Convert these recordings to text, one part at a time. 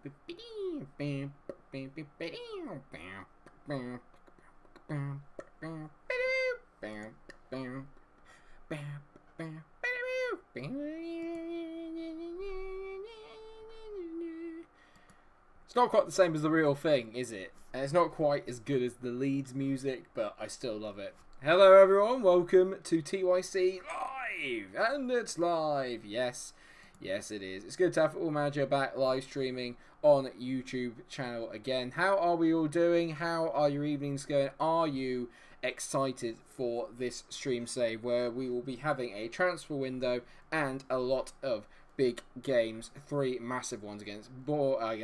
It's not quite the same as the real thing, is it? And it's not quite as good as the Leeds music, but I still love it. Hello everyone, welcome to TYC Live! And it's live, yes it is. It's good to have Football Manager back live streaming on YouTube channel again. How are we all doing? How are your evenings going? Are you excited for this stream save where we will be having a transfer window and a lot of big games, 3 massive ones against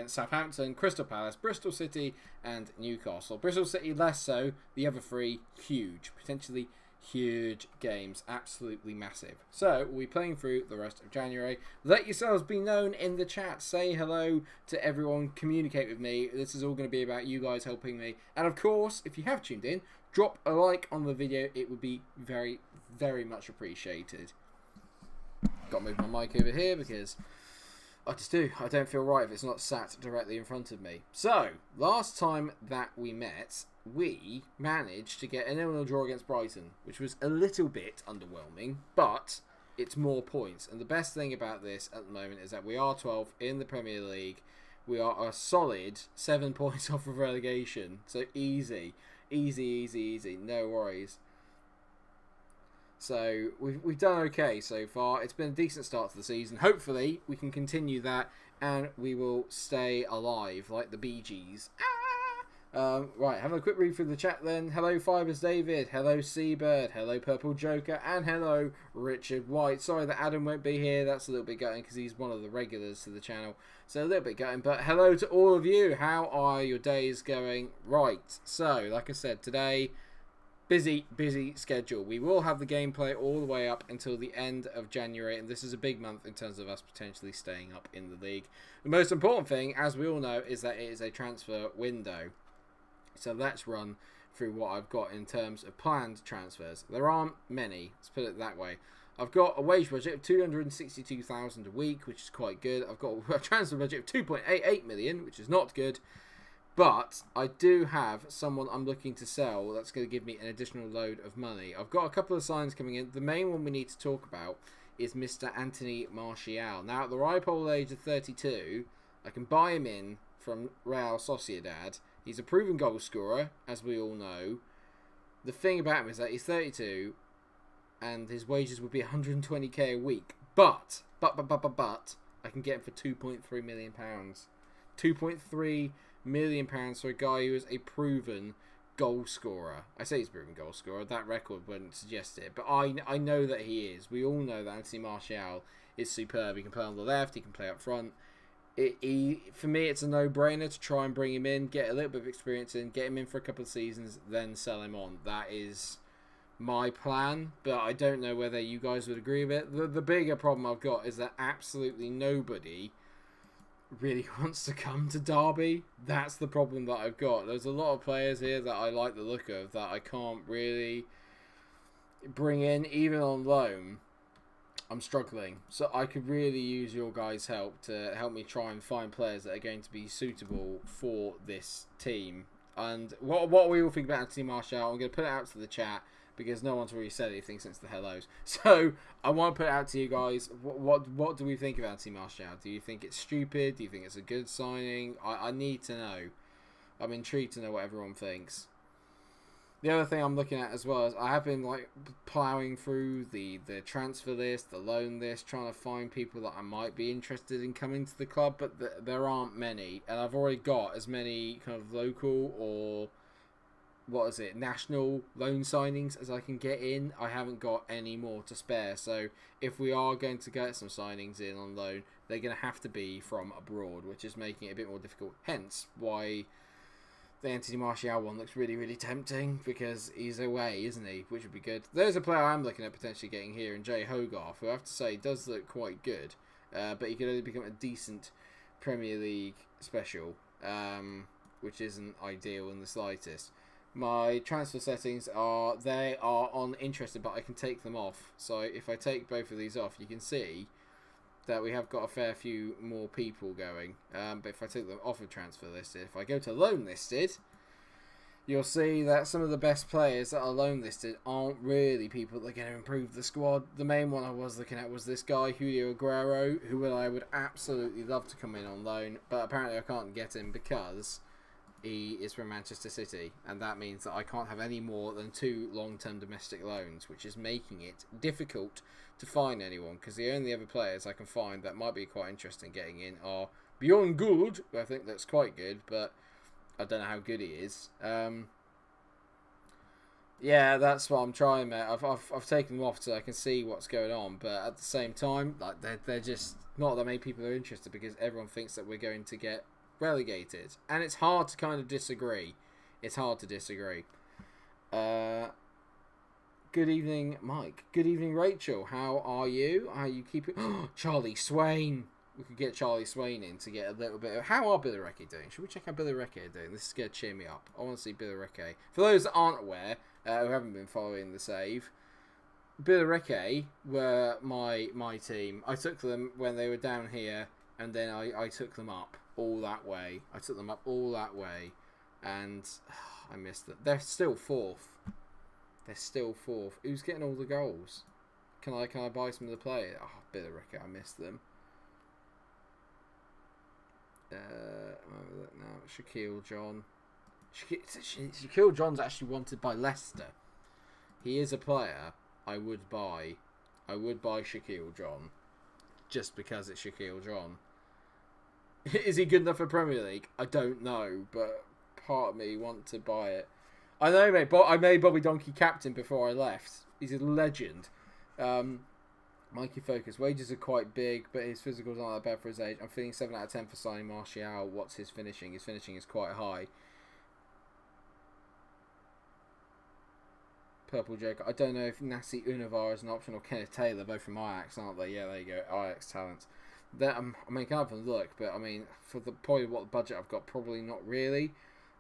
Southampton, Crystal Palace, Bristol City and Newcastle. Bristol City less so, the other 3 huge, potentially huge games, absolutely massive. So we'll be playing through the rest of January. Let yourselves be known in the chat, say hello to everyone, communicate with me. This is all going to be about you guys helping me, and of course if you have tuned in, drop a like on the video, it would be very, very much appreciated. Got to move my mic over here because I don't feel right if it's not sat directly in front of me. So, last time that we met, we managed to get an 0-0 draw against Brighton, which was a little bit underwhelming, but it's more points. And the best thing about this at the moment is that we are 12th in the Premier League. We are a solid 7 points off of relegation. So easy, no worries. So we've done okay so far. It's been a decent start to the season. Hopefully we can continue that and we will stay alive like the Bee Gees. Right, having a quick read through the chat then. Hello Fibers David, hello Seabird, hello Purple Joker, and hello Richard White. Sorry that Adam won't be here. That's a little bit gutting because he's one of the regulars to the channel. So a little bit gutting, but hello to all of you. How are your days going? Right, so like I said, today busy schedule. We will have the gameplay all the way up until the end of January, and this is a big month in terms of us potentially staying up in the league. The most important thing, as we all know, is that it is a transfer window. So let's run through what I've got in terms of planned transfers. There aren't many, let's put it that way. I've got a wage budget of 262,000 a week, which is quite good. I've got a transfer budget of 2.88 million, which is not good. But I do have someone I'm looking to sell that's going to give me an additional load of money. I've got a couple of signs coming in. The main one we need to talk about is Mr. Anthony Martial. Now, at the ripe old age of 32, I can buy him in from Real Sociedad. He's a proven goal scorer, as we all know. The thing about him is that he's 32 and his wages would be 120k a week. But I can get him for £2.3 million. £2.3 million for a guy who is a proven goal scorer. I say he's a proven goal scorer. That record wouldn't suggest it, but I know that he is. We all know that Anthony Martial is superb. He can play on the left. He can play up front. For me, it's a no-brainer to try and bring him in, get a little bit of experience in, get him in for a couple of seasons, then sell him on. That is my plan, but I don't know whether you guys would agree with it. The bigger problem I've got is that absolutely nobody really wants to come to Derby. That's the problem that I've got. There's a lot of players here that I like the look of that I can't really bring in, even on loan. I'm struggling, so I could really use your guys' help to help me try and find players that are going to be suitable for this team. And what we all think about Anthony Martial, I'm going to put it out to the chat because no one's really said anything since the hellos. So I want to put it out to you guys. What do we think of Anthony Martial? Do you think it's stupid? Do you think it's a good signing? I need to know. I'm intrigued to know what everyone thinks. The other thing I'm looking at as well is I have been like ploughing through the transfer list, the loan list, trying to find people that I might be interested in coming to the club, but there aren't many, and I've already got as many kind of local or national loan signings as I can get in. I haven't got any more to spare, so if we are going to get some signings in on loan, they're going to have to be from abroad, which is making it a bit more difficult. Hence why the Anthony Martial one looks really, really tempting because he's away, isn't he? Which would be good. There's a player I'm looking at potentially getting here in Jay Hogarth, who I have to say does look quite good, but he could only become a decent Premier League special, which isn't ideal in the slightest. My transfer settings are on interested, but I can take them off. So if I take both of these off, you can see that we have got a fair few more people going. But if I take them off of transfer listed, if I go to loan listed, you'll see that some of the best players that are loan listed aren't really people that are going to improve the squad. The main one I was looking at was this guy, Julio Aguero, who I would absolutely love to come in on loan, but apparently I can't get him because he is from Manchester City, and that means that I can't have any more than 2 long-term domestic loans, which is making it difficult to find anyone, because the only other players I can find that might be quite interesting getting in are Beyond Good, who I think that's quite good, but I don't know how good he is. Yeah, that's what I'm trying, mate. I've taken them off so I can see what's going on, but at the same time, like they're just not that many people are interested because everyone thinks that we're going to get relegated, and it's hard to kind of disagree. It's hard to disagree. Good evening, Mike. Good evening, Rachel. How are you? Are you keeping... Charlie Swain. We could get Charlie Swain in to get a little bit of... How are Billericay doing? Should we check how Billericay are doing? This is going to cheer me up. I want to see Billericay. For those that aren't aware, who haven't been following the save, Billericay were my team. I took them when they were down here, and then I took them up all that way. I took them up all that way, and I missed them. They're still 4th. They're still 4th. Who's getting all the goals? Can I buy some of the players? Oh, Billericay, I missed them. Now Shaquille John. Shaquille John's actually wanted by Leicester. He is a player I would buy. I would buy Shaquille John just because it's Shaquille John. Is he good enough for Premier League? I don't know, but part of me want to buy it. I know, mate, but I made Bobby Donkey captain before I left. He's a legend. Mikey Focus. Wages are quite big, but his physicals aren't that bad for his age. I'm feeling 7 out of 10 for signing Martial. What's his finishing? His finishing is quite high. Purple Joker. I don't know if Nassi Univar is an option or Kenneth Taylor, both from Ajax, aren't they? Yeah, there you go. Ajax talents. I mean, can have a look, but I mean, for the point of what budget I've got, probably not really.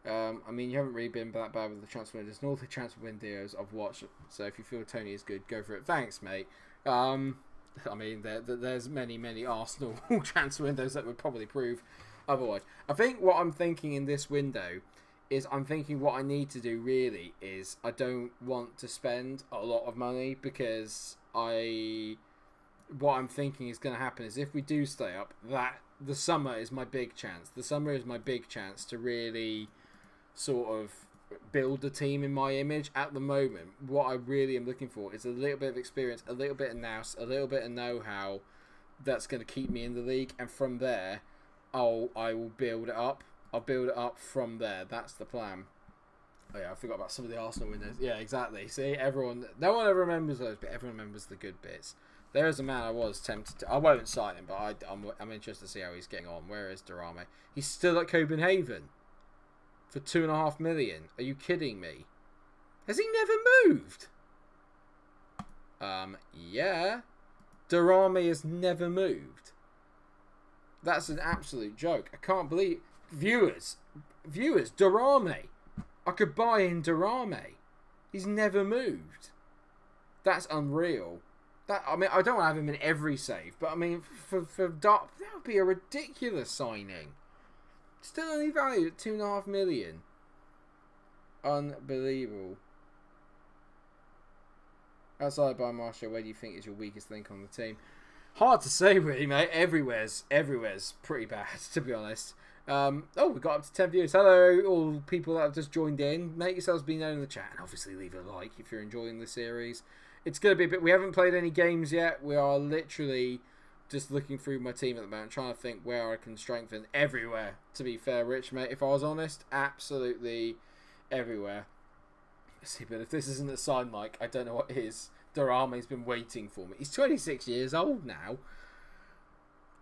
I mean, you haven't really been that bad with the transfer windows. Nor the transfer windows I've watched. So if you feel Tony is good, go for it. Thanks, mate. I mean, there's many Arsenal transfer windows that would probably prove otherwise. I think what I'm thinking in this window is I'm thinking what I need to do really is I don't want to spend a lot of money because what I'm thinking is going to happen is if we do stay up, that the summer is my big chance. The summer is my big chance to really sort of build a team in my image. At the moment, what I really am looking for is a little bit of experience, a little bit of nous, a little bit of know-how that's going to keep me in the league, and from there, I will build it up. I'll build it up from there. That's the plan. Oh yeah, I forgot about some of the Arsenal winners. Yeah, exactly. See, no one ever remembers those, but everyone remembers the good bits. There is a man I was tempted to... I won't sign him, but I'm interested to see how he's getting on. Where is Durame? He's still at Copenhagen for $2.5 million. Are you kidding me? Has he never moved? Yeah. Durame has never moved. That's an absolute joke. I can't believe... Viewers, Durame. I could buy in Durame. He's never moved. That's unreal. I mean, I don't want to have him in every save, but I mean, for that would be a ridiculous signing. Still only valued at $2.5 million. Unbelievable. Outside by Marshall, where do you think is your weakest link on the team? Hard to say, really, mate. Everywhere's pretty bad, to be honest. We got up to 10 viewers. Hello, all people that have just joined in. Make yourselves be known in the chat, and obviously leave a like if you're enjoying the series. It's going to be a bit... We haven't played any games yet. We are literally just looking through my team at the moment, trying to think where I can strengthen everywhere, to be fair, Rich, mate. If I was honest, absolutely everywhere. See, but if this isn't a sign like, I don't know what is. Durame's been waiting for me. He's 26 years old now.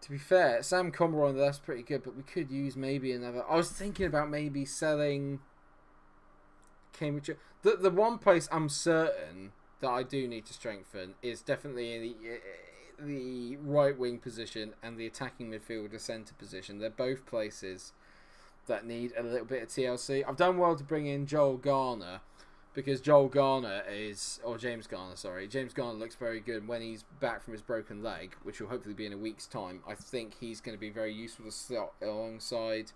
To be fair, Sam Conroy on the left's pretty good, but we could use maybe another... I was thinking about maybe selling Cambridge. The one place I'm certain that I do need to strengthen is definitely in the right wing position and the attacking midfielder centre position. They're both places that need a little bit of TLC. I've done well to bring in Joel Garner, because Joel Garner James Garner, sorry. James Garner looks very good when he's back from his broken leg, which will hopefully be in a week's time. I think he's going to be very useful to slot alongside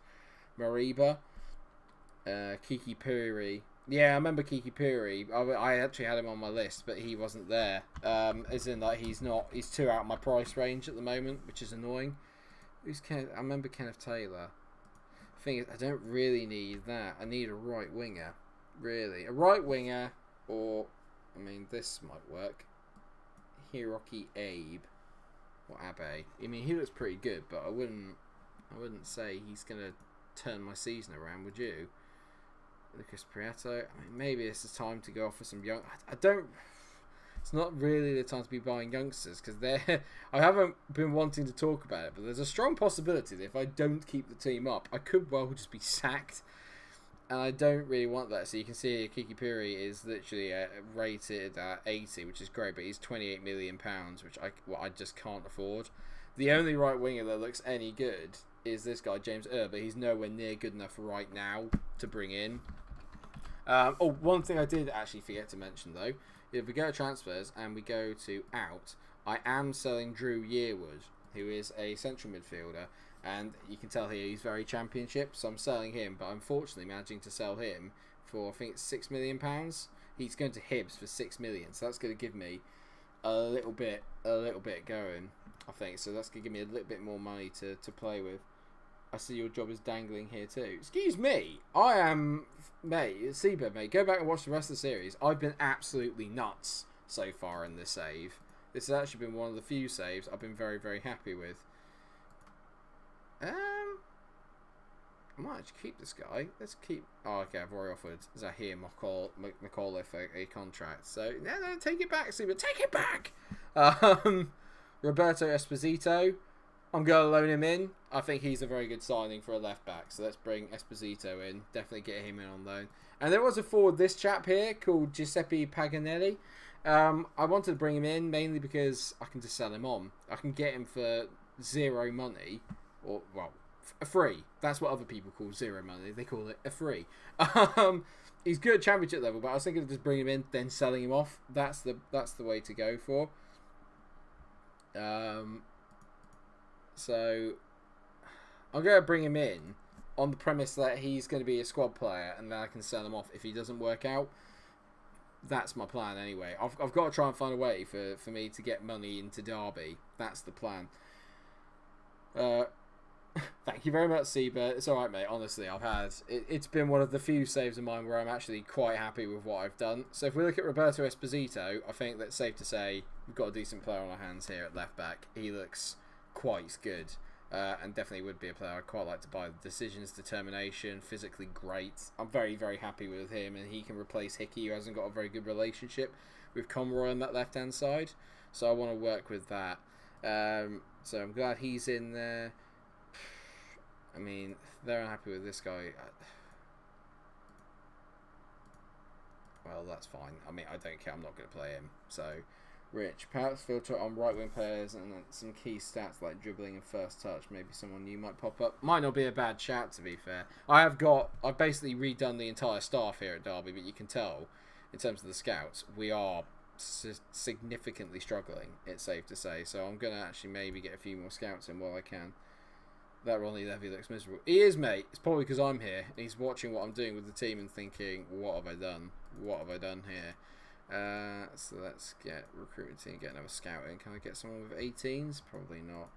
Mariba. Kiki Puri. Yeah, I remember Kiki Puri. I actually had him on my list, but he wasn't there. As in, like, he's too out of my price range at the moment, which is annoying. I remember Kenneth Taylor. The thing is, I don't really need that. I need a right winger. Really. A right winger, or, I mean, this might work. Hiroki Abe. Or Abe. I mean, he looks pretty good, but I wouldn't say he's going to turn my season around, would you? Lucas Prieto. I mean, maybe this is time to go off for some young... It's not really the time to be buying youngsters, because I haven't been wanting to talk about it, but there's a strong possibility that if I don't keep the team up, I could well just be sacked. And I don't really want that. So you can see Kiki Puri is literally rated at 80, which is great, but he's £28 million, which I just can't afford. The only right winger that looks any good is this guy, James but he's nowhere near good enough right now to bring in. One thing I did actually forget to mention, though, if we go to transfers and we go to out, I am selling Drew Yearwood, who is a central midfielder, and you can tell here he's very championship, so I'm selling him, but unfortunately managing to sell him for, I think it's £6 million. He's going to Hibs for £6 million, so that's going to give me a little bit going, I think. So that's going to give me a little bit more money to play with. I see your job is dangling here too. Excuse me, I am, mate, Seabird, mate, go back and watch the rest of the series. I've been absolutely nuts so far in this save. This has actually been one of the few saves I've been very, very happy with. I might actually keep this guy. Let's keep... Oh, okay, I've already offered Zahir McAuliffe a contract. So, no, take it back, Seabird, take it back! Roberto Esposito. I'm going to loan him in. I think he's a very good signing for a left back. So let's bring Esposito in. Definitely get him in on loan. And there was a forward, this chap here, called Giuseppe Paganelli. I wanted to bring him in mainly because I can just sell him on. I can get him for zero money. Or, well, a free. That's what other people call zero money. They call it a free. He's good at championship level, but I was thinking of just bringing him in, then selling him off. That's the way to go for. So I'm going to bring him in on the premise that he's going to be a squad player, and then I can sell him off if he doesn't work out. That's my plan anyway. I've got to try and find a way for me to get money into Derby. That's the plan. Thank you very much, Seabird. It's alright, mate. Honestly, it's been one of the few saves of mine where I'm actually quite happy with what I've done. So if we look at Roberto Esposito, I think that's safe to say we've got a decent player on our hands here at left back. He looks quite good, and definitely would be a player I'd quite like to buy. Decisions, determination, physically great. I'm very, very happy with him, and he can replace Hickey, who hasn't got a very good relationship with Conroy on that left hand side, so I want to work with that. So I'm glad he's in there. I mean, they're unhappy with this guy. Well, that's fine. I mean, I don't care. I'm not going to play him. So, Rich, perhaps filter on right wing players and some key stats like dribbling and first touch. Maybe someone new might pop up. Might not be a bad shout, to be fair. I've basically redone the entire staff here at Derby, but you can tell, in terms of the scouts, we are significantly struggling, it's safe to say. So I'm going to actually maybe get a few more scouts in while I can. That Ronnie Levy looks miserable. He is, mate. It's probably because I'm here. And he's watching what I'm doing with the team and thinking, what have I done? What have I done here? So let's get recruitment team, get another scout in. Can I get someone with 18s? Probably not.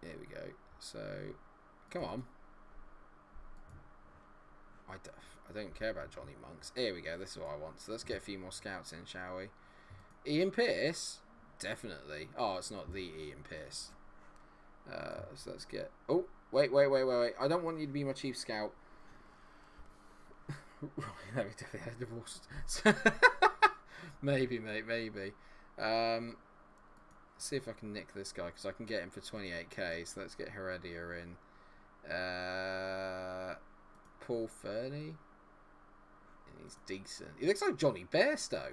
Here we go. So, come on. I don't care about Johnny Monks. Here we go. This is what I want. So let's get a few more scouts in, shall we? Ian Pearce? Definitely. Oh, it's not the Ian Pearce. So let's get... Oh, wait. I don't want you to be my chief scout. Right, let me definitely have divorced. Maybe, mate, maybe. See if I can nick this guy, because I can get him for 28k. So let's get Heredia in. Paul Fernie. And he's decent. He looks like Johnny Bairstow.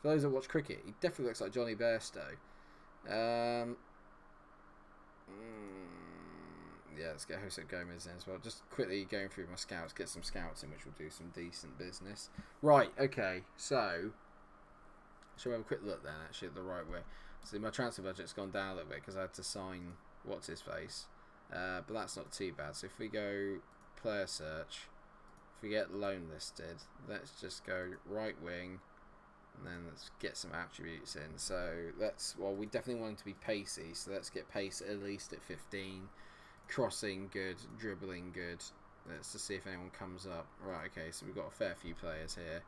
For those that watch cricket, he definitely looks like Johnny Bairstow. Yeah, let's get Jose Gomez in as well. Just quickly going through my scouts, get some scouts in, which will do some decent business. Right, okay, so shall we have a quick look then, actually, at the right way? So my transfer budget's gone down a little bit because I had to sign what's-his-face. But that's not too bad. So if we go player search, if we get loan listed, let's just go right wing, and then let's get some attributes in. So we definitely want him to be pacey, so let's get pace at least at 15. Crossing good, dribbling good. Let's just see if anyone comes up. Right, okay, so we've got a fair few players here.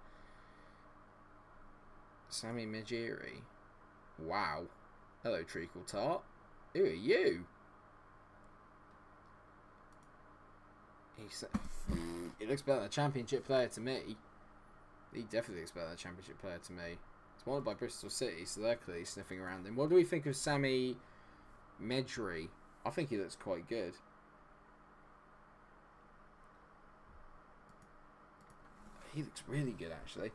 Sammy Majiri. Wow. Hello, Treacle Tart. Who are you? He looks better than a championship player to me. He definitely looks better than a championship player to me. It's wanted by Bristol City, so they're clearly sniffing around him. What do we think of Sammy Medri? I think he looks quite good. He looks really good, actually.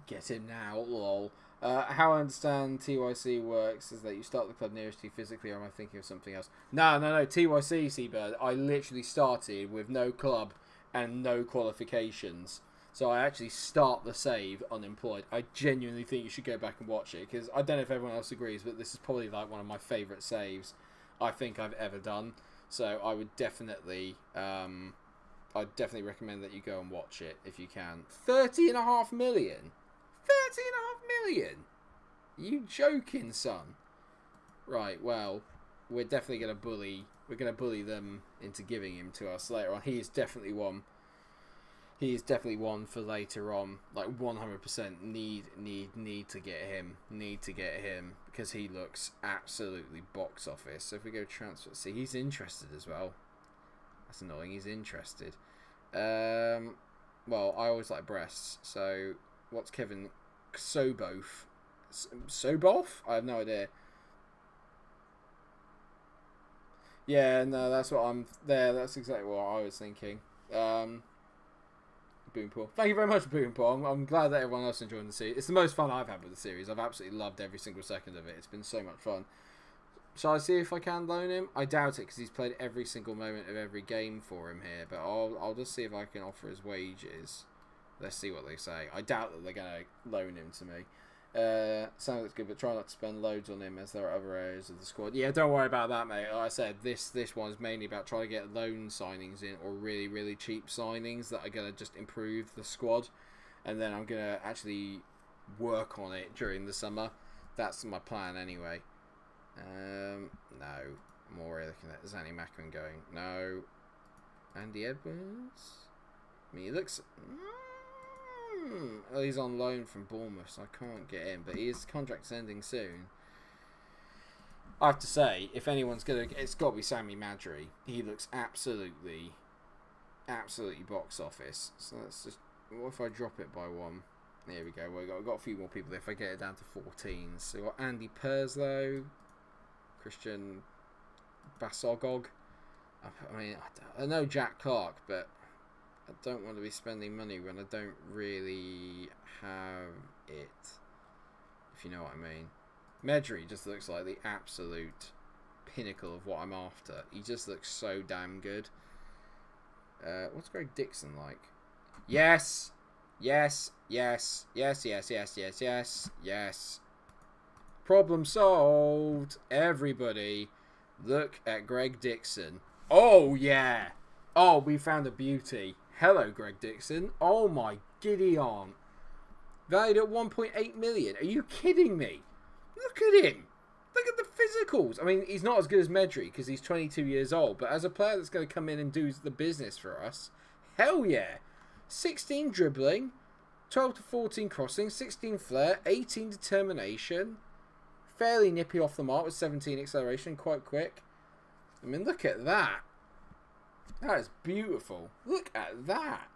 Get him now, lol. How I understand TYC works is that you start the club nearest to you physically, or am I thinking of something else? No. TYC, Seabird, I literally started with no club and no qualifications. So I actually start the save unemployed. I genuinely think you should go back and watch it, because I don't know if everyone else agrees, but this is probably like one of my favourite saves I think I've ever done. So I would definitely, I'd definitely recommend that you go and watch it if you can. 30.5 million. 30.5 million. You joking, son? Right. Well, we're definitely gonna bully. We're gonna bully them into giving him to us later on. He is definitely one. He is definitely one for later on. Like 100% need to get him. Need to get him because he looks absolutely box office. So if we go transfer, see, he's interested as well. That's annoying. He's interested. Well, I always like breasts. So what's Kevin Soboth? Soboth? I have no idea. Yeah, no, that's what I'm there. That's exactly what I was thinking. Boompool. Thank you very much for Boompool. I'm glad that everyone else enjoyed the series. It's the most fun I've had with the series. I've absolutely loved every single second of it. It's been so much fun. Shall I see if I can loan him? I doubt it because he's played every single moment of every game for him here. But I'll just see if I can offer his wages. Let's see what they say. I doubt that they're going to loan him to me. Sounds good, but try not to spend loads on him as there are other areas of the squad. Yeah, don't worry about that, mate. Like I said, this one's mainly about trying to get loan signings in or really, really cheap signings that are going to just improve the squad. And then I'm going to actually work on it during the summer. That's my plan anyway. No. I'm already looking at Zanny Macklin going. No. Andy Edwards? I mean, he looks... Well, he's on loan from Bournemouth, so I can't get in. But his contract's ending soon. I have to say, if anyone's going to... It's got to be Sammy Madri. He looks absolutely box office. So let's just... What if I drop it by one? There we go. We've got a few more people. If I get it down to 14. So we've got Andy Perslow. Christian Basogog. I mean, I know Jack Clark, but I don't want to be spending money when I don't really have it, if you know what I mean. Medri just looks like the absolute pinnacle of what I'm after. He just looks so damn good. What's Greg Dixon like? Yes. Problem solved. Everybody, look at Greg Dixon. Oh, yeah. Oh, we found a beauty. Hello, Greg Dixon. Oh, my giddy aunt. Valued at 1.8 million. Are you kidding me? Look at him. Look at the physicals. I mean, he's not as good as Medri because he's 22 years old. But as a player that's going to come in and do the business for us, hell yeah. 16 dribbling, 12 to 14 crossing, 16 flair, 18 determination. Fairly nippy off the mark with 17 acceleration, quite quick. I mean, look at that. That is beautiful. Look at that.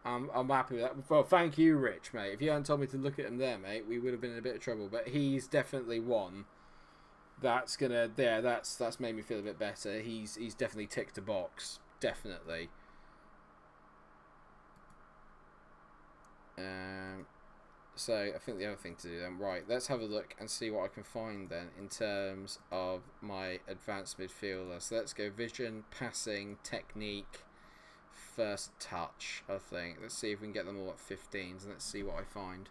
I'm happy with that. Well, thank you, Rich, mate. If you hadn't told me to look at him there, mate, we would have been in a bit of trouble. But he's definitely one that's gonna. There, that's made me feel a bit better. He's definitely ticked a box. Definitely. So I think the other thing to do then, right, let's have a look and see what I can find then in terms of my advanced midfielder. So let's go vision, passing, technique, first touch, I think. Let's see if we can get them all at 15s and let's see what I find.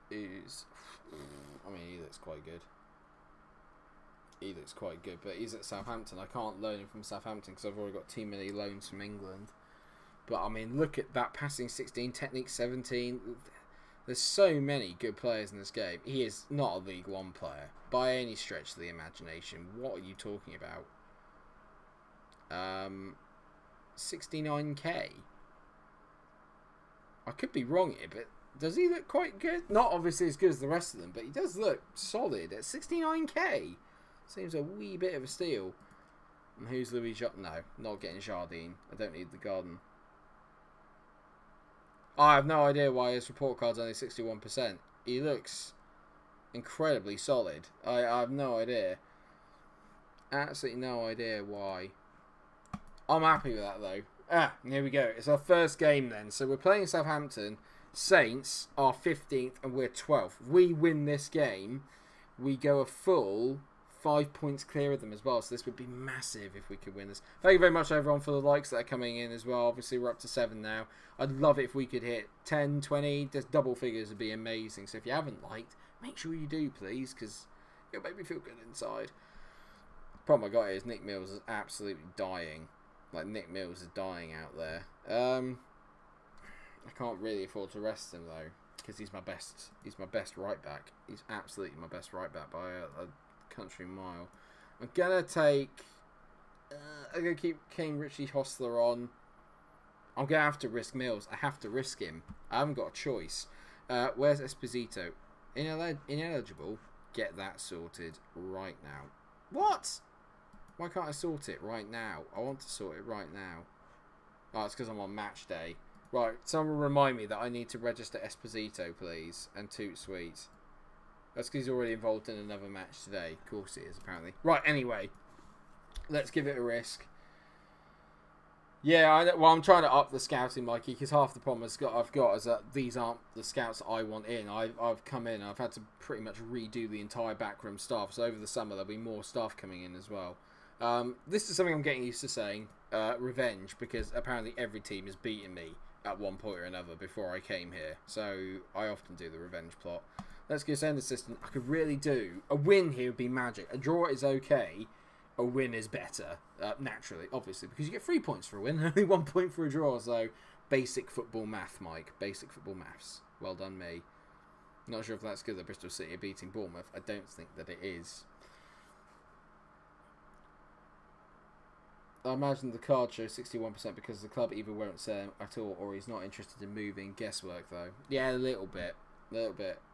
He looks quite good. He looks quite good, but he's at Southampton. I can't loan him from Southampton because I've already got too many loans from England. But I mean, look at that, passing 16, technique 17. There's so many good players in this game. He is not a League One player by any stretch of the imagination. What are you talking about? 69k. I could be wrong here, but does he look quite good? Not obviously as good as the rest of them, but he does look solid at 69k. Seems a wee bit of a steal. And who's Louis Jardine? No, not getting Jardine. I don't need the garden. I have no idea why his report card's only 61%. He looks incredibly solid. I have no idea. Absolutely no idea why. I'm happy with that though. Here we go. It's our first game then. So we're playing Southampton. Saints are 15th and we're 12th. If we win this game, we go a full 5 points clear of them as well. So this would be massive if we could win this. Thank you very much everyone for the likes that are coming in as well. Obviously we're up to 7 now. I'd love it if we could hit 10, 20. Just double figures would be amazing. So if you haven't liked, make sure you do please, because it'll make me feel good inside. The problem I got here is Nick Mills is absolutely dying. Like Nick Mills is dying out there. I can't really afford to rest him though, because he's my best right back. He's absolutely my best right back by a country mile. I'm gonna keep King Richie Hostler on. I'm gonna have to risk Mills. I have to risk him. I haven't got a choice. Where's Esposito? Ineligible. Get that sorted right now. What? Why can't I sort it right now? I want to sort it right now. Oh, it's because I'm on match day. Right, someone remind me that I need to register Esposito, please, and Toot Sweet. That's because he's already involved in another match today. Of course he is, apparently. Right, anyway. Let's give it a risk. Yeah, well, I'm trying to up the scouting, Mikey, because half the problem I've got is that these aren't the scouts I want in. I've come in, I've had to pretty much redo the entire backroom staff, so over the summer there'll be more staff coming in as well. This is something I'm getting used to saying, revenge, because apparently every team has beaten me at one point or another before I came here, so I often do the revenge plot. Let's go send assistant. I could really do a win here would be magic. A draw is okay. A win is better, naturally, obviously, because you get 3 points for a win, only 1 point for a draw. So basic football math, Mike. Basic football maths. Well done, me. Not sure if that's good that Bristol City are beating Bournemouth. I don't think that it is. I imagine the card shows 61% because the club either won't sell him at all or he's not interested in moving. Guesswork, though. Yeah, a little bit.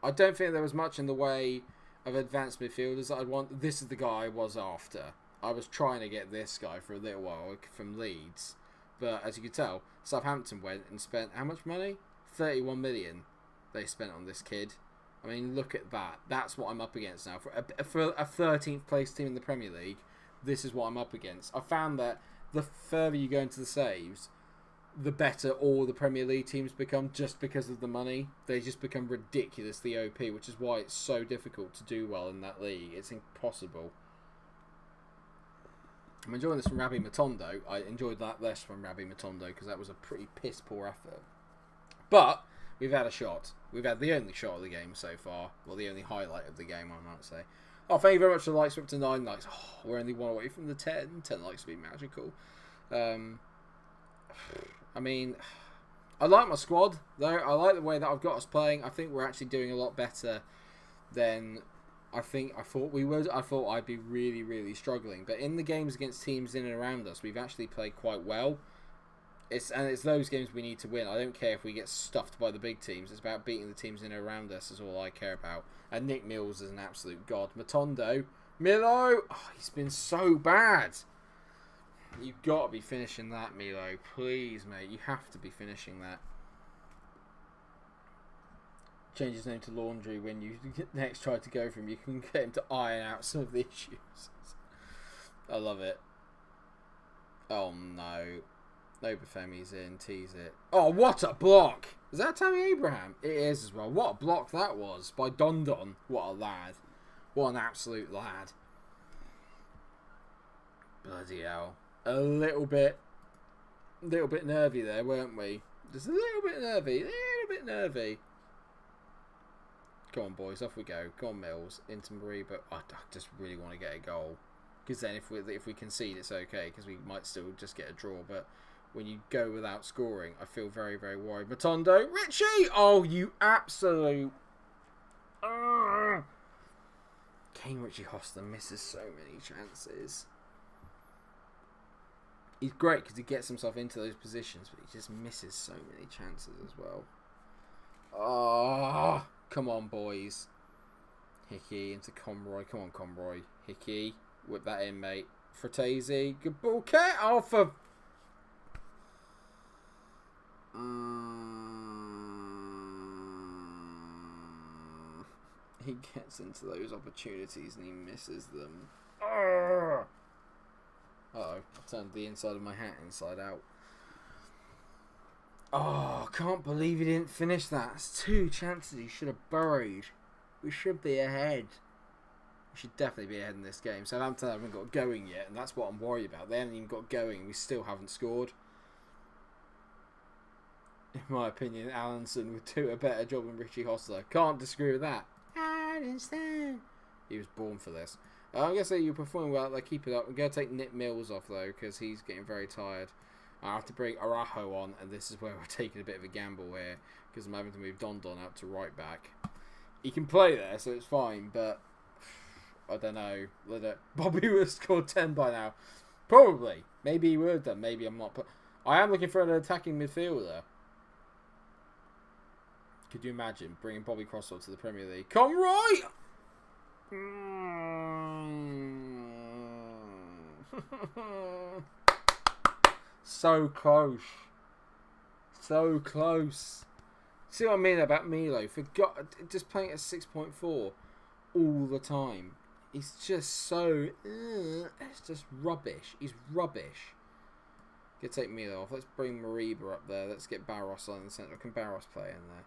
I don't think there was much in the way of advanced midfielders that I'd want. This is the guy I was after. I was trying to get this guy for a little while from Leeds. But as you can tell, Southampton went and spent how much money? 31 million they spent on this kid. I mean, look at that. That's what I'm up against now. For a 13th place team in the Premier League, this is what I'm up against. I found that the further you go into the saves, the better all the Premier League teams become just because of the money. They just become ridiculously OP, which is why it's so difficult to do well in that league. It's impossible. I'm enjoying this from Rabbi Matondo. I enjoyed that less from Rabbi Matondo because that was a pretty piss poor effort. But we've had a shot. We've had the only shot of the game so far. Well, the only highlight of the game, I might say. Oh, thank you very much for the likes. We're up to 9 likes. Oh, we're only 1 away from the 10. 10 likes would be magical. I mean, I like my squad, though. I like the way that I've got us playing. I think we're actually doing a lot better than I thought we would. I thought I'd be really, really struggling. But in the games against teams in and around us, we've actually played quite well. It's those games we need to win. I don't care if we get stuffed by the big teams. It's about beating the teams in and around us is all I care about. And Nick Mills is an absolute god. Matondo. Milo! Oh, he's been so bad. You've got to be finishing that, Milo. Please, mate. You have to be finishing that. Change his name to Laundry when you next try to go for him. You can get him to iron out some of the issues. I love it. Oh, no. Obafemi's in, tease it. Oh, what a block! Is that Tammy Abraham? It is as well. What a block that was by Don Don. What a lad. What an absolute lad. Bloody hell. A little bit nervy there, weren't we? Just a little bit nervy. Come on, boys, off we go. Come on, Mills, into Marie, but I just really want to get a goal. Because then if we concede, it's okay, because we might still just get a draw, but when you go without scoring, I feel very, very worried. Matondo, Richie! Oh, you absolute... Kane Richie Hostler misses so many chances. He's great because he gets himself into those positions, but he just misses so many chances as well. Oh, come on, boys. Hickey into Conroy. Come on, Conroy. Hickey, whip that in, mate. Fratesi, good ball. Oh, for... He gets into those opportunities and he misses them. Uh-oh, I turned the inside of my hat inside out. Oh, can't believe he didn't finish that. It's 2 chances he should have buried. We should be ahead. We should definitely be ahead in this game. Southampton haven't got going yet, and that's what I'm worried about. They haven't even got going, and we still haven't scored. In my opinion, Allinson would do a better job than Richie Hostler. Can't disagree with that. Allinson. He was born for this. I'm going to say you're performing well. Like, keep it up. I'm going to take Nick Mills off, though, because he's getting very tired. I have to bring Arajo on, and this is where we're taking a bit of a gamble here, because I'm having to move Don Don out to right back. He can play there, so it's fine, but I don't know. Bobby would have scored 10 by now. Probably. Maybe he would have done. Maybe I'm not. But I am looking for an attacking midfielder. Could you imagine bringing Bobby Crosswell to the Premier League? Come right! So close. So close. See what I mean about Milo? Just playing at 6.4 all the time. He's just so... it's just rubbish. He's rubbish. Gonna take Milo off. Let's bring Mariba up there. Let's get Barros on the centre. Can Barros play in there?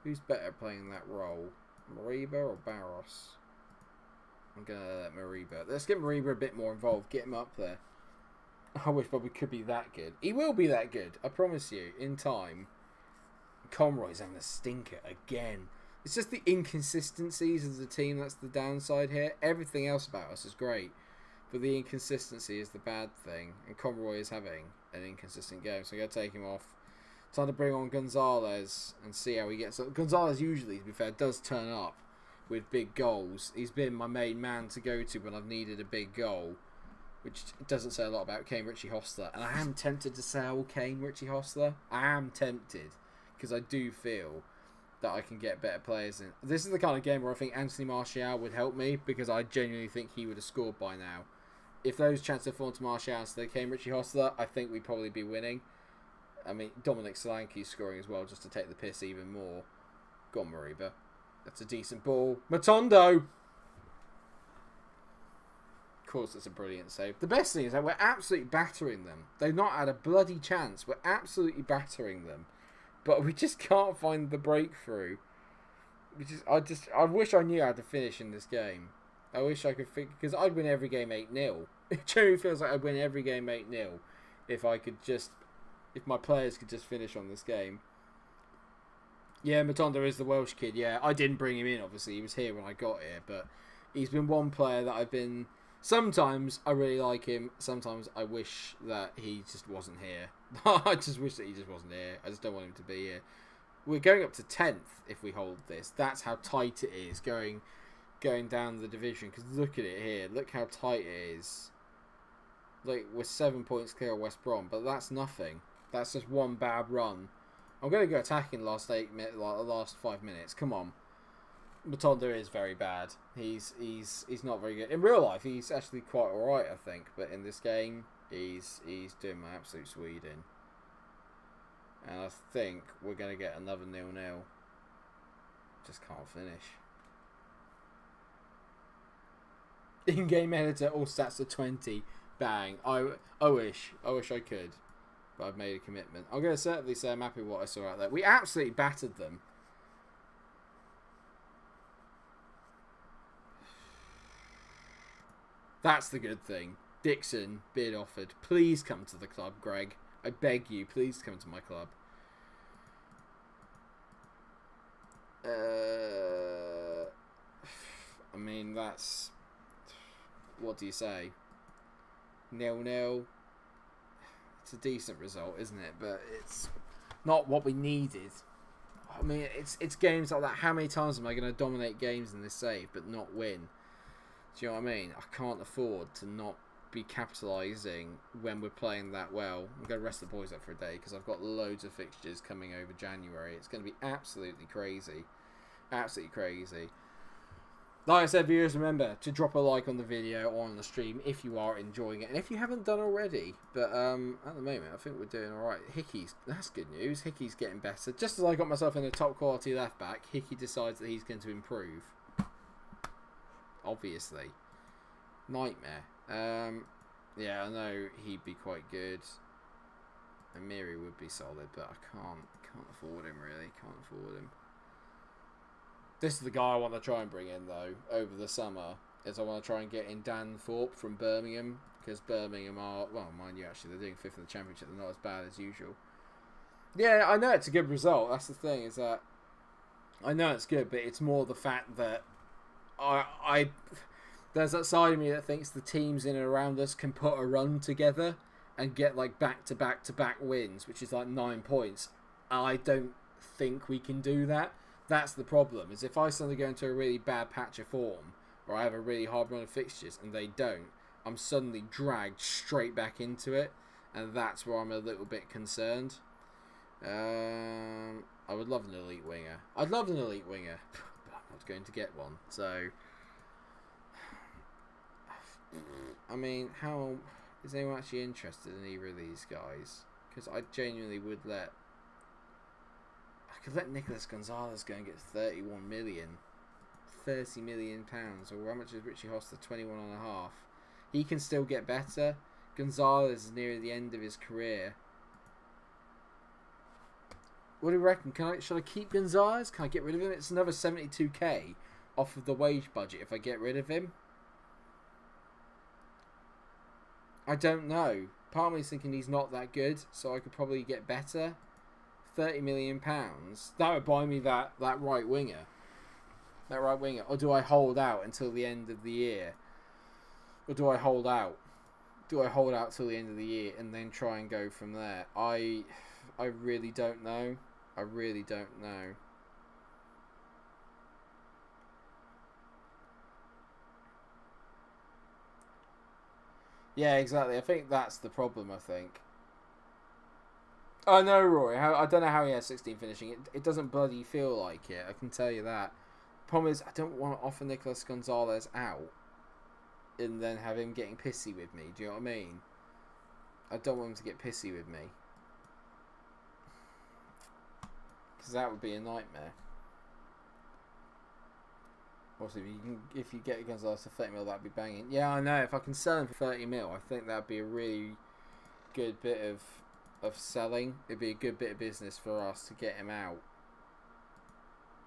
Who's better playing that role? Mariba or Barros? I'm going to let Mariba. Let's get Mariba a bit more involved. Get him up there. I wish Bobby could be that good. He will be that good. I promise you. In time. Conroy's having a stinker again. It's just the inconsistencies of the team that's the downside here. Everything else about us is great. But the inconsistency is the bad thing. And Conroy is having an inconsistent game. So I'm going to take him off. Time to bring on Gonzalez and see how he gets on. Gonzalez usually, to be fair, does turn up with big goals. He's been my main man to go to when I've needed a big goal, which doesn't say a lot about Kane Richie Hostler. And I am tempted to sell Kane Richie Hostler. I am tempted because I do feel that I can get better players in. This is the kind of game where I think Anthony Martial would help me because I genuinely think he would have scored by now. If those chances had fallen to Martial instead of Kane Richie Hostler, I think we'd probably be winning. I mean, Dominic Solanke's scoring as well, just to take the piss even more. Go on, Mariba. That's a decent ball. Matondo! Of course, it's a brilliant save. The best thing is that we're absolutely battering them. They've not had a bloody chance. We're absolutely battering them. But we just can't find the breakthrough. I wish I knew how to finish in this game. I wish I could think, because I'd win every game 8-0. It generally feels like I'd win every game 8-0 if my players could just finish on this game. Yeah, Matondo is the Welsh kid. Yeah, I didn't bring him in, obviously. He was here when I got here, but he's been one player that I've been... Sometimes I really like him. Sometimes I wish that he just wasn't here. I just wish that he just wasn't here. I just don't want him to be here. We're going up to 10th if we hold this. That's how tight it is going down the division. Because look at it here. Look how tight it is. Like, we're 7 points clear of West Brom, but that's nothing. That's just one bad run. I'm going to go attacking the last 5 minutes. Come on. Matondo is very bad. He's not very good. In real life, he's actually quite alright, I think. But in this game, he's doing my absolute Sweden. And I think we're going to get another 0-0. Just can't finish. In-game editor, all stats are 20. Bang. I wish I could. but I've made a commitment. I'm going to certainly say I'm happy with what I saw out there. We absolutely battered them. That's the good thing. Dixon, bid offered. Please come to the club, Greg. I beg you, please come to my club. I mean, that's... What do you say? 0-0. It's a decent result, isn't it? But it's not what we needed. I mean, it's games like that. How many times am I going to dominate games in this save but not win? Do you know what I mean? I can't afford to not be capitalising when we're playing that well. I'm going to rest the boys up for a day because I've got loads of fixtures coming over January. It's going to be absolutely crazy. Absolutely crazy. Like I said, viewers, remember to drop a like on the video or on the stream if you are enjoying it. And if you haven't done already. But at the moment, I think we're doing alright. Hickey's, that's good news. Hickey's getting better. Just as I got myself in a top quality left back, Hickey decides that he's going to improve. Obviously. Nightmare. Yeah, I know he'd be quite good. Amiri would be solid, but I can't afford him really. Can't afford him. This is the guy I want to try and bring in though over the summer. Is I want to try and get in Dan Thorpe from Birmingham, because Birmingham are, well, mind you, actually they're doing 5th in the Championship. They're not as bad as usual. Yeah, I know it's a good result. That's the thing, is that I know it's good, but it's more the fact that I there's that side of me that thinks the teams in and around us can put a run together and get like back-to-back wins, which is like 9 points. I don't think we can do that. That's the problem, is if I suddenly go into a really bad patch of form, or I have a really hard run of fixtures and they don't, I'm suddenly dragged straight back into it, and that's where I'm a little bit concerned. I would love an elite winger. I'd love an elite winger, but I'm not going to get one. So, I mean, how is anyone actually interested in either of these guys? Because I genuinely would let... I could let Nicolas Gonzalez go and get 31 million. 30 million pounds. Or how much is Richie Hoster? 21.5. He can still get better. Gonzalez is near the end of his career. What do you reckon? Should I keep Gonzalez? Can I get rid of him? It's another 72k off of the wage budget if I get rid of him. I don't know. Part of me is thinking he's not that good, so I could probably get better. 30 million pounds. That would buy me that right winger. That right winger. Or do I hold out until the end of the year? Or do I hold out? Do I hold out till the end of the year and then try and go from there? I really don't know. I really don't know. Yeah, exactly. I think that's the problem, I think. Oh, no, Rory. I don't know how he has 16 finishing. It doesn't bloody feel like it. I can tell you that. Problem is, I don't want to offer Nicolas Gonzalez out and then have him getting pissy with me. Do you know what I mean? I don't want him to get pissy with me. Because that would be a nightmare. Also, if you get Gonzalez for 30 mil, that'd be banging. Yeah, I know. If I can sell him for 30 mil, I think that'd be a really good bit of selling. It'd be a good bit of business for us to get him out.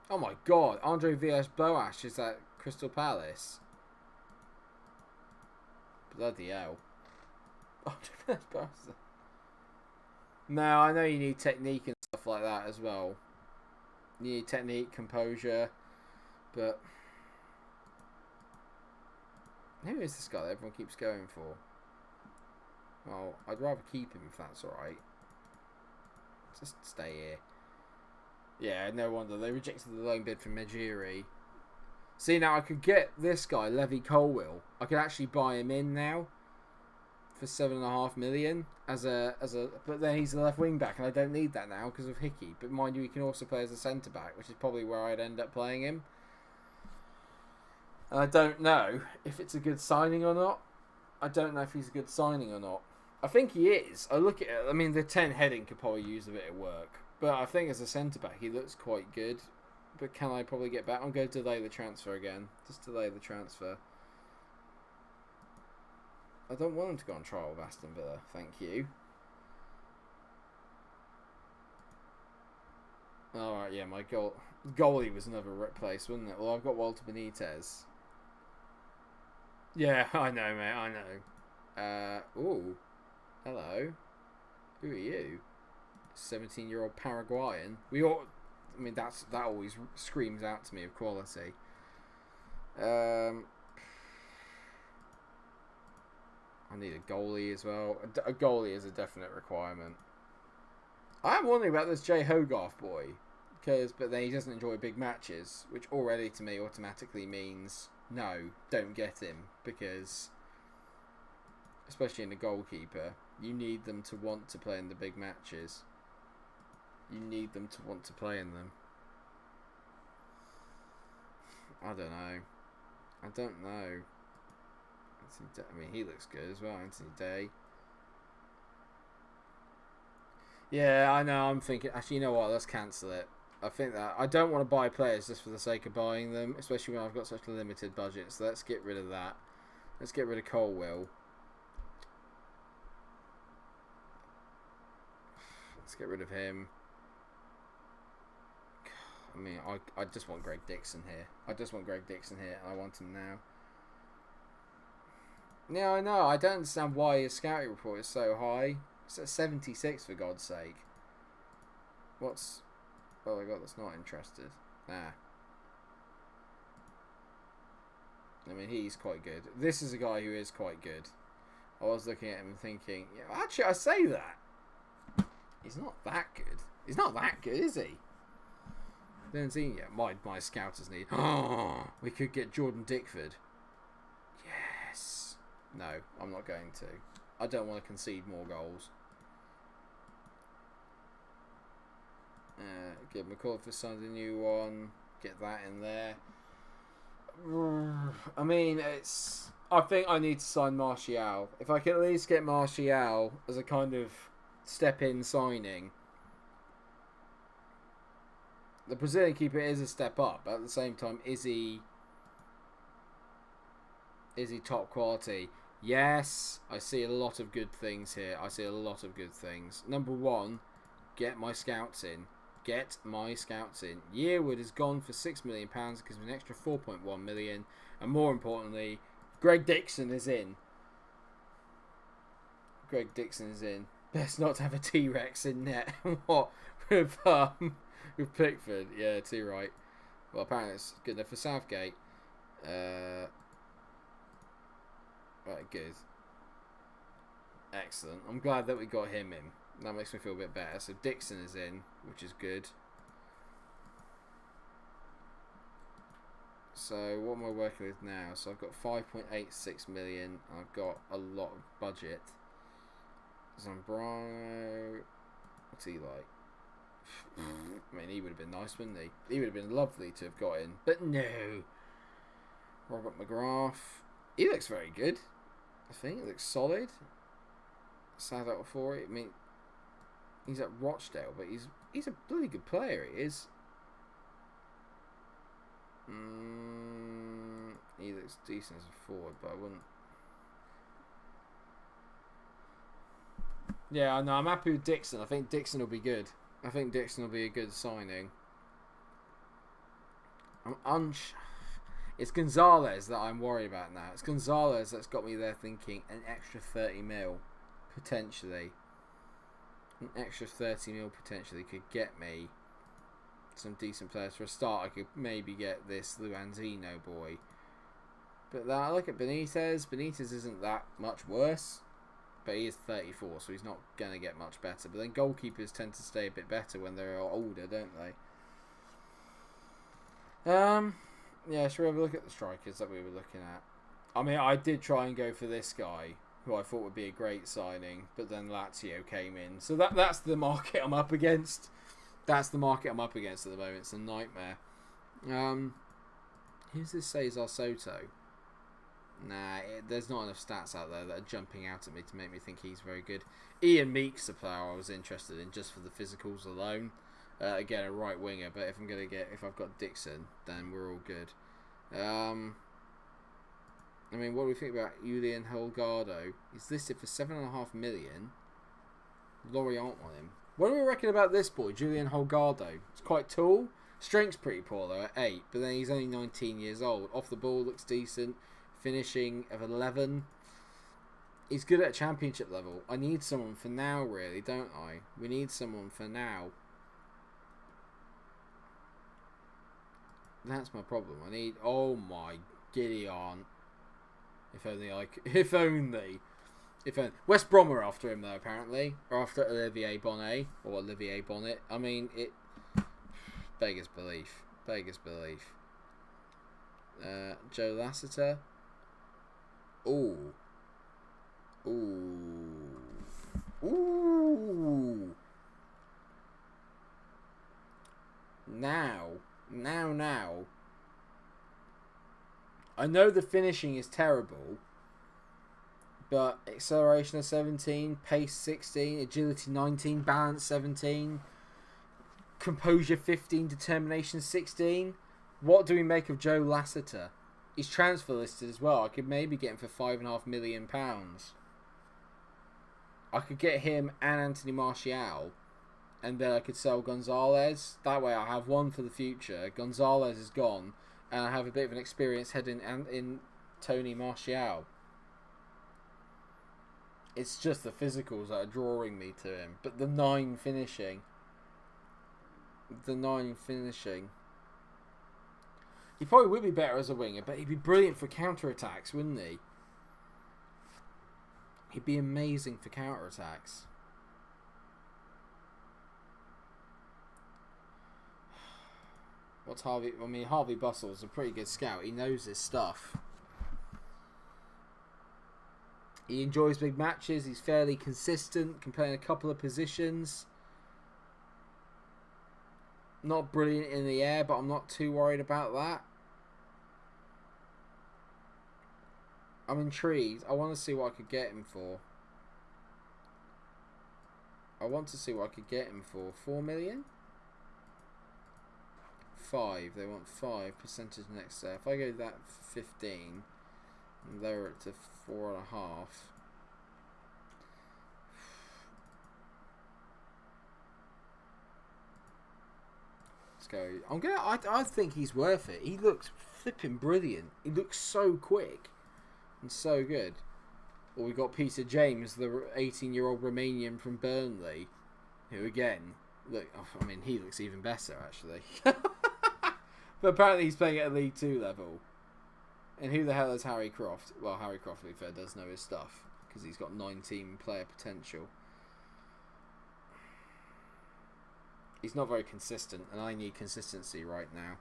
Oh my god, Andre Villas-Boas is at Crystal Palace. Bloody hell. Andre Villas-Boas. No, I know you need technique and stuff like that as well. You need technique, composure, but who is this guy that everyone keeps going for? Well, I'd rather keep him if that's alright. Just stay here. Yeah, no wonder. They rejected the loan bid from Medjiri. See, now I could get this guy, Levy Colwill. I could actually buy him in now for 7.5 million but then he's the left wing back and I don't need that now because of Hickey. But mind you, he can also play as a centre back, which is probably where I'd end up playing him. And I don't know if it's a good signing or not. I don't know if he's a good signing or not. I think he is. I look at it. I mean, the 10 heading could probably use a bit of work. But I think as a centre-back, he looks quite good. But can I probably get back? I'm going to delay the transfer again. Just delay the transfer. I don't want him to go on trial with Aston Villa. Thank you. Alright, yeah, my goalie was another replace, wasn't it? Well, I've got Walter Benitez. Yeah, I know, mate, I know. Ooh. Hello. Who are you? 17-year-old Paraguayan. I mean, that always screams out to me of quality. I need a goalie as well. A goalie is a definite requirement. I am wondering about this Jay Hogarth boy, but then he doesn't enjoy big matches, which already to me automatically means no, don't get him, because especially in the goalkeeper, you need them to want to play in the big matches. You need them to want to play in them. I don't know. I mean, he looks good as well, Anthony Day. Yeah, I know. I'm thinking. Actually, you know what? Let's cancel it. I think that I don't want to buy players just for the sake of buying them, especially when I've got such a limited budget. So let's get rid of that. Let's get rid of Colwill. Let's get rid of him. I mean, I just want Greg Dixon here. And I want him now. Yeah, I know. I don't understand why his scouting report is so high. It's at 76, for God's sake. What's... Oh my God, that's not interested. Nah. I mean, he's quite good. This is a guy who is quite good. I was looking at him and thinking, yeah, actually, I say that. He's not that good. He's not that good, is he? Then see, yeah, my scouters need. Oh, we could get Jordan Dickford. Yes. No, I'm not going to. I don't want to concede more goals. Get McCall for signed a new one. Get that in there. I mean, it's. I think I need to sign Martial. If I can at least get Martial as a kind of step-in signing. The Brazilian keeper is a step up, but at the same time, is he top quality? Yes, I see a lot of good things here. Number one, get my scouts in. Yearwood has gone for £6 million because of an extra 4.1 million, and more importantly, Greg Dixon is in. Best not to have a T-Rex in net. What with Pickford? Yeah, too right. Well, apparently it's good enough for Southgate. Right, good. Excellent. I'm glad that we got him in. That makes me feel a bit better. So Dixon is in, which is good. So what am I working with now? So I've got 5.86 million. I've got a lot of budget. Zambrano, what's he like? I mean, he would have been nice, wouldn't he? He would have been lovely to have got in, but no. Robert McGrath, he looks very good. I think he looks solid. Sad out for it. I mean, he's at Rochdale, but he's a bloody good player. He is. He looks decent as a forward, but I wouldn't. Yeah, no, I'm happy with Dixon. I think Dixon will be good. I think Dixon will be a good signing. It's Gonzalez that I'm worried about now. It's Gonzalez that's got me there thinking an extra 30 mil, potentially. An extra 30 mil potentially could get me some decent players. For a start, I could maybe get this Luanzino boy. But then I look at Benitez. Benitez isn't that much worse. But he is 34, so he's not going to get much better. But then goalkeepers tend to stay a bit better when they're older, don't they? Yeah, should we have a look at the strikers that we were looking at? I mean, I did try and go for this guy, who I thought would be a great signing, but then Lazio came in. So that's the market I'm up against. That's the market I'm up against at the moment. It's a nightmare. Who's this Cesar Soto? Nah, there's not enough stats out there that are jumping out at me to make me think he's very good. Ian Meek's a player I was interested in just for the physicals alone. Again, a right winger, but if I've got Dixon, then we're all good. I mean, what do we think about Julian Holgado? He's listed for 7.5 million. Lorient want him. What do we reckon about this boy, Julian Holgado? He's quite tall. Strength's pretty poor though, at 8. But then he's only 19 years old. Off the ball looks decent. Finishing of 11. He's good at championship level. I need someone for now, really, don't I? We need someone for now. That's my problem. I need... Oh my Gideon. If only I could... If only. West Brom are after him, though, apparently. Or after Olivier Bonnet. Or Olivier Bonnet. I mean, it... Beggars belief. Joe Lasseter. Ooh. Now. I know the finishing is terrible, but acceleration of 17, pace 16, agility 19, balance 17, composure 15, determination 16. What do we make of Joe Lasseter? He's transfer listed as well. I could maybe get him for £5.5 million. I could get him and Anthony Martial, and then I could sell Gonzalez. That way I have one for the future. Gonzalez is gone, and I have a bit of an experienced head in Tony Martial. It's just the physicals that are drawing me to him. But the 9 finishing. He probably would be better as a winger, but he'd be brilliant for counter-attacks, wouldn't he? He'd be amazing for counter-attacks. What's Harvey... I mean, Harvey Bustle's a pretty good scout. He knows his stuff. He enjoys big matches. He's fairly consistent. Can play in a couple of positions. Not brilliant in the air, but I'm not too worried about that. I'm intrigued. I want to see what I could get him for. 4 million? 5. They want 5 percentage next there. If I go that 15 and lower it to 4.5. Let's go. I think he's worth it. He looks flipping brilliant. He looks so quick and so good. Or we got Peter James, the 18-year-old Romanian from Burnley, who again, look, I mean, he looks even better actually. But apparently he's playing at a League 2 level. And who the hell is Harry Croft? Well, Harry Croft, to be fair, does know his stuff because he's got 19 player potential. He's not very consistent, and I need consistency right now.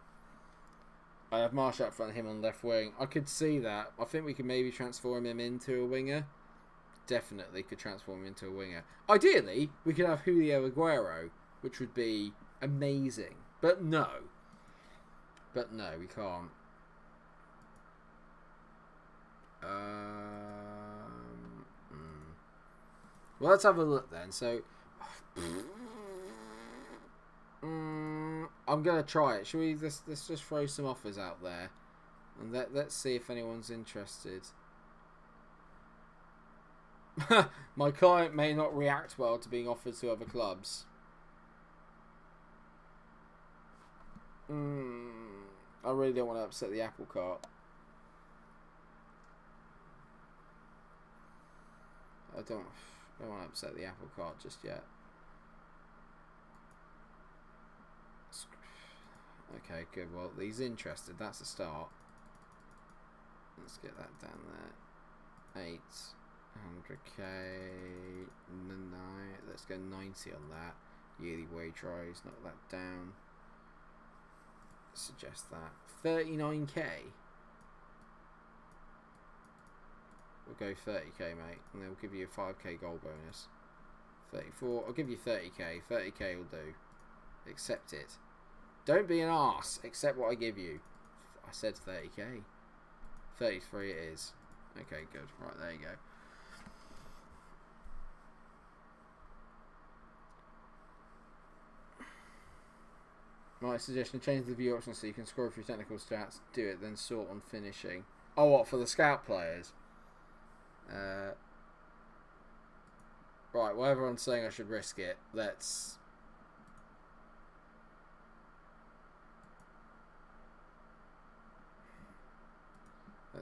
I have Marsh up front, him on left wing. I could see that. I think we could maybe transform him into a winger. Definitely could transform him into a winger. Ideally, we could have Julio Aguero, which would be amazing. But no. We can't. Well, let's have a look then. So, I'm gonna try it. Shall we? Let's just throw some offers out there, and let's see if anyone's interested. My client may not react well to being offered to other clubs. I really don't want to upset the apple cart. I don't want to upset the apple cart just yet. Okay, good. Well, he's interested. That's a start. Let's get that down there. 800k. Let's go 90 on that. Yearly wage rise. Knock that down. Suggest that. 39k. We'll go 30k, mate. And they'll give you a 5k goal bonus. 34. I'll give you 30k. 30k will do. Accept it. Don't be an arse. Accept what I give you. I said 30k. 33 it is. Okay, good. Right, there you go. My suggestion, change the view option so you can scroll through technical stats. Do it, then sort on finishing. Oh, what, for the scout players? Right, well, everyone's saying I should risk it. Let's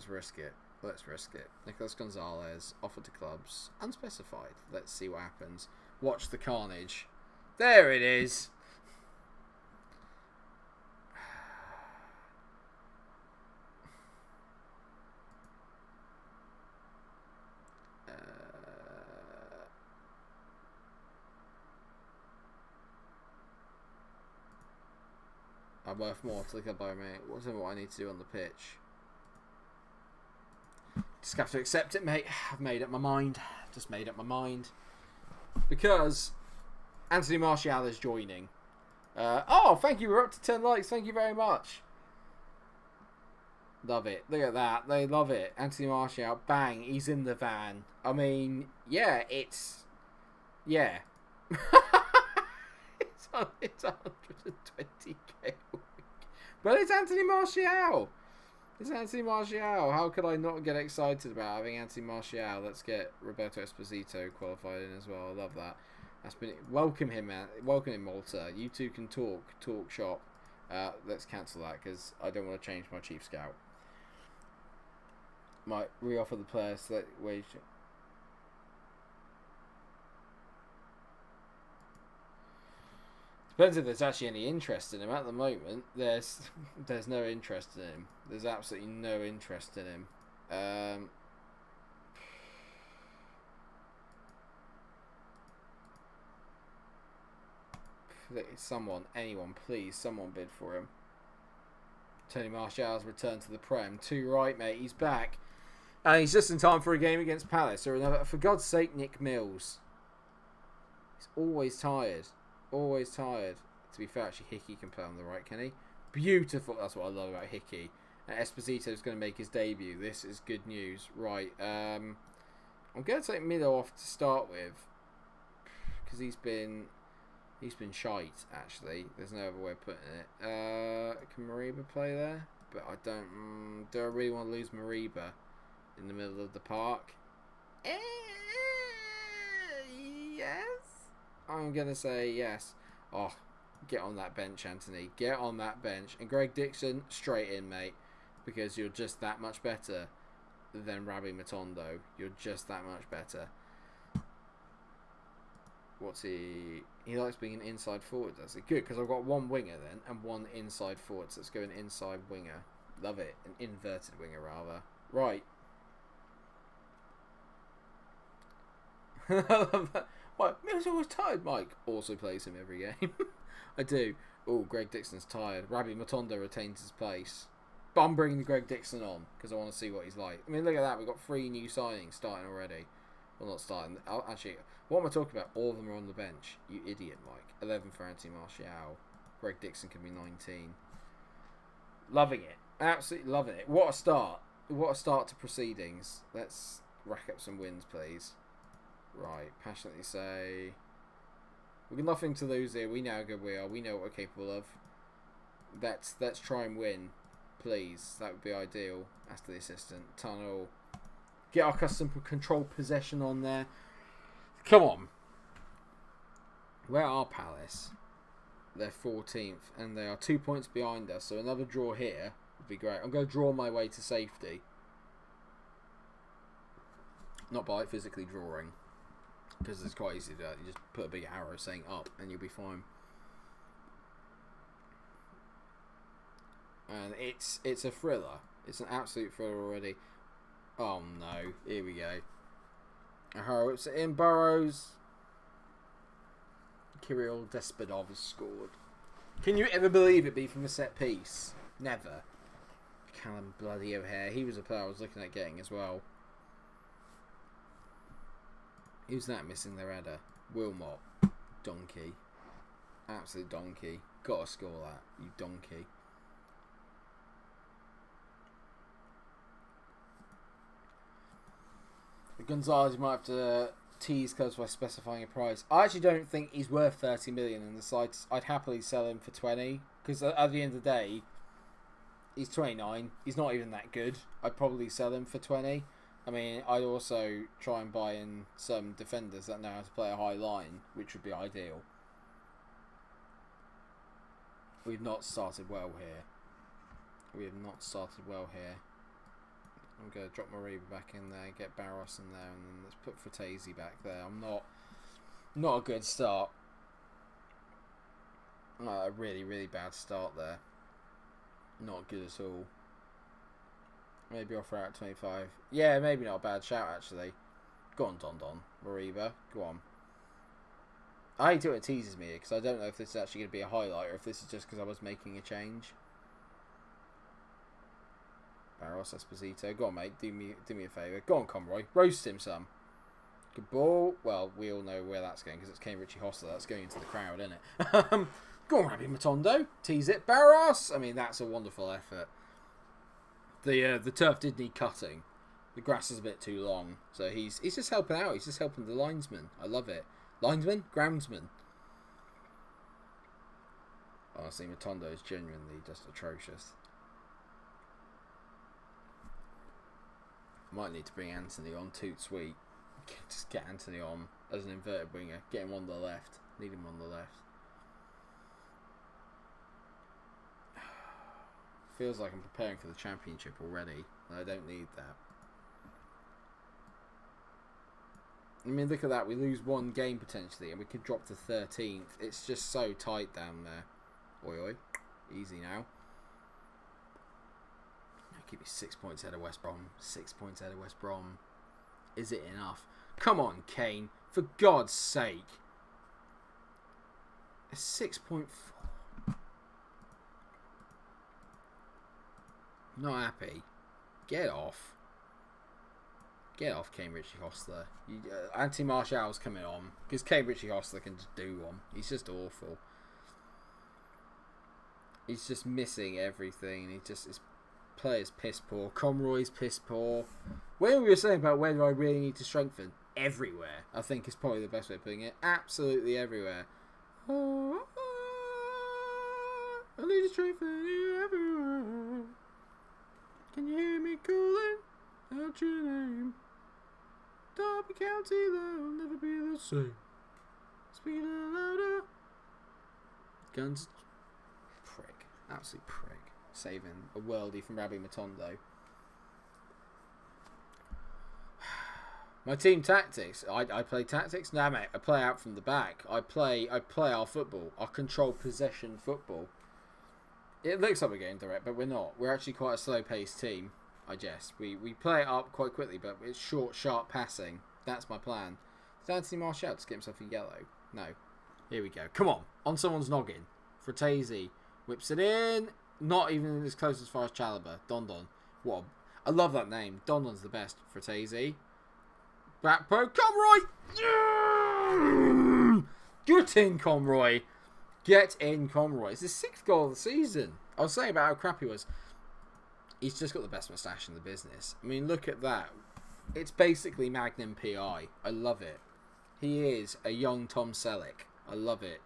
risk it. Let's risk it. Nicolas Gonzalez, offered to clubs, unspecified. Let's see what happens. Watch the carnage. There it is. I'm worth more to the club by me. Whatever what I need to do on the pitch. Just have to accept it, mate. I've made up my mind. Just made up my mind. Because Anthony Martial is joining. Oh, thank you. We're up to 10 likes. Thank you very much. Love it. Look at that. They love it. Anthony Martial. Bang. He's in the van. I mean, yeah, it's... Yeah. it's 120k. But it's Anthony Martial. It's Anthony Martial. How could I not get excited about having Anthony Martial? Let's get Roberto Esposito qualified in as well. I love that. That's been welcome him, man. Welcome him, Malta. You two can talk shop. Let's cancel that because I don't want to change my chief scout. Might re-offer the players that wage. Depends if there's actually any interest in him. At the moment, there's no interest in him. There's absolutely no interest in him. Anyone, please, someone bid for him. Tony Martial's return to the Prem. Too right, mate. He's back. And he's just in time for a game against Palace. Or another. For God's sake, Nick Mills. He's always tired. Always tired. To be fair, actually, Hickey can play on the right, can he? Beautiful. That's what I love about Hickey. Esposito's going to make his debut. This is good news. Right. I'm going to take Milo off to start with. Because he's been shite, actually. There's no other way of putting it. Can Mariba play there? But I don't... do I really want to lose Mariba in the middle of the park? Yes? I'm going to say yes. Oh, get on that bench, Anthony. Get on that bench. And Greg Dixon, straight in, mate. Because you're just that much better than Rabbi Matondo. You're just that much better. What's he... He likes being an inside forward, does he? Good, because I've got one winger then, and one inside forward. So let's go an inside winger. Love it. An inverted winger, rather. Right. I love that. What? Mills always tired, Mike. Also plays him every game. I do. Oh, Greg Dixon's tired. Rabbi Matondo retains his place. But I'm bringing Greg Dixon on, because I want to see what he's like. I mean, look at that. We've got 3 new signings starting already. Well, not starting. Actually, what am I talking about? All of them are on the bench. You idiot, Mike. 11 for Anthony Martial. Greg Dixon can be 19. Loving it. Absolutely loving it. What a start. What a start to proceedings. Let's rack up some wins, please. Right. Passionately say... We've got nothing to lose here. We know how good we are. We know what we're capable of. Let's try and win. Please. That would be ideal. That's the assistant. Tunnel. Get our custom control possession on there. Come on. Where are Palace? They're 14th and they are 2 points behind us. So another draw here would be great. I'm going to draw my way to safety. Not by physically drawing. Because it's quite easy to do that. You just put a big arrow saying up and you'll be fine. And it's a thriller. It's an absolute thriller already. Oh no, here we go. It's in Burrows. Kirill Despodov has scored. Can you ever believe it be from a set piece? Never. Callum bloody O'Hare. He was a player I was looking at getting as well. Who's that missing their header? Wilmot. Donkey. Absolute donkey. Gotta score that, you donkey. Gonzalez might have to tease clubs by specifying a price. I actually don't think he's worth 30 million in the sites. I'd happily sell him for 20 because at the end of the day, he's 29. He's not even that good. I'd probably sell him for 20. I mean, I'd also try and buy in some defenders that know how to play a high line, which would be ideal. We've not started well here. We have not started well here. I'm going to drop Mariba back in there, get Barros in there, and then let's put Fratesi back there. I'm not a good start. A really, really bad start there. Not good at all. Maybe offer out 25. Yeah, maybe not a bad shout, actually. Go on, Don. Mariba, go on. I hate it when it teases me, because I don't know if this is actually going to be a highlight, or if this is just because I was making a change. Barros, Esposito. Go on, mate. Do me a favour. Go on, Conroy. Roast him some. Good ball. Well, we all know where that's going, because it's Kane Richie Hostler. That's going into the crowd, isn't it? Go on, Rabbi Matondo. Tease it. Barros. I mean, that's a wonderful effort. The turf did need cutting. The grass is a bit too long. So he's just helping out. He's just helping the linesman. I love it. Linesman? Groundsman. Honestly, Matondo is genuinely just atrocious. Might need to bring Anthony on. Toot sweet. Just get Anthony on as an inverted winger. Get him on the left. Need him on the left. Feels like I'm preparing for the championship already. I don't need that. I mean, look at that. We lose one game potentially and we could drop to 13th. It's just so tight down there. Oi. Easy now. Keep me 6 points ahead of West Brom. 6 points ahead of West Brom. Is it enough? Come on, Kane. For God's sake. A 6.4. Not happy. Get off. Get off, Kane Richie Hostler. Anthony Martial's coming on. Because Kane Richie Hostler can just do one. He's just awful. He's just missing everything. His player's piss poor. Conroy's piss poor. When we were saying about where do I really need to strengthen? Everywhere, I think is probably the best way of putting it. Absolutely everywhere. I need to strengthen you everywhere. Can you hear me calling out your name? Derby County, they'll never be the same. Speak a little louder. Guns. Prick. Absolute prick. Saving a worldie from Rabbi Matondo. My team tactics. I play tactics? Nah, mate. I play out from the back. I play our football. Our controlled possession football. It looks like we're getting direct, but we're not. We're actually quite a slow-paced team, I guess. We play it up quite quickly, but it's short, sharp passing. That's my plan. Does Anthony Martial to get himself a yellow? No. Here we go. Come on. On someone's noggin. Fratesi whips it in. Not even as close as far as Chalobah. Don. What? I love that name. Don's the best. Fratesi. Brakpo. Conroy! Yeah! Get in, Conroy. Get in, Conroy. It's his 6th goal of the season. I was saying about how crap he was. He's just got the best moustache in the business. I mean, look at that. It's basically Magnum PI. I love it. He is a young Tom Selleck. I love it.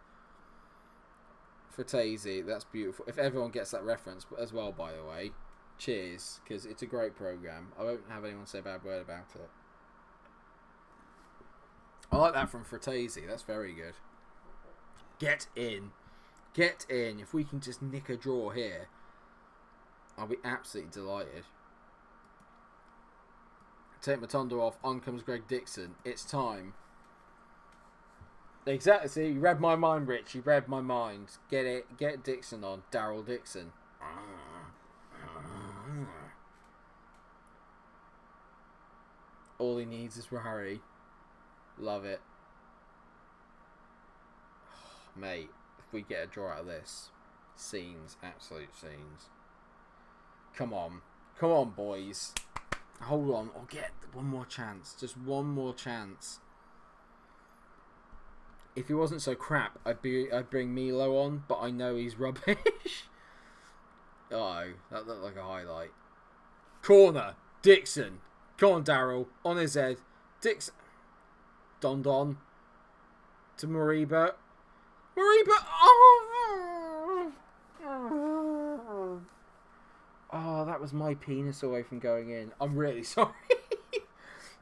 Fratesi, that's beautiful. If everyone gets that reference as well, by the way, cheers, because it's a great programme. I won't have anyone say a bad word about it. I like that from Fratesi. That's very good. Get in. Get in. If we can just nick a draw here, I'll be absolutely delighted. Take Matondo off. On comes Greg Dixon. It's time. Exactly. See, you read my mind, Rich. You read my mind. Get it. Get Dixon on. Daryl Dixon. All he needs is Harry. Love it. Mate, if we get a draw out of this, scenes, absolute scenes. Come on. Come on, boys. Hold on. I'll get one more chance. Just one more chance. If he wasn't so crap, I'd bring Milo on, but I know he's rubbish. Oh, that looked like a highlight. Corner. Dixon. Come on, Daryl. On his head. Dixon. Don. To Mariba. Mariba. Oh, that was my penis away from going in. I'm really sorry.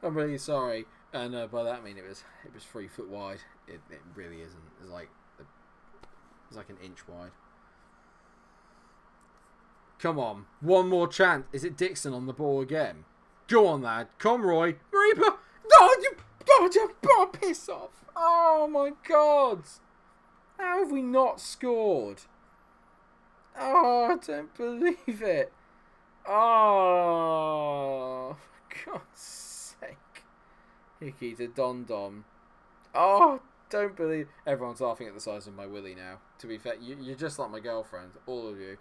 I'm really sorry. And by that I mean it was 3 foot wide. It really isn't. It's like an inch wide. Come on, one more chance. Is it Dixon on the ball again? Go on, lad. Conroy. Reaper. No, you piss off. Oh my God. How have we not scored? Oh, I don't believe it. Oh, for God's sake. Hickey to Don Don. Oh, don't believe. Everyone's laughing at the size of my willy now. To be fair, you're just like my girlfriend, all of you.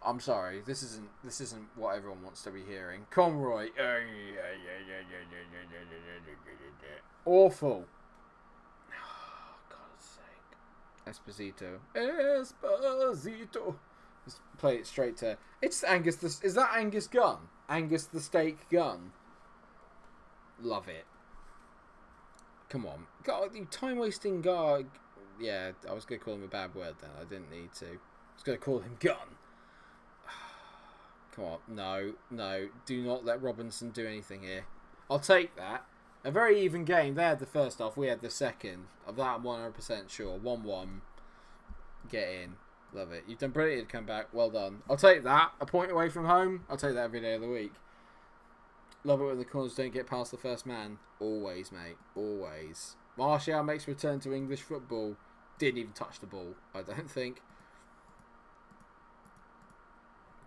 I'm sorry. This isn't what everyone wants to be hearing. Conroy. Awful. Oh, God's sake. Esposito. Just play it straight to. It's Angus. Is that Angus Gunn? Angus the Steak Gun. Love it. Come on. God, you time-wasting guy. Yeah, I was going to call him a bad word then. I didn't need to. I was going to call him Gun. Come on. No. Do not let Robinson do anything here. I'll take that. A very even game. They had the first half. We had the second. Of that, I'm 100% sure. 1-1. Get in. Love it. You've done brilliant to come back. Well done. I'll take that. A point away from home. I'll take that every day of the week. Love it when the corners don't get past the first man. Always, mate. Always. Martial makes return to English football. Didn't even touch the ball, I don't think.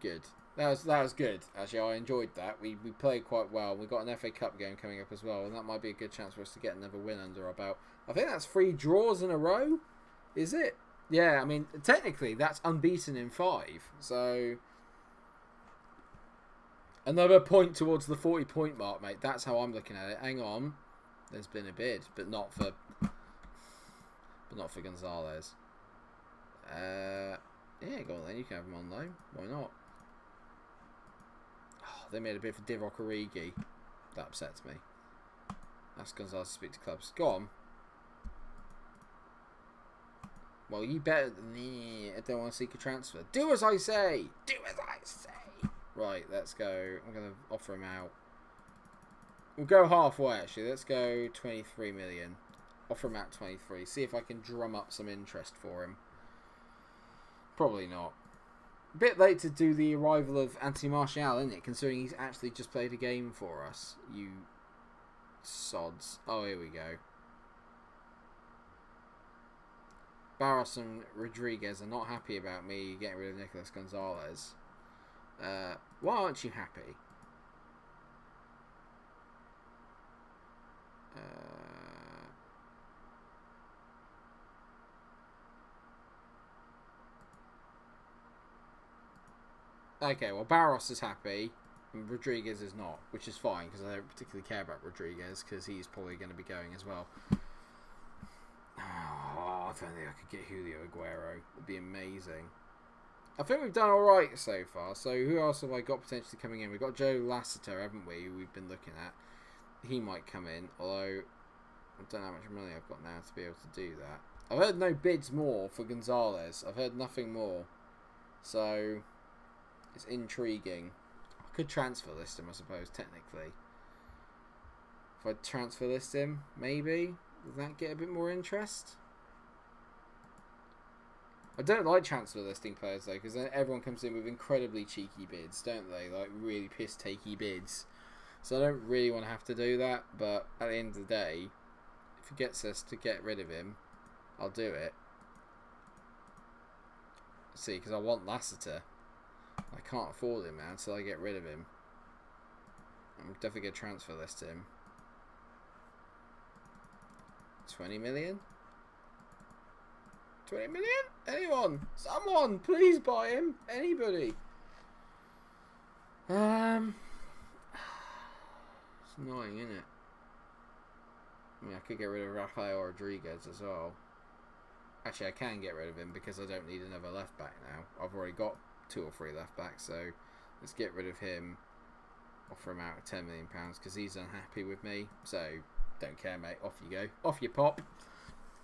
Good. That was good. Actually, I enjoyed that. We played quite well. We've got an FA Cup game coming up as well, and that might be a good chance for us to get another win under our belt. I think that's 3 draws in a row. Is it? Yeah, I mean, technically, that's unbeaten in 5. So, another point towards the 40-point mark, mate. That's how I'm looking at it. Hang on. There's been a bid, but not for Gonzalez. Yeah, go on then. You can have him on loan. Why not? Oh, they made a bid for Divock Origi. That upsets me. Ask Gonzalez to speak to clubs. Go on. Well, you better than me. I don't want to seek a transfer. Do as I say. Do as I say. Right, let's go. I'm going to offer him out. We'll go halfway, actually. Let's go 23 million. Offer him out 23. See if I can drum up some interest for him. Probably not. A bit late to do the arrival of Anthony Martial, isn't it? Considering he's actually just played a game for us. You sods. Oh, here we go. Barros and Rodriguez are not happy about me getting rid of Nicolas Gonzalez. Why aren't you happy? Okay, well, Barros is happy, and Rodriguez is not, which is fine, because I don't particularly care about Rodriguez, because he's probably going to be going as well. Oh, if only I could get Julio Aguero. It'd be amazing. I think we've done alright so far, so who else have I got potentially coming in? We've got Joe Lasseter, haven't we, who we've been looking at. He might come in, although I don't know how much money I've got now to be able to do that. I've heard no bids more for Gonzalez. I've heard nothing more. So, it's intriguing. I could transfer list him, I suppose, technically. If I transfer list him, maybe? Does that get a bit more interest? I don't like transfer listing players, though, because then everyone comes in with incredibly cheeky bids, don't they? Like, really piss-takey bids. So I don't really want to have to do that, but at the end of the day, if it gets us to get rid of him, I'll do it. See, because I want Lasseter. I can't afford him now until I get rid of him. I'm definitely going to transfer list him. 20 million? 20 million? Anyone? Someone! Please buy him! Anybody! It's annoying, isn't it? I mean, I could get rid of Rafael Rodriguez as well. Actually, I can get rid of him because I don't need another left back now. I've already got 2 or 3 left backs, so let's get rid of him. Offer him out at £10 million because he's unhappy with me. So, don't care, mate. Off you go. Off you pop.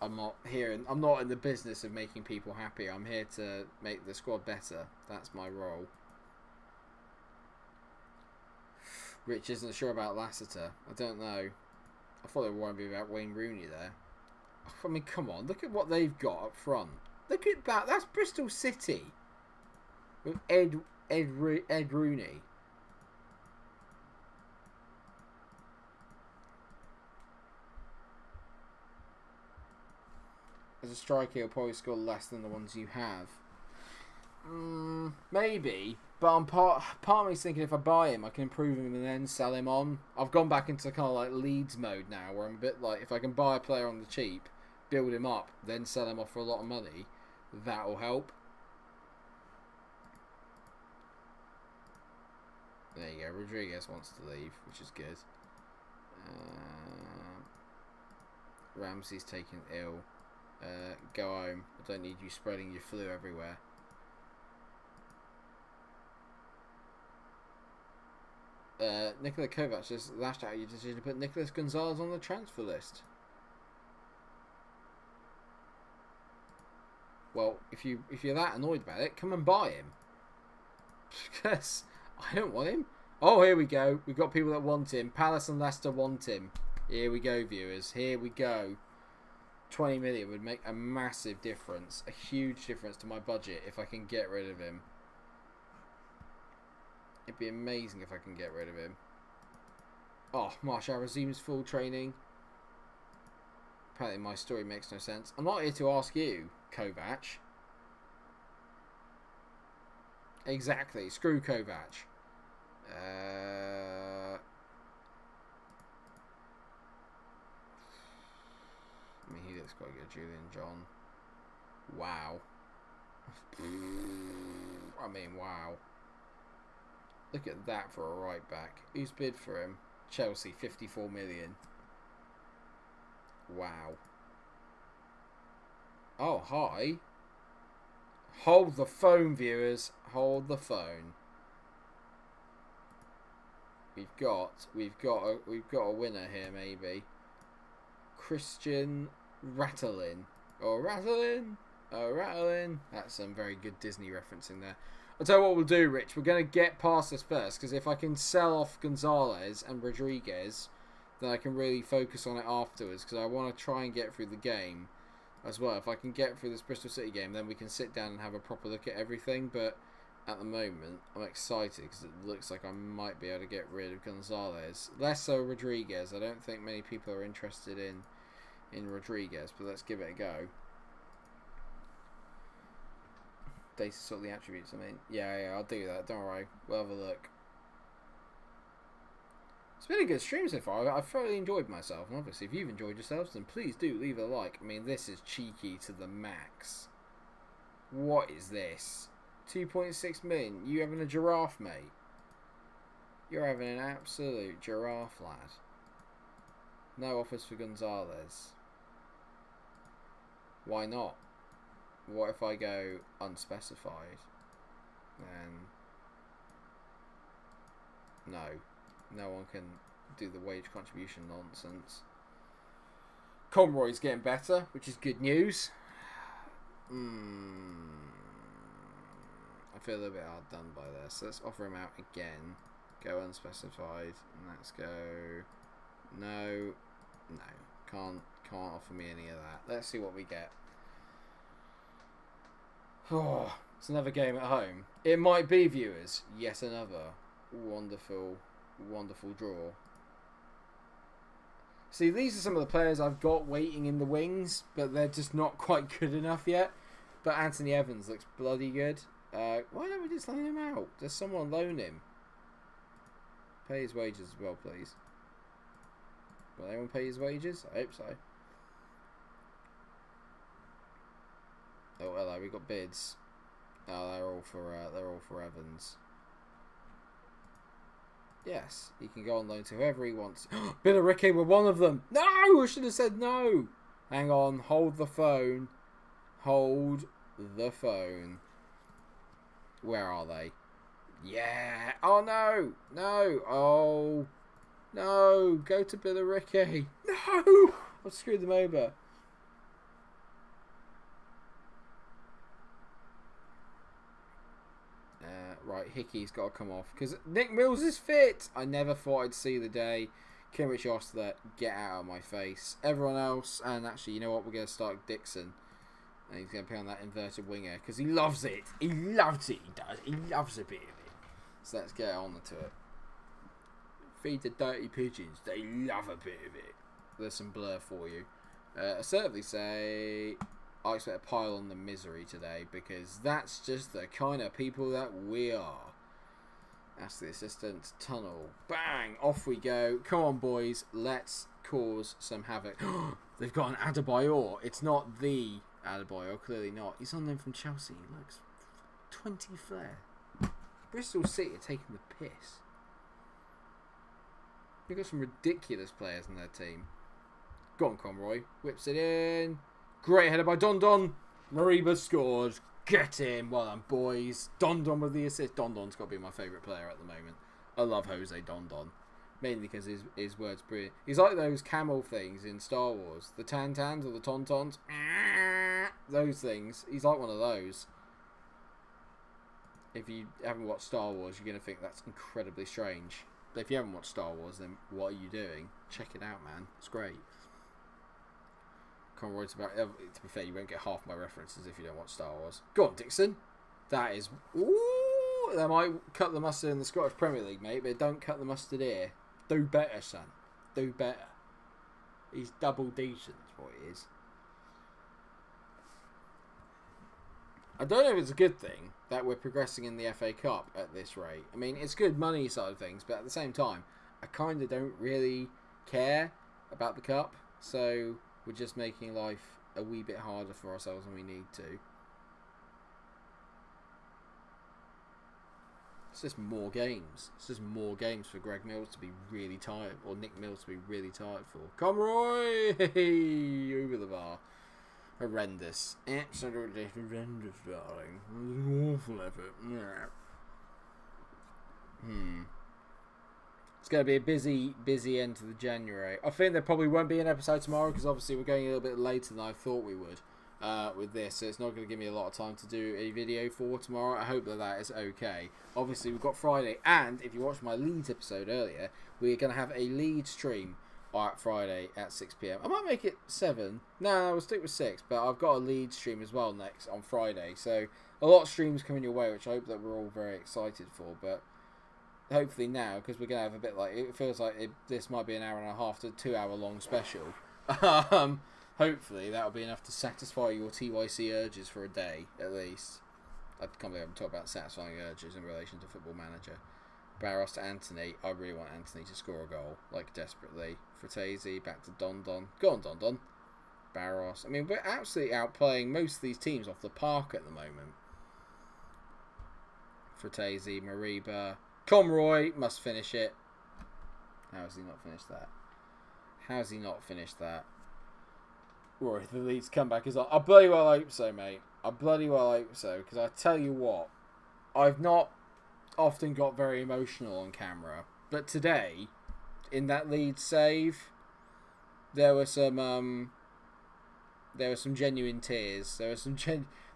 I'm not in the business of making people happy. I'm here to make the squad better. That's my role. Rich isn't sure about Lasseter. I don't know. I thought it would be about Wayne Rooney there. I mean, come on. Look at what they've got up front. Look at that. That's Bristol City. With Ed Rooney. As a striker, he'll probably score less than the ones you have. Maybe. But I'm part of me's thinking if I buy him, I can improve him and then sell him on. I've gone back into kind of like Leeds mode now, where I'm a bit like, if I can buy a player on the cheap, build him up, then sell him off for a lot of money, that'll help. There you go. Rodriguez wants to leave, which is good. Ramsey's taken ill. Go home. I don't need you spreading your flu everywhere. Nikola Kovac just lashed out your decision to put Nicolas Gonzalez on the transfer list. Well, if you're that annoyed about it, come and buy him. Because I don't want him. Oh, here we go. We've got people that want him. Palace and Leicester want him. Here we go, viewers. Here we go. 20 million would make a massive difference. A huge difference to my budget if I can get rid of him. It'd be amazing if I can get rid of him. Oh, Marshall resumes full training. Apparently my story makes no sense. I'm not here to ask you, Kovac. Exactly. Screw Kovac. I mean, he looks quite good. Julian John. Wow. I mean, wow. Look at that for a right back. Who's bid for him? Chelsea, 54 million. Wow. Oh, hi. Hold the phone, viewers. Hold the phone. We've got a winner here, maybe. Christian Rattlin. Oh, Rattlin. Oh, Rattlin. That's some very good Disney referencing there. I'll tell you what we'll do, Rich. We're going to get past this first, because if I can sell off Gonzalez and Rodriguez, then I can really focus on it afterwards, because I want to try and get through the game as well. If I can get through this Bristol City game, then we can sit down and have a proper look at everything, but at the moment, I'm excited, because it looks like I might be able to get rid of Gonzalez. Less so Rodriguez. I don't think many people are interested in Rodriguez, but let's give it a go. Data sort the attributes, I mean. Yeah, I'll do that. Don't worry. We'll have a look. It's been a good stream so far. I've thoroughly enjoyed myself. And obviously, if you've enjoyed yourselves, then please do leave a like. I mean, this is cheeky to the max. What is this? 2.6 million. You having a giraffe, mate? You're having an absolute giraffe, lad. No offers for Gonzalez. Why not? What if I go unspecified? Then no one can do the wage contribution nonsense. Conroy's getting better, which is good news. I feel a little bit hard done by this. Let's offer him out again. Go unspecified, and let's go. No, can't offer me any of that. Let's see what we get. Oh, it's another game at home. It might be, viewers, yet another wonderful draw. See, these are some of the players I've got waiting in the wings, but they're just not quite good enough yet. But Anthony Evans looks bloody good. Why don't we just loan him out? Does someone loan him? Pay his wages as well, please. Will anyone pay his wages? I hope so. Oh, hello, we got bids. Oh, they're all for Evans. Yes, he can go on loan to whoever he wants. Billericay were one of them. No, I should have said no. Hang on, hold the phone. Hold the phone. Where are they? Yeah. Oh no, Oh no, go to Billericay. No, I've screwed them over. right, Hickey's got to come off. Because Nick Mills is fit. I never thought I'd see the day. Kimmich Ostler, get out of my face. Everyone else, and actually, you know what? We're going to start Dixon. And he's going to play on that inverted winger. Because he loves it. He loves it, he does. He loves a bit of it. So let's get on to it. Feed the dirty pigeons. They love a bit of it. There's some blur for you. I certainly say I expect a pile on the misery today, because that's just the kind of people that we are. That's the assistant tunnel. Bang! Off we go. Come on, boys. Let's cause some havoc. They've got an Adebayor. It's not the Adebayor. Clearly not. He's on them from Chelsea. He looks 20 flair. Bristol City are taking the piss. They've got some ridiculous players in their team. Go on, Conroy. Whips it in. Great header by Don Don. Mariba scored. Get him. Well done, boys. Don Don with the assist. Don Don's got to be my favourite player at the moment. I love Jose Don Don. Mainly because his word's brilliant. He's like those camel things in Star Wars. The Tantans or the Tauntauns. Those things. He's like one of those. If you haven't watched Star Wars, you're going to think that's incredibly strange. But if you haven't watched Star Wars, then what are you doing? Check it out, man. It's great. Conroy's about. To be fair, you won't get half my references if you don't watch Star Wars. Go on, Dixon. That is. Ooh, that might cut the mustard in the Scottish Premier League, mate, but don't cut the mustard here. Do better, son. Do better. He's double decent, what he is. I don't know if it's a good thing that we're progressing in the FA Cup at this rate. I mean, it's good money side of things, but at the same time, I kind of don't really care about the Cup, so we're just making life a wee bit harder for ourselves than we need to. It's just more games. It's just more games for Greg Mills to be really tired, or Nick Mills to be really tired for. Conroy! Over the bar. Horrendous. Absolutely horrendous, darling. It was an awful effort. Yeah. It's going to be a busy end to the January. I think there probably won't be an episode tomorrow, because obviously we're going a little bit later than I thought we would with this. So it's not going to give me a lot of time to do a video for tomorrow. I hope that is okay. Obviously we've got Friday, and if you watched my Leeds episode earlier, we're going to have a Leeds stream Friday at 6 PM. I might make it 7. No, we'll stick with 6. But I've got a lead stream as well next on Friday. So a lot of streams coming your way, which I hope that we're all very excited for. But hopefully now, because we're going to have a bit like... It feels like this might be an hour and a half to 2 hour long special. Hopefully that'll be enough to satisfy your TYC urges for a day, at least. I can't believe I'm talking about satisfying urges in relation to Football Manager. Barros to Anthony. I really want Anthony to score a goal, like desperately. Fratesi, back to Don Don. Go on, Don Don. Barros. I mean, we're absolutely outplaying most of these teams off the park at the moment. Fratesi, Mariba. Conroy must finish it. How has he not finished that? How has he not finished that? Roy, the Leeds comeback is on. I bloody well hope so, mate. I bloody well hope so, because I tell you what, I've not often got very emotional on camera, but today, in that Leeds save, there were some genuine tears. There was some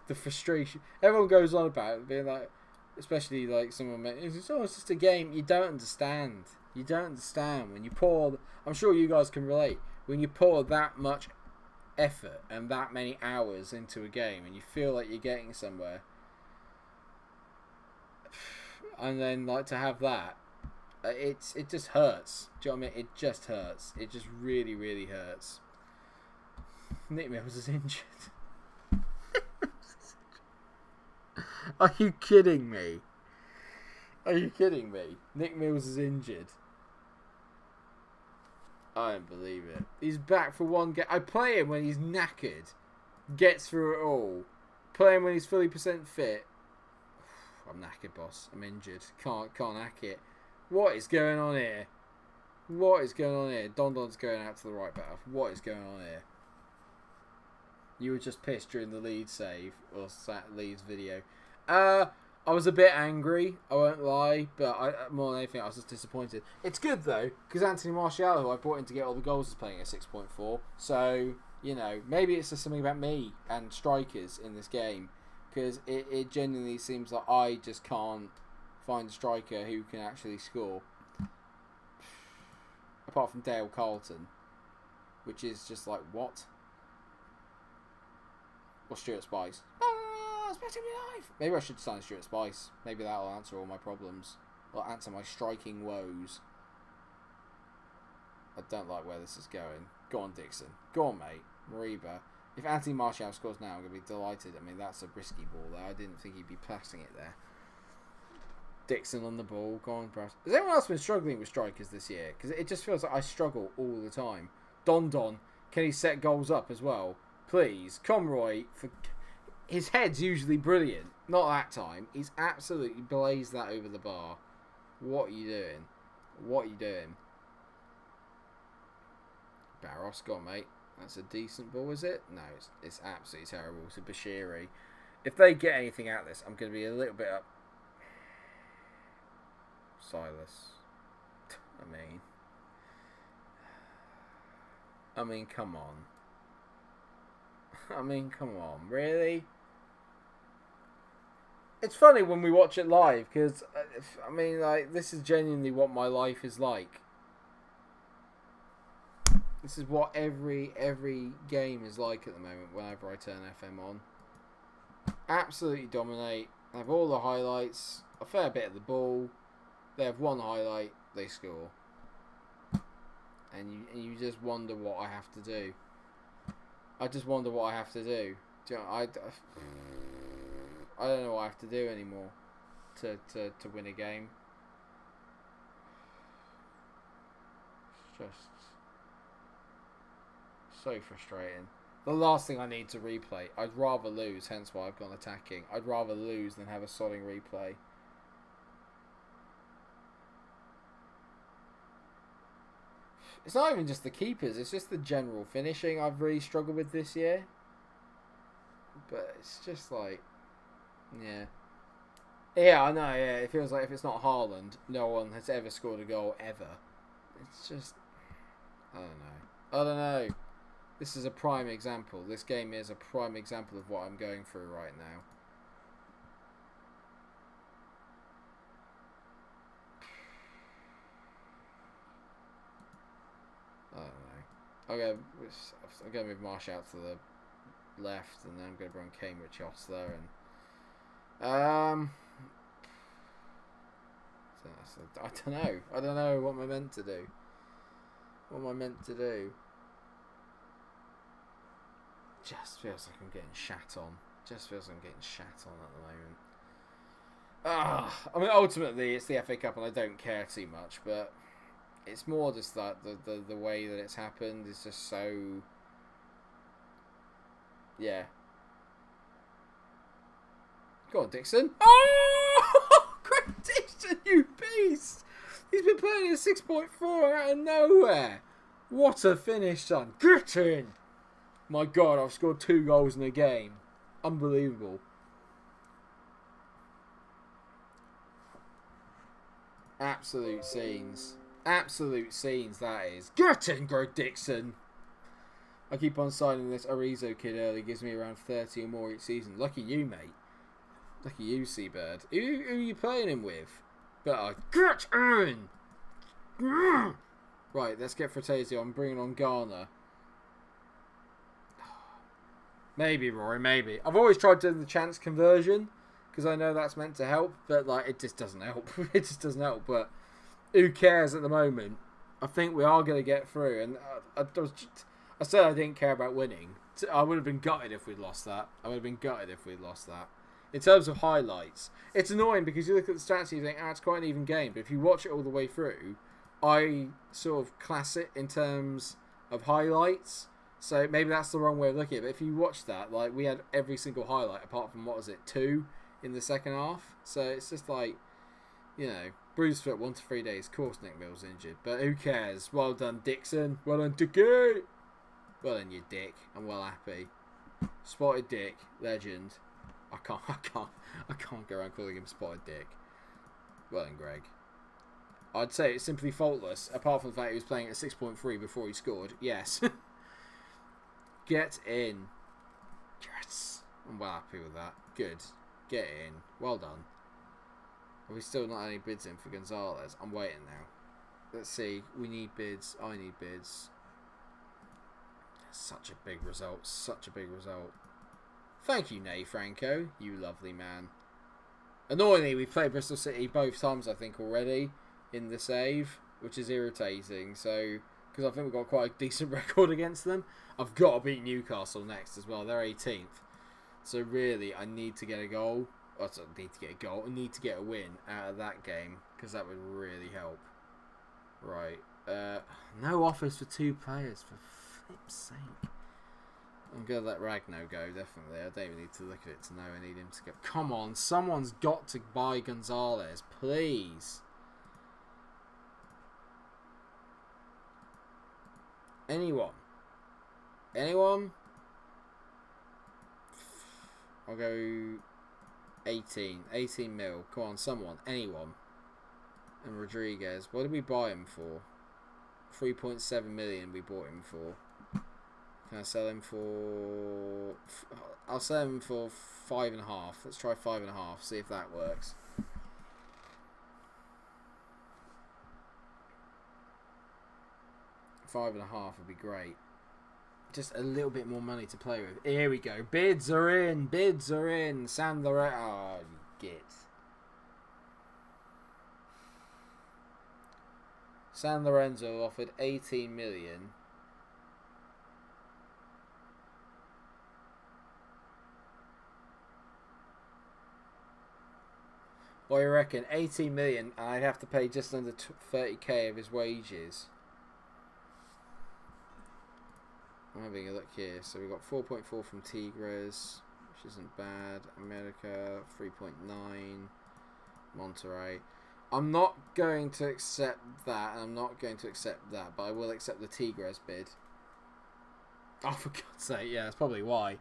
the frustration. Everyone goes on about it, being like, especially like someone, it's just a game. You don't understand. You don't understand when you pour. I'm sure you guys can relate. When you pour that much effort and that many hours into a game, and you feel like you're getting somewhere, and then like to have that, it just hurts. Do you know what I mean? It just hurts. It just really, really hurts. Nick Mills is injured. Are you kidding me? Are you kidding me? Nick Mills is injured. I don't believe it. He's back for one game. I play him when he's knackered. Gets through it all. Play him when he's fully % fit. I'm knackered, boss. I'm injured. Can't hack it. What is going on here? What is going on here? Don Don's going out to the right back. What is going on here? You were just pissed during the Leeds save, or Leeds video. I was a bit angry, I won't lie, but more than anything, I was just disappointed. It's good, though, because Anthony Martial, who I brought in to get all the goals, is playing at 6.4. So, you know, maybe it's just something about me and strikers in this game, because it genuinely seems like I just can't find a striker who can actually score. Apart from Dale Carlton, which is just like, what? Or Stuart Spice. It's better to be alive. Maybe I should sign Stuart Spice. Maybe that'll answer all my problems. Or answer my striking woes. I don't like where this is going. Go on, Dixon. Go on, mate. Mariba. If Anthony Martial scores now, I'm going to be delighted. I mean, that's a risky ball there. I didn't think he'd be passing it there. Dixon on the ball. Go on, press. Has anyone else been struggling with strikers this year? Because it just feels like I struggle all the time. Don, can he set goals up as well? Please. Conroy, his head's usually brilliant. Not that time. He's absolutely blazed that over the bar. What are you doing? What are you doing? Barros, go on, mate. That's a decent ball, is it? No, it's absolutely terrible. It's a Bashiri. If they get anything out of this, I'm going to be a little bit up. Silas. I mean, come on. Come on. Really? It's funny when we watch it live, because, like, this is genuinely what my life is like. This is what every game is like at the moment whenever I turn FM on. Absolutely dominate. Have all the highlights. A fair bit of the ball. They have one highlight. They score. And you just wonder what I have to do. I just wonder what I have to do. I don't know what I have to do anymore to win a game. It's just so frustrating. The last thing I need to replay. I'd rather lose, hence why I've gone attacking. I'd rather lose than have a sodding replay. It's not even just the keepers, it's just the general finishing I've really struggled with this year. But it's just like, yeah. Yeah, I know, yeah. It feels like if it's not Haaland, no one has ever scored a goal ever. It's just, I don't know. This is a prime example. This game is a prime example of what I'm going through right now. I don't know. I'm going to move Marsh out to the left, and then I'm going to bring Cambridge Hostler and I don't know what am I meant to do. What am I meant to do? Just feels like I'm getting shat on. Just feels like I'm getting shat on at the moment. I mean, ultimately, it's the FA Cup and I don't care too much, but it's more just that the way that it's happened is just so... Yeah. Go on, Dixon. Oh! Greg Dixon, you beast! He's been playing at 6.4 out of nowhere. What a finish, son. Get in! My God, I've scored 2 goals in a game. Unbelievable. Absolute scenes. Absolute scenes, that is. Get in, Greg Dixon! I keep on signing this Arizo kid early. Gives me around 30 or more each season. Lucky you, mate. Lucky you, Seabird. Who are you playing him with? But get in! Right, let's get Fratesio. I'm bringing on Garner. Maybe, Rory, maybe. I've always tried doing the chance conversion because I know that's meant to help, but like it just doesn't help. It just doesn't help. But who cares at the moment? I think we are going to get through. And I said I didn't care about winning. I would have been gutted if we'd lost that. In terms of highlights, it's annoying because you look at the stats and you think, it's quite an even game. But if you watch it all the way through, I sort of class it in terms of highlights. So maybe that's the wrong way of looking at it. But if you watch that, like we had every single highlight apart from, 2 in the second half. So it's just like, bruised foot 1 to 3 days. Of course Nick Mills injured. But who cares? Well done, Dixon. Well done, Dickie. Well done, you dick. I'm well happy. Spotted Dick. Legend. I can't go around calling him Spotted Dick. Well done, Greg. I'd say it's simply faultless, apart from the fact he was playing at 6.3 before he scored. Yes. Get in. Yes. I'm well happy with that. Good. Get in. Well done. Are we still not any bids in for Gonzalez? I'm waiting now. Let's see. We need bids. I need bids. Such a big result. Such a big result. Thank you, Nay Franco. You lovely man. Annoyingly, we've played Bristol City both times, I think, already in the save, which is irritating. So, because I think we've got quite a decent record against them. I've got to beat Newcastle next as well. They're 18th. So, really, I need to get a goal. I don't need to get a goal. I need to get a win out of that game, because that would really help. Right. No offers for 2 players, for flip's sake. I'm going to let Ragno go, definitely. I don't even need to look at it to know I need him to go. Come on, someone's got to buy Gonzalez, please. Anyone? Anyone? I'll go 18. 18 mil. Come on, someone. Anyone. And Rodriguez. What did we buy him for? 3.7 million we bought him for. Can I sell him for... I'll sell him for 5.5. Let's try 5.5. See if that works. $5.5 would be great. Just a little bit more money to play with. Here we go. Bids are in. Bids are in. San Lorenzo. Oh, you git. San Lorenzo offered 18 million. What do you reckon? 18 million, and I'd have to pay just under 30k of his wages. I'm having a look here. So we've got 4.4 from Tigres, which isn't bad. America, 3.9. Monterrey. I'm not going to accept that, and I'm not going to accept that, but I will accept the Tigres bid. Oh, for God's sake, yeah, that's probably why.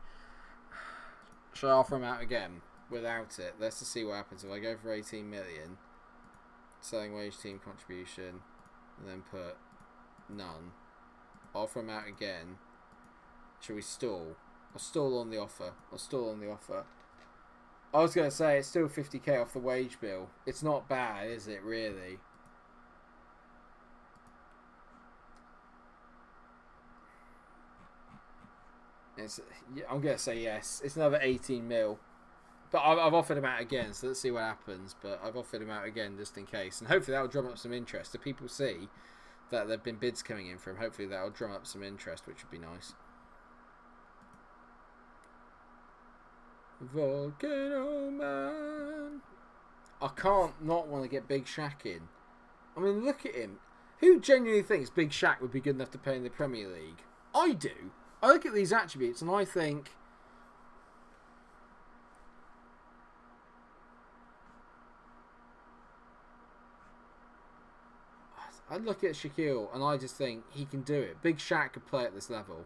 Should I offer him out again? Without it, let's just see what happens. If I go for 18 million, selling wage team contribution, and then put none, offer him out again. Should we stall? I'll stall on the offer. I'll stall on the offer. I was going to say, it's still 50k off the wage bill. It's not bad, is it, really? I'm going to say yes. It's another 18 mil. But I've offered him out again, so let's see what happens. But I've offered him out again just in case. And hopefully that'll drum up some interest. If people see that there have been bids coming in for him, hopefully that'll drum up some interest, which would be nice. Volcano Man. I can't not want to get Big Shaq in. I mean, look at him. Who genuinely thinks Big Shaq would be good enough to play in the Premier League? I do. I look at these attributes and I think... I look at Shaquille and I just think he can do it. Big Shaq could play at this level.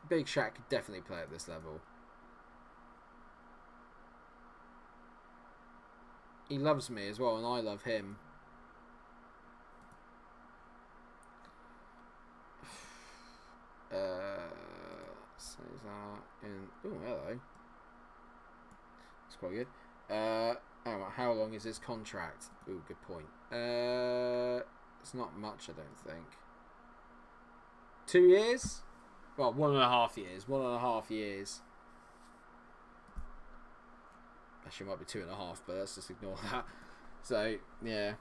Big Shaq could definitely play at this level. He loves me as well, and I love him. Cesar in... Oh, hello. That's quite good. How long is his contract? Ooh, good point. It's not much, I don't think. 2 years? Well, 1.5 years. 1.5 years. Actually, it might be 2.5, but let's just ignore that. So, yeah.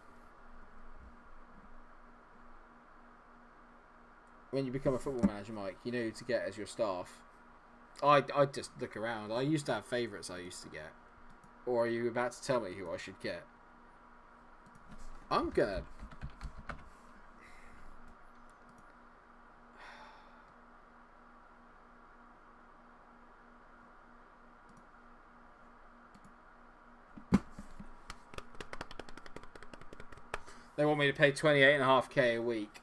When you become a football manager, Mike, you know who to get as your staff. I just look around. I used to have favourites I used to get. Or are you about to tell me who I should get? I'm gonna... They want me to pay 28.5k a week.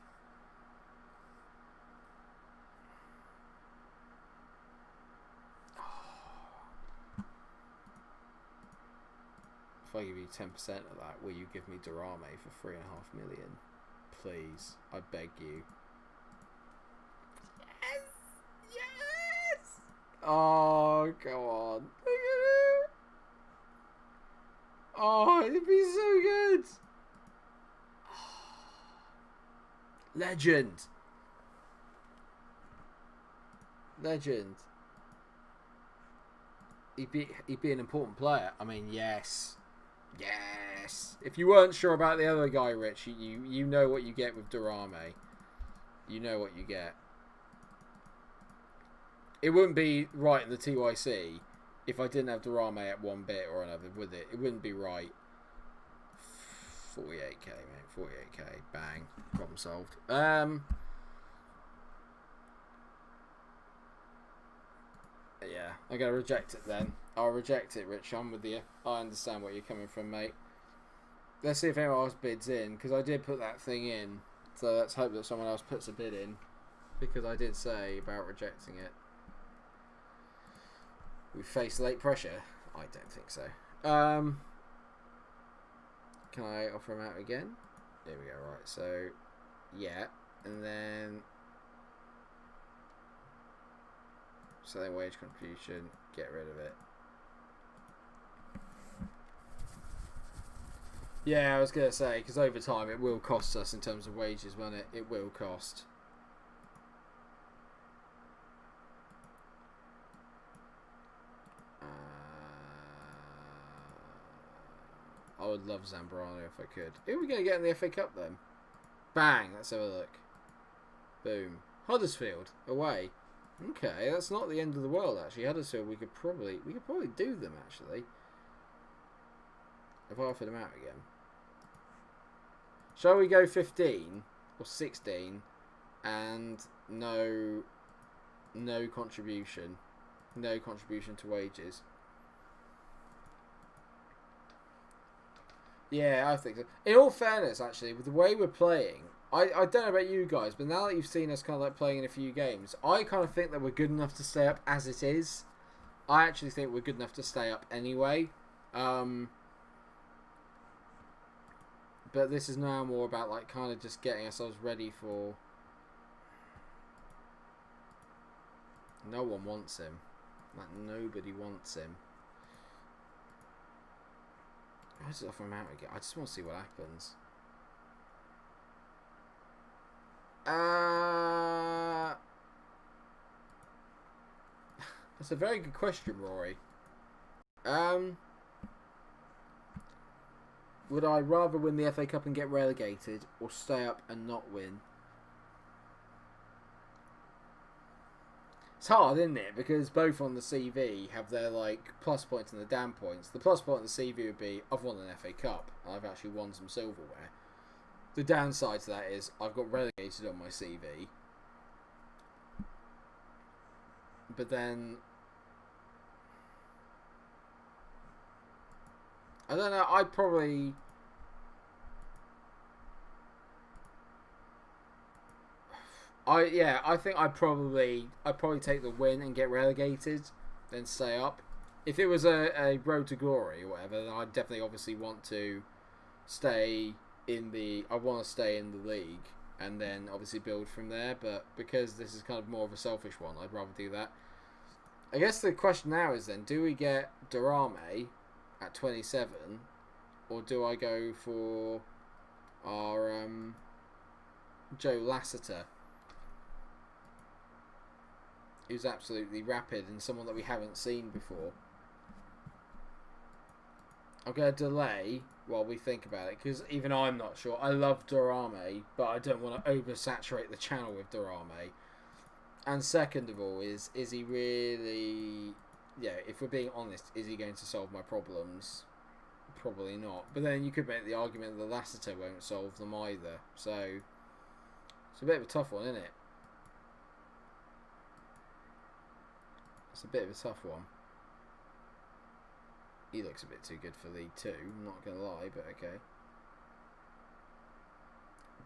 If I give you 10% of that, will you give me Durame for 3.5 million? Please, I beg you. Yes! Yes! Oh, go on. Oh, it'd be so good. Legend. He'd be an important player. I mean, yes. If you weren't sure about the other guy, Rich, you know what you get with Durame. You know what you get. It wouldn't be right in the TYC if I didn't have Durame at one bit or another, would it? It wouldn't be right. 48k, mate. 48k. Bang. Problem solved. Yeah, I'm going to reject it then. I'll reject it, Rich. I'm with you. I understand where you're coming from, mate. Let's see if anyone else bids in, because I did put that thing in. So let's hope that someone else puts a bid in, because I did say about rejecting it. We face late pressure? I don't think so. Can I offer him out again? There we go, right. So, yeah. And then... selling wage contribution, get rid of it. Yeah, I was going to say, because over time it will cost us in terms of wages, won't it? It will cost. I would love Zambrano if I could. Who are we going to get in the FA Cup then? Bang, let's have a look. Boom. Huddersfield, away. Okay, that's not the end of the world actually. Huddersfield, we could probably do them actually. If I offered them out again. Shall we go 15 or 16 and no contribution? No contribution to wages. Yeah, I think so. In all fairness, actually, with the way we're playing, I don't know about you guys, but now that you've seen us kind of like playing in a few games, I kind of think that we're good enough to stay up as it is. I actually think we're good enough to stay up anyway. But this is now more about like kind of just getting ourselves ready for... No one wants him. Like, nobody wants him. I just offer him out again. I just want to see what happens. That's a very good question, Rory. Would I rather win the FA Cup and get relegated, or stay up and not win? It's hard, isn't it? Because both on the CV have their like plus points and the down points. The plus point on the CV would be I've won an FA Cup. I've actually won some silverware. The downside to that is I've got relegated on my CV. But then I don't know. I think I'd probably take the win and get relegated, then stay up. If it was a road to glory or whatever, then I'd definitely obviously want to stay in the... I want to stay in the league and then obviously build from there. But because this is kind of more of a selfish one, I'd rather do that. I guess the question now is then, do we get Durame at 27, or do I go for our Joe Lasseter, who's absolutely rapid and someone that we haven't seen before? I'm going to delay while we think about it, because even I'm not sure. I love Durame, but I don't want to oversaturate the channel with Durame. And second of all, is he really... Yeah, if we're being honest, is he going to solve my problems? Probably not. But then you could make the argument that Lasseter won't solve them either. So, it's a bit of a tough one, isn't it? It's a bit of a tough one. He looks a bit too good for League 2, I'm not going to lie, but okay.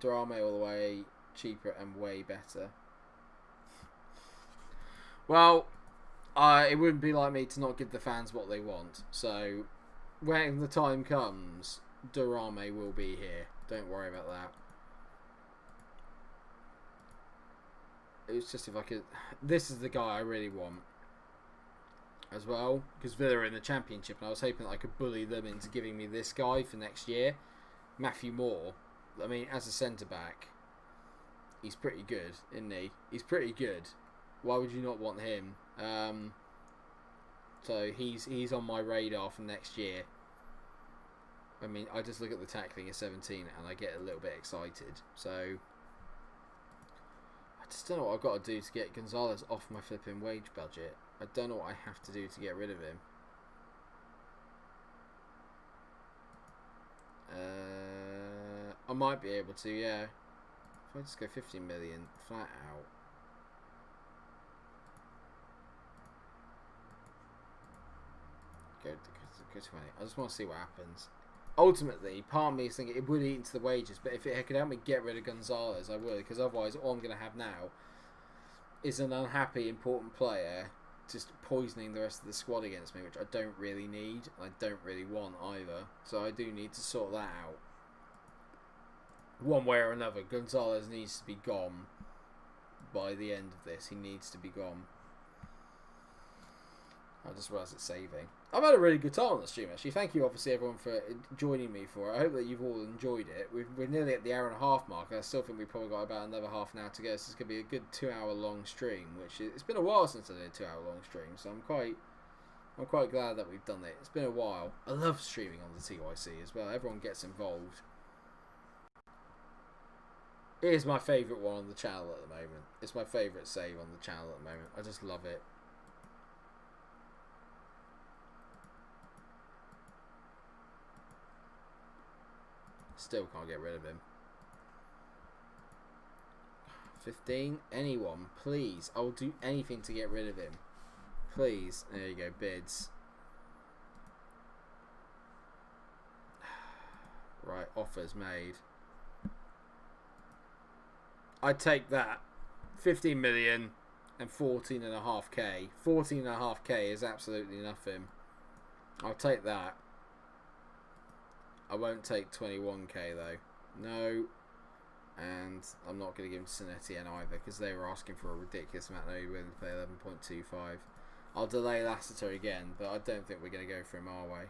Durame all the way, cheaper and way better. Well, it wouldn't be like me to not give the fans what they want. So, when the time comes, Durame will be here. Don't worry about that. It was just if I could... This is the guy I really want. as well, because Villa are in the Championship, and I was hoping that I could bully them into giving me this guy for next year, Matthew Moore. I mean, as a centre back, he's pretty good, isn't he? He's pretty good. Why would you not want him? So he's on my radar for next year. I mean, I just look at the tackling at 17 and I get a little bit excited. So I just don't know what I've got to do to get Gonzalez off my flipping wage budget. I don't know what I have to do to get rid of him. I might be able to, yeah. If I just go 15 million flat out. Go 20. I just want to see what happens. Ultimately, part of me is thinking it would eat into the wages, but if it could help me get rid of Gonzalez, I would, because otherwise all I'm going to have now is an unhappy, important player just poisoning the rest of the squad against me, which I don't really need, and I don't really want either. So I do need to sort that out. One way or another, Gonzalez needs to be gone by the end of this. He needs to be gone. I just realised it's saving. I've had a really good time on the stream, actually. Thank you, obviously, everyone, for joining me for it. I hope that you've all enjoyed it. We're nearly at the hour and a half mark. I still think we've probably got about another half an hour to go. So it's going to be a good 2 hour long stream, which it's been a while since I did a 2 hour long stream, so I'm quite glad that we've done it. It's been a while. I love streaming on the TYC as well. Everyone gets involved. It is my favourite one on the channel at the moment. It's my favourite save on the channel at the moment. I just love it. Still can't get rid of him. 15? Anyone, please. I will do anything to get rid of him. Please. There you go, bids. Right, offers made. I'd take that. 15 million and 14.5k. 14.5k is absolutely nothing. I'll take that. I won't take 21k though. No. And I'm not going to give him Sinetti either, because they were asking for a ridiculous amount. They're willing to pay 11.25. I'll delay Lassiter again, but I don't think we're going to go for him our way.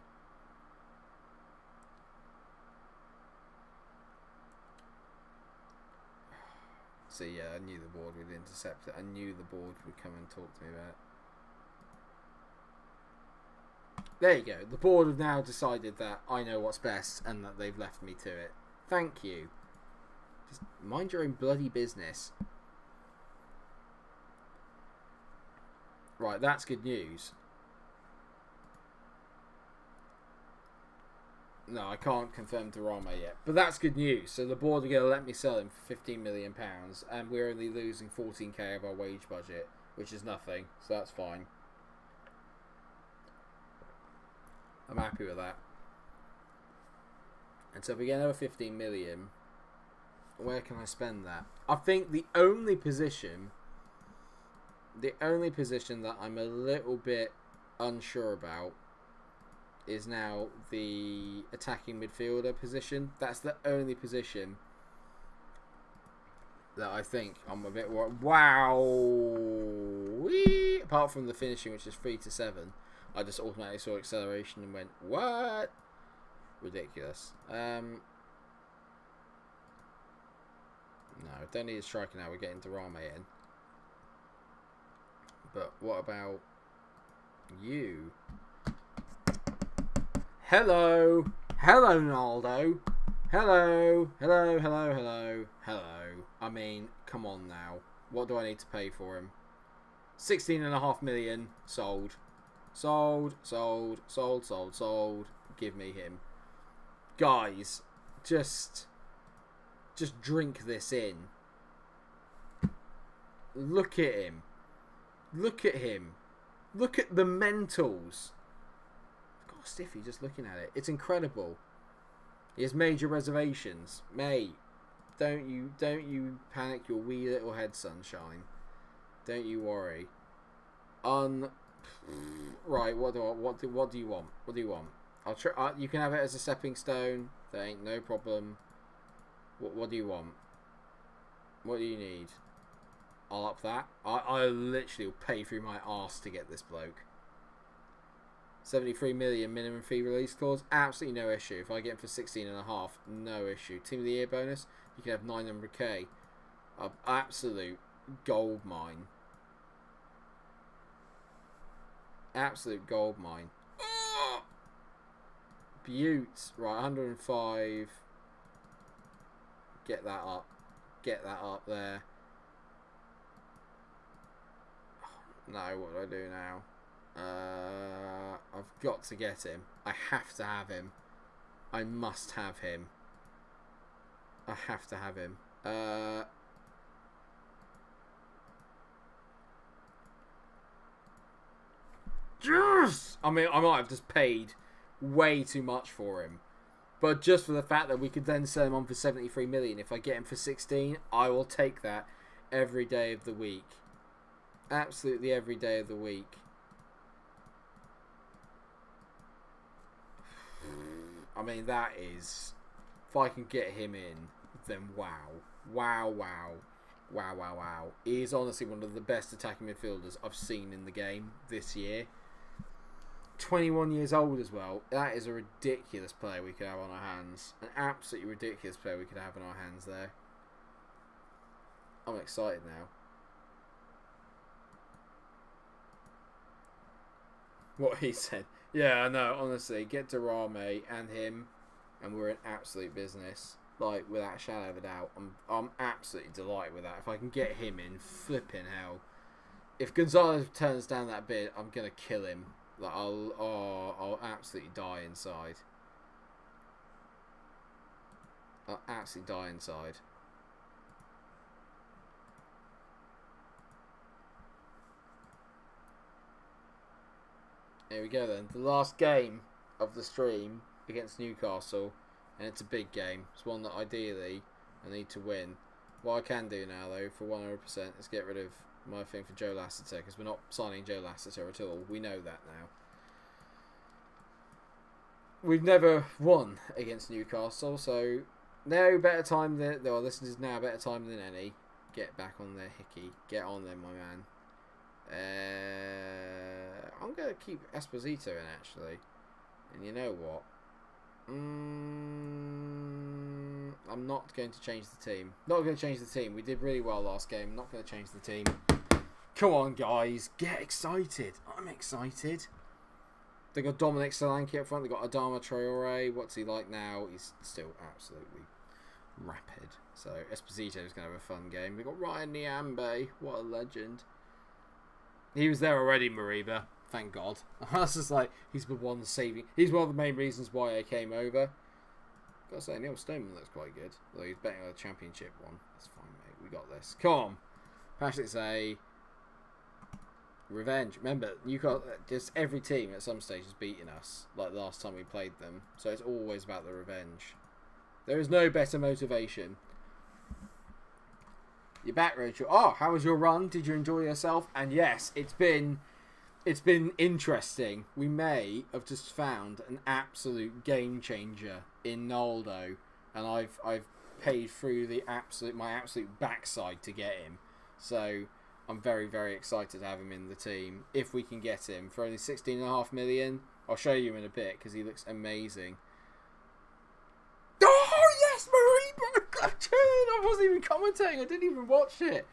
So yeah, I knew the board would intercept it. I knew the board would come and talk to me about it. There you go. The board have now decided that I know what's best and that they've left me to it. Thank you. Just mind your own bloody business. Right, that's good news. No, I can't confirm Durama yet. But that's good news. So the board are going to let me sell him for £15 million, and we're only losing 14k of our wage budget, which is nothing. So that's fine. I'm happy with that. And so if we get another 15 million, where can I spend that? I think the only position that I'm a little bit unsure about is now the attacking midfielder position. That's the only position that I think I'm a bit worried. Wow! Whee! Apart from the finishing, which is 3-7. I just automatically saw acceleration and went, what? Ridiculous. No, don't need a striker now. We're getting Durame in. But what about you? Hello. Hello, Naldo. Hello. Hello, hello, hello, hello. I mean, come on now. What do I need to pay for him? 16.5 million. Sold. Sold, sold, sold, sold, sold. Give me him. Guys, just drink this in. Look at him. Look at him. Look at the mentals. I've got a stiffy just looking at it. It's incredible. He has major reservations. Mate, don't you panic your wee little head, sunshine. Don't you worry. Right, what do you want? What do you want? I'll try. You can have it as a stepping stone. There ain't no problem. What do you want? What do you need? I'll up that. I literally will pay through my arse to get this bloke. 73 million minimum fee release clause, absolutely no issue. If I get him for 16.5, no issue. Team of the year bonus, you can have 900k. Absolute gold mine. Absolute gold mine. Oh! Beaut. Right, 105. Get that up. Get that up there. No, what do I do now? I've got to get him. I have to have him. I must have him. I have to have him. Yes! I mean, I might have just paid way too much for him. But just for the fact that we could then sell him on for 73 million. If I get him for 16, I will take that every day of the week. Absolutely every day of the week. I mean, that is... If I can get him in, then wow. Wow, wow. Wow, wow, wow. He is honestly one of the best attacking midfielders I've seen in the game this year. 21 years old as well. That is a ridiculous player we could have on our hands. An absolutely ridiculous player we could have on our hands there. I'm excited now. What he said. Yeah, I know, honestly. Get Durame and him, and we're in absolute business. Like, without a shadow of a doubt. I'm absolutely delighted with that. If I can get him in, flipping hell. If Gonzalez turns down that bid, I'm going to kill him. Like, I'll absolutely die inside. I'll absolutely die inside. Here we go then. The last game of the stream against Newcastle. And it's a big game. It's one that ideally I need to win. What I can do now though, for 100%, is get rid of my thing for Joe Lasseter. Because we're not signing Joe Lasseter at all. We know that now. We've never won against Newcastle. So no better time than... Well, this is now a better time than any. Get back on there, Hickey. Get on there, my man. I'm going to keep Esposito in, actually. And you know what? I'm not going to change the team. Not going to change the team. We did really well last game. Not going to change the team. Come on, guys. Get excited. I'm excited. They got Dominic Solanke up front. They got Adama Traore. What's he like now? He's still absolutely rapid. So Esposito's going to have a fun game. We got Ryan Niambe. What a legend. He was there already, Mariba. Thank God. I was just like, he's the one saving. He's one of the main reasons why I came over. Gotta say, Neil Stoneman looks quite good. Although he's betting on the championship one. That's fine, mate. We got this. Come on. Patrick say revenge. Remember, Newcastle, just every team at some stage has beaten us, like the last time we played them. So it's always about the revenge. There is no better motivation. You're back, Rachel. Oh, how was your run? Did you enjoy yourself? And yes, it's been interesting. We may have just found an absolute game changer in Naldo, and I've paid through my absolute backside to get him. So I'm very, very excited to have him in the team if we can get him for only 16.5 million. I'll show you in a bit because he looks amazing. Oh yes, Mariba! I wasn't even commentating. I didn't even watch it.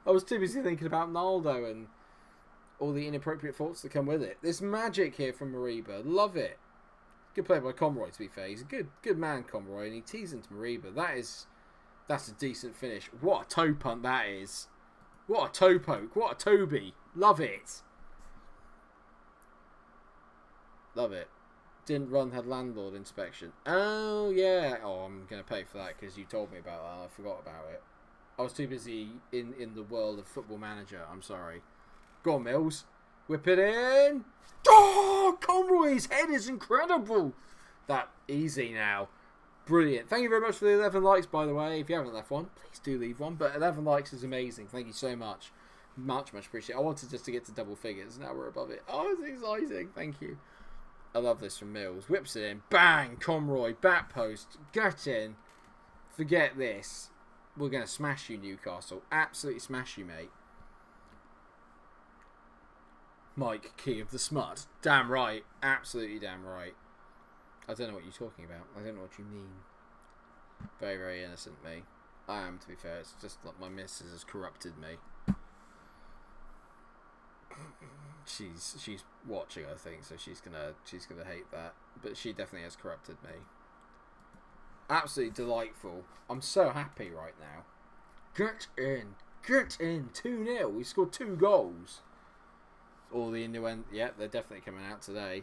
I was too busy thinking about Naldo and all the inappropriate thoughts that come with it. This magic here from Mariba. Love it. Good play by Conroy, to be fair. He's a good man, Conroy, and he teased into Mariba. That's a decent finish. What a toe punt that is. What a toe poke. What a Toby. Love it. Love it. Didn't run, had landlord inspection. Oh, yeah. Oh, I'm going to pay for that because you told me about that. I forgot about it. I was too busy in the world of Football Manager. I'm sorry. Go on, Mills. Whip it in. Oh, Conroy's head is incredible. That easy now. Brilliant. Thank you very much for the 11 likes, by the way. If you haven't left one, please do leave one. But 11 likes is amazing. Thank you so much. Much, much appreciated. I wanted just to get to double figures. Now we're above it. Oh, it's exciting. Thank you. I love this from Mills. Whips it in. Bang. Conroy. Back post. Get in. Forget this. We're going to smash you, Newcastle. Absolutely smash you, mate. Mike, king of the smut. Damn right. Absolutely damn right. I don't know what you're talking about. I don't know what you mean. Very, very innocent, me. I am, to be fair. It's just like my missus has corrupted me. She's watching, I think, so she's gonna hate that. But she definitely has corrupted me. Absolutely delightful. I'm so happy right now. Get in. 2-0. We scored 2 goals. All the innuendo. Yeah, they're definitely coming out today.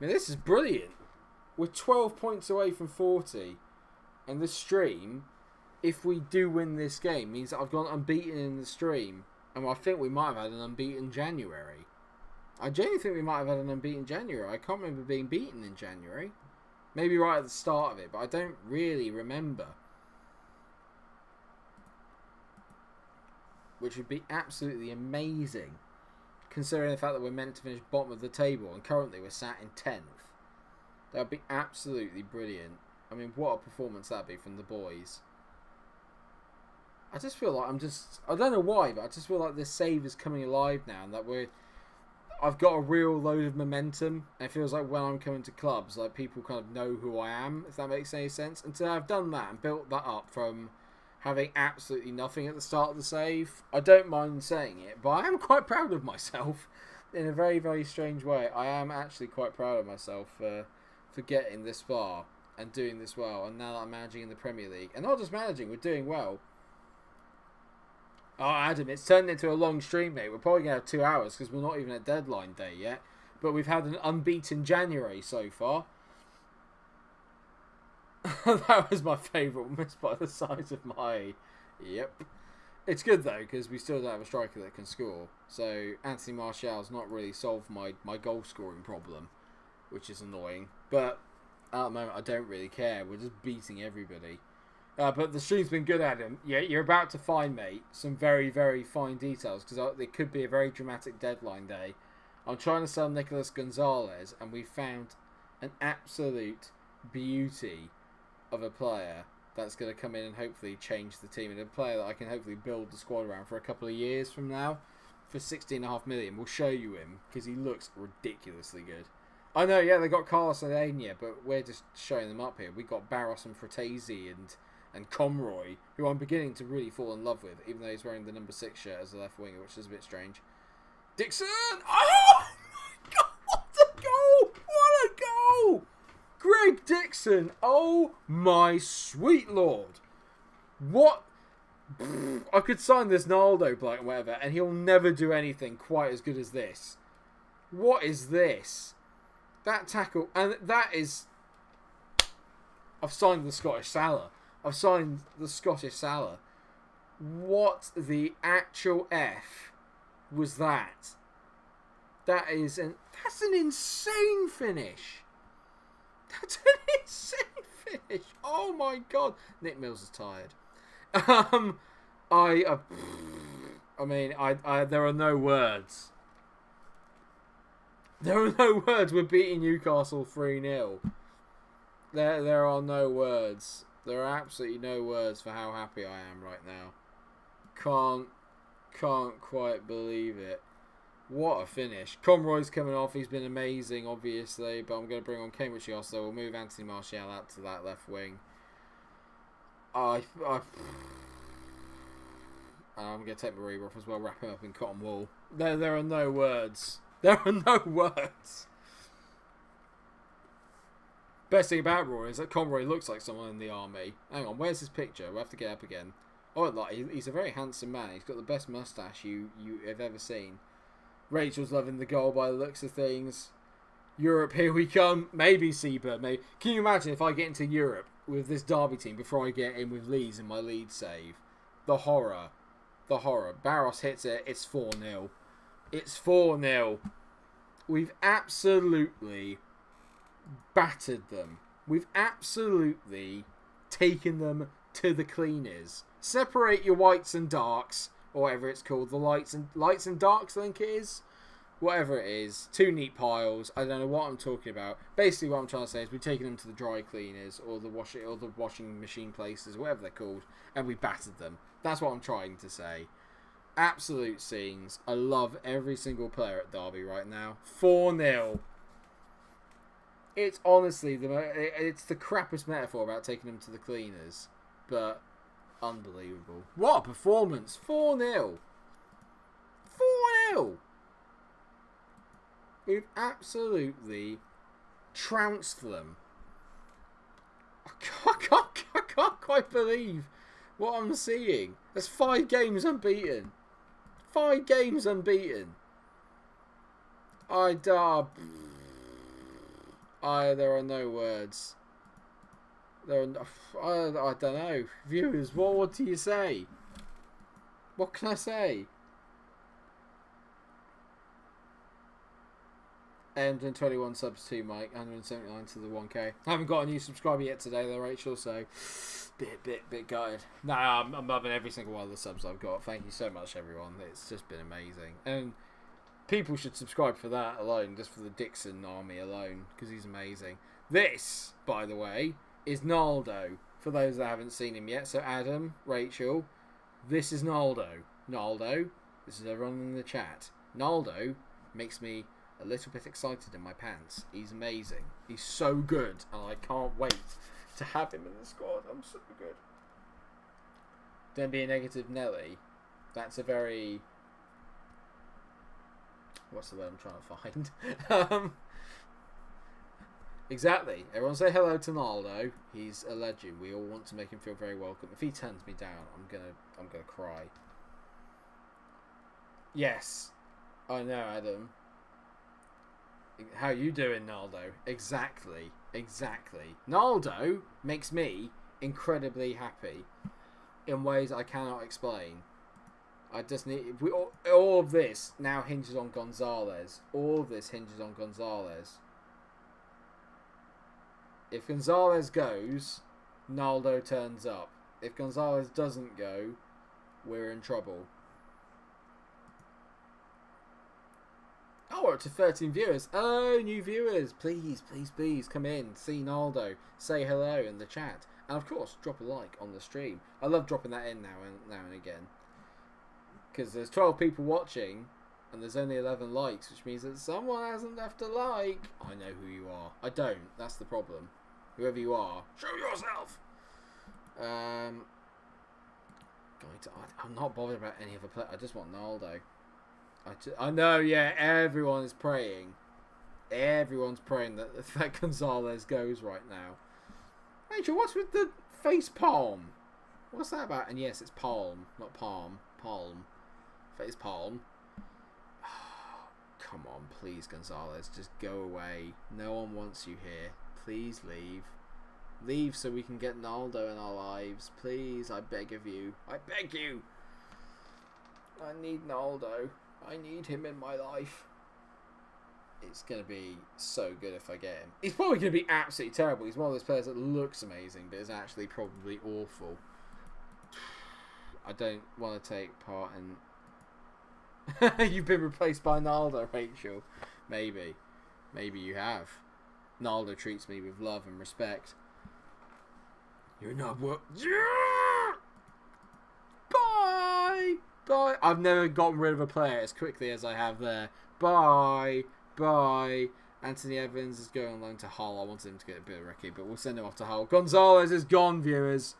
I mean, this is brilliant. We're 12 points away from 40. And the stream, if we do win this game, means that I've gone unbeaten in the stream. And I think we might have had an unbeaten January. I genuinely think we might have had an unbeaten January. I can't remember being beaten in January. Maybe right at the start of it, but I don't really remember. Which would be absolutely amazing, considering the fact that we're meant to finish bottom of the table and currently we're sat in 10th. That would be absolutely brilliant. I mean, what a performance that'd be from the boys. I just feel like I don't know why, but I just feel like this save is coming alive now, and that I've got a real load of momentum. And it feels like when I'm coming to clubs, like people kind of know who I am, if that makes any sense. Until I've done that and built that up from having absolutely nothing at the start of the save, I don't mind saying it, but I am quite proud of myself in a very, very strange way. I am actually quite proud of myself for getting this far and doing this well. And now that I'm managing in the Premier League, and not just managing, we're doing well. Oh, Adam, it's turned into a long stream, mate. We're probably going to have 2 hours because we're not even at deadline day yet. But we've had an unbeaten January so far. That was my favourite miss by the size of my... Yep. It's good, though, because we still don't have a striker that can score. So, Anthony Martial's not really solved my goal-scoring problem, which is annoying. But, at the moment, I don't really care. We're just beating everybody. But the stream's been good, Adam. Yeah, you're about to find, mate, some very, very fine details, because it could be a very dramatic deadline day. I'm trying to sell Nicolas Gonzalez, and we found an absolute beauty of a player that's going to come in and hopefully change the team, and a player that I can hopefully build the squad around for a couple of years from now for 16.5 million. We'll show you him because he looks ridiculously good. I know, yeah, they got Carlos and Anya, but we're just showing them up here. We got Barros and Fratesi and Conroy, who I'm beginning to really fall in love with, even though he's wearing the number 6 shirt as a left winger, which is a bit strange. Dixon! Oh my God! What a goal! What a goal! Greg Dixon! Oh my sweet lord! What? I could sign this Naldo blank or whatever, and he'll never do anything quite as good as this. What is this? That tackle, and that is... I've signed the Scottish Salah. What the actual F was that? That's an insane finish. That's an insane finish. Oh my God. Nick Mills is tired. I mean, there are no words. There are no words. We're beating Newcastle 3-0. There are no words. There are absolutely no words for how happy I am right now. Can't quite believe it. What a finish. Conroy's coming off. He's been amazing, obviously. But I'm going to bring on Cambridge also. We'll move Anthony Martial out to that left wing. I'm going to take Mariba off as well. Wrap him up in cotton wool. There are no words. There are no words. Best thing about Roy is that Conroy looks like someone in the army. Hang on, where's his picture? We'll have to get up again. Oh, like he's a very handsome man. He's got the best moustache you have ever seen. Rachel's loving the goal by the looks of things. Europe, here we come. Maybe Seabird, maybe. Can you imagine if I get into Europe with this Derby team before I get in with Leeds in my lead save? The horror. The horror. Barros hits it. It's 4-0. It's 4-0. We've absolutely battered them. We've absolutely taken them to the cleaners. Separate your whites and darks, or whatever it's called. The lights and darks, I think it is. Whatever it is. 2 neat piles. I don't know what I'm talking about. Basically what I'm trying to say is we've taken them to the dry cleaners or the washing machine places, whatever they're called, and we battered them. That's what I'm trying to say. Absolute scenes. I love every single player at Derby right now. 4-0. It's honestly it's the crappiest metaphor about taking them to the cleaners, but unbelievable. What a performance! 4-0. 4-0. We've absolutely trounced them. I can't quite believe what I'm seeing. There's 5 games unbeaten. 5 games unbeaten. There are no words. I don't know. Viewers, what do you say? What can I say? And 21 subs to Mike, 179 to the 1K. I haven't got a new subscriber yet today though, Rachel, so bit gutted. No, I'm loving every single one of the subs I've got. Thank you so much, everyone. It's just been amazing. And people should subscribe for that alone, just for the Dixon army alone, because he's amazing. This, by the way, is Naldo, for those that haven't seen him yet. So Adam, Rachel, this is Naldo. Naldo, this is everyone in the chat. Naldo makes me a little bit excited in my pants. He's amazing. He's so good, and I can't wait to have him in the squad. I'm so good. Don't be a negative Nelly. That's a very... What's the word I'm trying to find? Exactly. Everyone say hello to Naldo. He's a legend. We all want to make him feel very welcome. If he turns me down, I'm gonna cry. Yes, I know, Adam. How you doing, Naldo? Exactly. Naldo makes me incredibly happy in ways I cannot explain. I just need... all of this now hinges on Gonzalez. All of this hinges on Gonzalez. If Gonzalez goes, Naldo turns up. If Gonzalez doesn't go, we're in trouble. Oh, we're up to 13 viewers. Oh, new viewers. Please come in. See Naldo. Say hello in the chat. And of course, drop a like on the stream. I love dropping that in now and again. Because there's 12 people watching and there's only 11 likes, which means that someone hasn't left a like. I know who you are. I don't. That's the problem. Whoever you are, show yourself. I'm not bothered about any other player. I just want Naldo. I know, yeah, everyone is praying. Everyone's praying that Gonzalez goes right now. Rachel, what's with the face palm? What's that about? And yes, it's palm, not palm. Palm. Face palm. Oh, come on, please, Gonzalez. Just go away. No one wants you here. Please leave. Leave so we can get Naldo in our lives. Please, I beg of you. I beg you. I need Naldo. I need him in my life. It's going to be so good if I get him. He's probably going to be absolutely terrible. He's one of those players that looks amazing, but is actually probably awful. I don't want to take part in... You've been replaced by Naldo, Rachel. Maybe. Maybe you have. Naldo treats me with love and respect. You're not what... Bye! Bye! I've never gotten rid of a player as quickly as I have there. Bye! Bye! Anthony Evans is going on loan to Hull. I wanted him to get a bit of Ricky, but we'll send him off to Hull. Gonzalez is gone, viewers.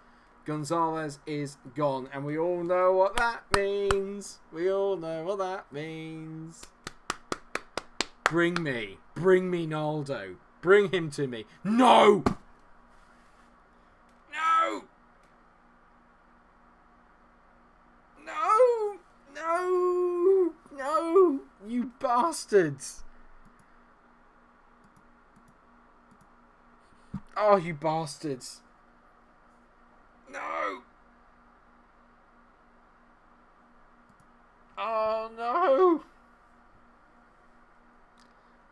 Gonzalez is gone, and we all know what that means. We all know what that means. Bring me Naldo. Bring him to me. No! No! No! No! No! You bastards! Oh, you bastards. No! Oh, no!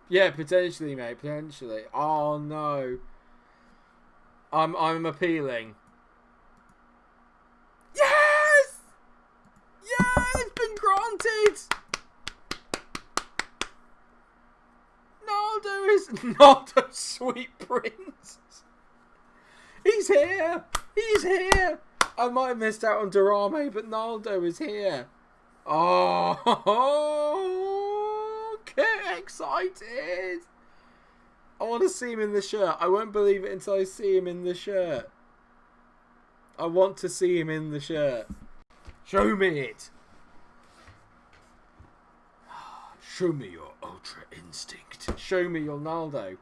Yeah, potentially, mate. Potentially. Oh, no. I'm appealing. Yes! Yeah, it's been granted! Naldo, sweet prince. He's here. He's here. I might have missed out on Durame, but Naldo is here. Oh, get excited! I want to see him in the shirt. I won't believe it until I see him in the shirt. I want to see him in the shirt. Show me it. Show me your ultra instinct. Show me your Naldo.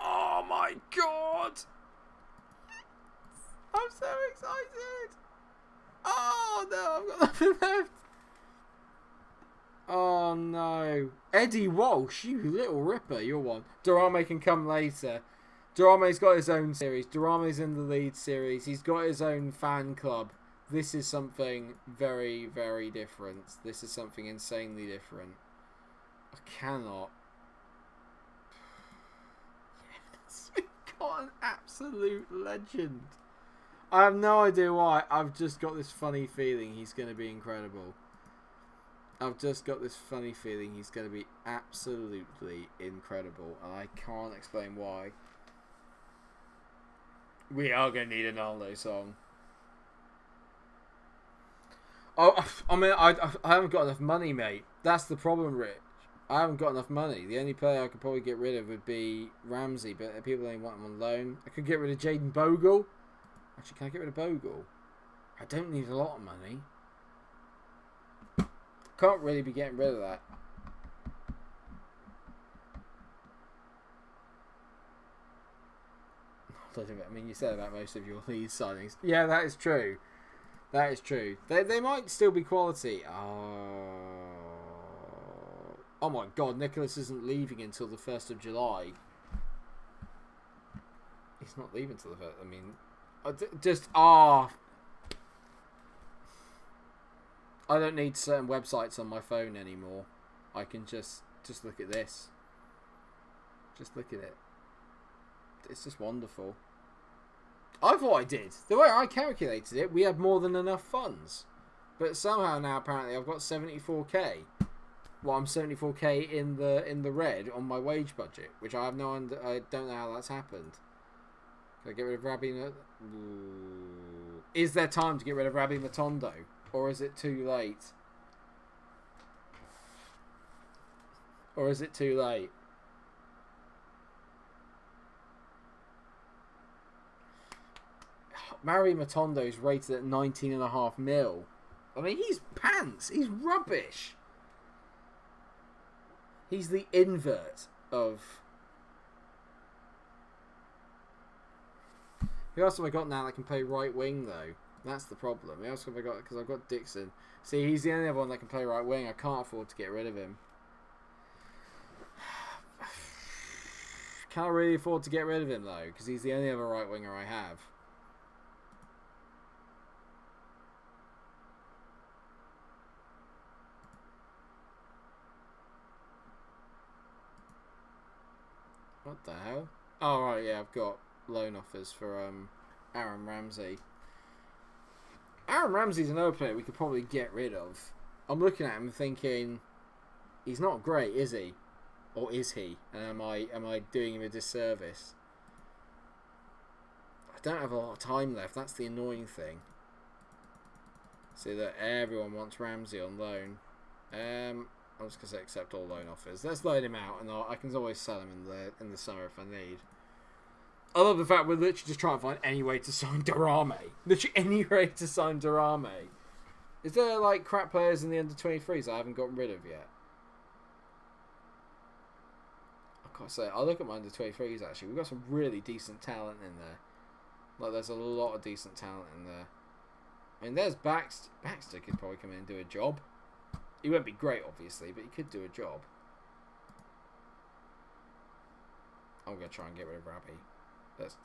Oh my god! I'm so excited! Oh no, I've got nothing left. Oh no. Eddie Walsh, you little ripper, you're one. Durame can come later. Durame's got his own series. Durame's in the lead series. He's got his own fan club. This is something very, very different. This is something insanely different. I cannot. Yes, we got an absolute legend. I have no idea why. I've just got this funny feeling he's going to be incredible. I've just got this funny feeling he's going to be absolutely incredible. And I can't explain why. We are going to need a Naldo song. Oh, I mean, I haven't got enough money, mate. That's the problem, Rich. I haven't got enough money. The only player I could probably get rid of would be Ramsey, but people only want him on loan. I could get rid of Jaden Bogle. Actually, can I get rid of Bogle? I don't need a lot of money. Can't really be getting rid of that. I mean, you said about most of your lead signings. Yeah, that is true. That is true. They might still be quality. Oh my god, Nicholas isn't leaving until the 1st of July. He's not leaving until the 1st. I mean, I don't need certain websites on my phone anymore. I can just look at this. Just look at it. It's just wonderful. I thought I did. The way I calculated it, we had more than enough funds. But somehow now, apparently, I've got 74k. Well, I'm 74k in the red on my wage budget, which I don't know how that's happened. Can I get rid of Rabbi? Is there time to get rid of Rabbi Matondo, or is it too late? Or is it too late? Mari Matondo's rated at 19.5 mil. I mean, he's pants. He's rubbish. He's the invert of... Who else have I got now that can play right wing, though? That's the problem. Who else have I got? Because I've got Dixon. See, he's the only other one that can play right wing. I can't afford to get rid of him. Can't really afford to get rid of him, though, because he's the only other right winger I have. What the hell? Oh, right, yeah, I've got loan offers for Aaron Ramsey. Aaron Ramsey's another player we could probably get rid of. I'm looking at him thinking, he's not great, is he? Or is he? And am I doing him a disservice? I don't have a lot of time left. That's the annoying thing. See that everyone wants Ramsey on loan. I'm just gonna say accept all loan offers. Let's loan him out, and I can always sell him in the summer if I need. I love the fact we're literally just trying to find any way to sign Durame. Literally any way to sign Durame. Is there like crap players in the under 23s I haven't gotten rid of yet? I can't say. I look at my under 23s actually. We've got some really decent talent in there. Like there's a lot of decent talent in there. I mean, there's Baxter. Baxter could probably come in and do a job. He won't be great, obviously, but he could do a job. I'm going to try and get rid of Rabbi.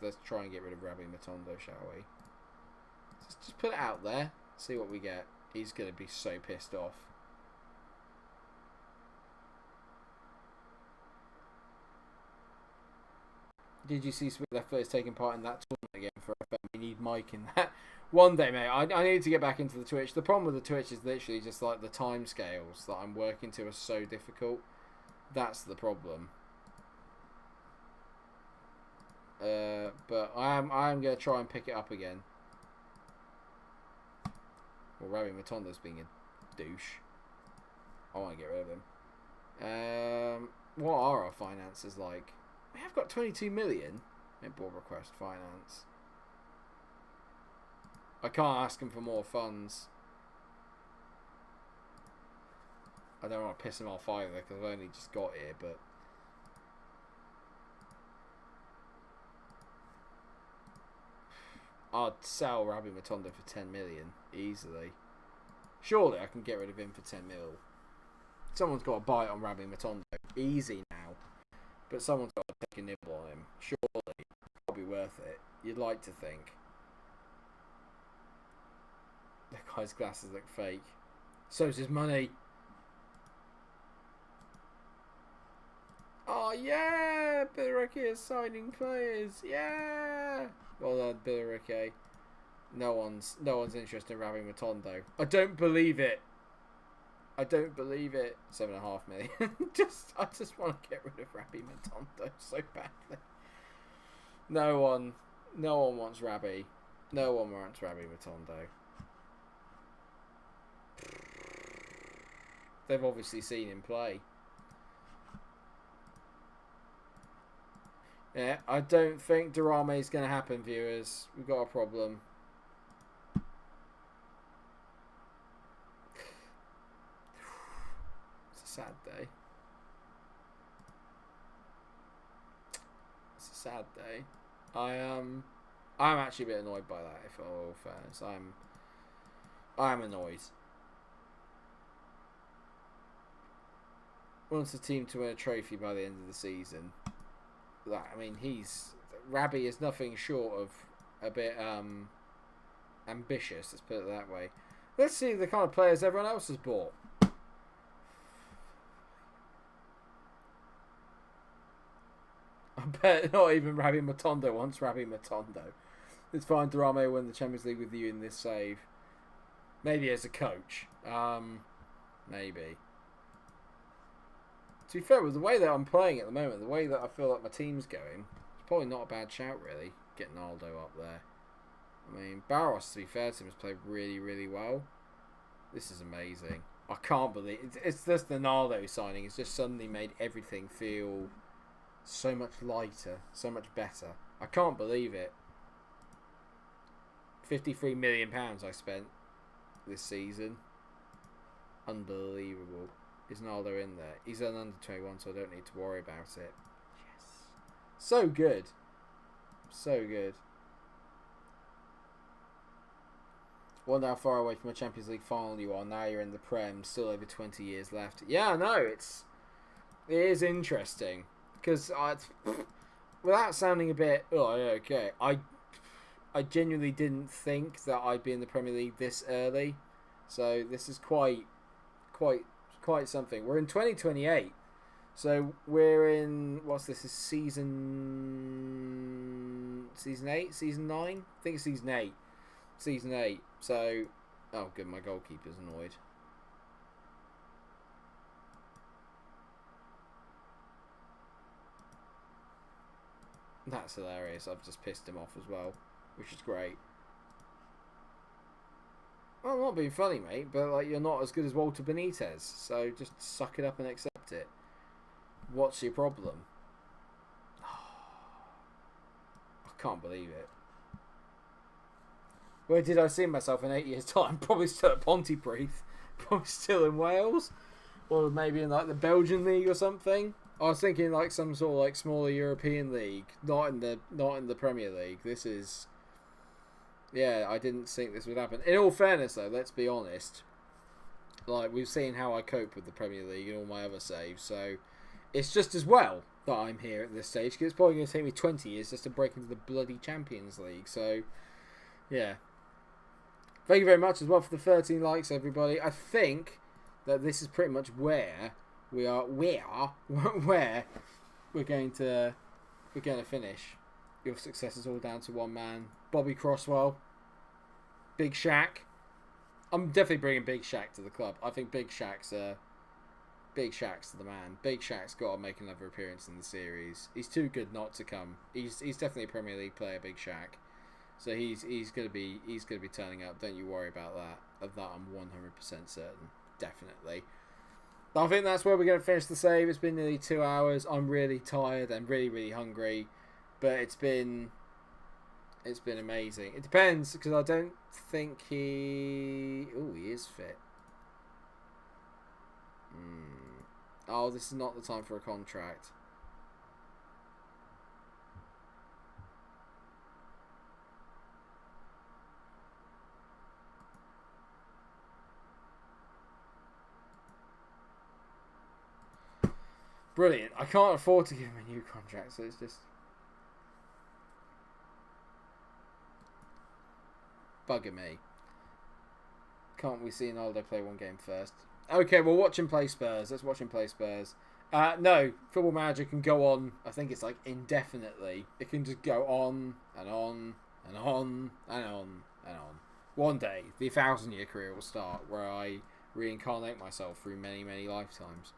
Let's try and get rid of Rabbi Matondo, shall we? Just put it out there. See what we get. He's going to be so pissed off. Did you see Sweet Left Foot is taking part in that tournament again for FM? We need Mike in that. One day, mate. I need to get back into the Twitch. The problem with the Twitch is literally just like the time scales that I'm working to are so difficult. That's the problem. But I am going to try and pick it up again. Well, Ravi Matondo's being a douche. I want to get rid of him. What are our finances like? We have got 22 million. Board request finance. I can't ask him for more funds. I don't want to piss him off either because I've only just got here, but I'd sell Ravi Matondo for 10 million easily. Surely I can get rid of him for 10 mil. Someone's got to buy it on Ravi Matondo. Easy now. But someone's got to take a nibble on him. Surely. It'll be worth it. You'd like to think. That guy's glasses look fake. So's his money. Oh yeah! Billericay is signing players. Yeah! Well done, Billericay. No one's interested in Ravi Matondo. I don't believe it. I don't believe it. 7.5 million. I just want to get rid of Ravi Matondo so badly. No one wants Ravi. No one wants Ravi Matondo. They've obviously seen him play. Yeah, I don't think Durame is going to happen, viewers. We've got a problem. It's a sad day. It's a sad day. I'm actually a bit annoyed by that, if all fairness. I'm annoyed. Wants the team to win a trophy by the end of the season. I mean, Rabi is nothing short of a bit ambitious, let's put it that way. Let's see the kind of players everyone else has bought. I bet not even Ravi Matondo wants Ravi Matondo. It's fine, Durame win the Champions League with you in this save. Maybe as a coach. Maybe. To be fair, with the way that I'm playing at the moment, the way that I feel like my team's going, it's probably not a bad shout, really, getting Aldo up there. I mean, Barros, to be fair to him, has played really, really well. This is amazing. I can't believe it's just the Naldo signing. It's just suddenly made everything feel so much lighter, so much better. I can't believe it. £53 million I spent this season. Unbelievable. Is Naldo in there? He's an under 21, so I don't need to worry about it. Yes. So good. So good. Wonder how far away from a Champions League final you are. Now you're in the Prem, still over 20 years left. Yeah, no, it is interesting. Because without sounding a bit, okay, I genuinely didn't think that I'd be in the Premier League this early. So this is quite something. We're in 2028. So we're in, what's this, is season 8? Season 9? I think it's season 8. Season 8. So, oh good, my goalkeeper's annoyed. That's hilarious. I've just pissed him off as well, which is great. Well, I'm not being funny, mate, but like you're not as good as Walter Benitez, so just suck it up and accept it. What's your problem? I can't believe it. Where did I see myself in 8 years' time? Probably still at Pontypridd. Probably still in Wales. Or maybe in like the Belgian league or something. I was thinking like some sort of like smaller European league. Not in the Premier League. This is... Yeah, I didn't think this would happen. In all fairness, though, let's be honest. Like, we've seen how I cope with the Premier League and all my other saves, so it's just as well that I'm here at this stage, because it's probably going to take me 20 years just to break into the bloody Champions League, so, yeah. Thank you very much as well for the 13 likes, everybody. I think that this is pretty much where where we're going to finish. Your success is all down to one man. Bobby Crosswell. Big Shaq. I'm definitely bringing Big Shaq to the club. I think Big Shaq's the man. Big Shaq's got to make another appearance in the series. He's too good not to come. He's definitely a Premier League player, Big Shaq. So he's gonna be turning up. Don't you worry about that. Of that, I'm 100% certain. Definitely. I think that's where we're going to finish the save. It's been nearly 2 hours. I'm really tired and really, really hungry. But it's been amazing. It depends, because I don't think he... Oh, he is fit. Oh, this is not the time for a contract. Brilliant. I can't afford to give him a new contract, so it's just... bugging me. Can't we see Ronaldo play one game first? Okay, we'll watch him play Spurs. Let's watch him play Spurs. No, Football Manager can go on, I think it's like indefinitely. It can just go on and on and on and on and on. One day, the 1,000-year career will start, where I reincarnate myself through many, many lifetimes.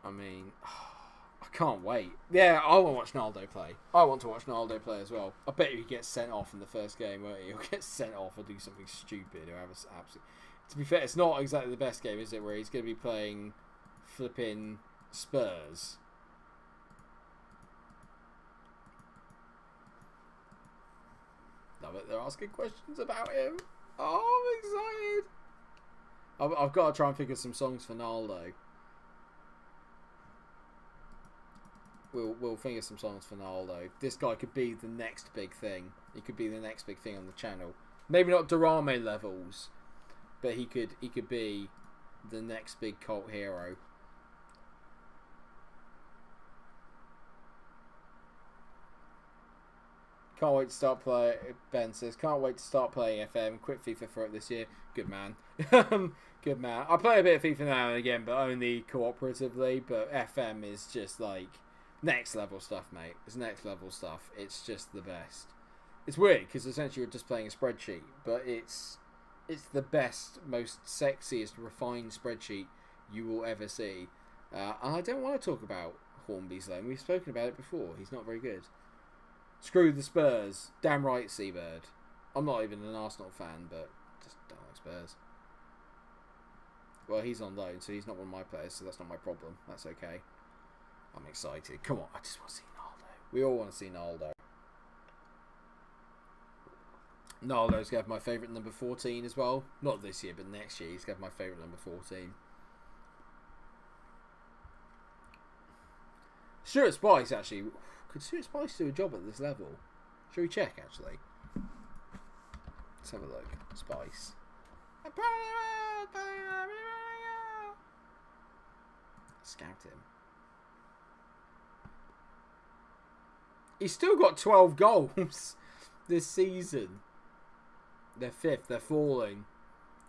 I mean, I can't wait. Yeah, I want to watch Ronaldo play. I want to watch Ronaldo play as well. I bet he gets sent off in the first game, won't he? He'll get sent off or do something stupid or have us absolutely... To be fair, it's not exactly the best game, is it? Where he's going to be playing flipping Spurs. Love it. They're asking questions about him. Oh, I'm excited. I've got to try and figure some songs for Ronaldo. We'll figure some songs for Ronaldo. This guy could be the next big thing. He could be the next big thing on the channel. Maybe not Durame levels, but he could be the next big cult hero. Can't wait to start playing. Ben says, can't wait to start playing FM. Quit FIFA for it this year. Good man. Good man. I play a bit of FIFA now and again, but only cooperatively. But FM is just like next level stuff, mate. It's next level stuff. It's just the best. It's weird because essentially you're just playing a spreadsheet, but it's the best, most sexiest, refined spreadsheet you will ever see. And I don't want to talk about Hornby's Lane. We've spoken about it before. He's not very good. Screw the Spurs. Damn right, Seabird. I'm not even an Arsenal fan, but just don't like Spurs. Well, he's on loan, so he's not one of my players, so that's not my problem. That's okay. I'm excited. Come on, I just want to see Ronaldo. We all want to see Ronaldo. Ronaldo's going to have my favourite number 14 as well. Not this year, but next year he's going to have my favourite number 14. Stuart Spice, actually. Could Stuart Spice do a job at this level? Shall we check, actually? Let's have a look. Spice. Scout him. He's still got 12 goals this season. They're fifth. They're falling.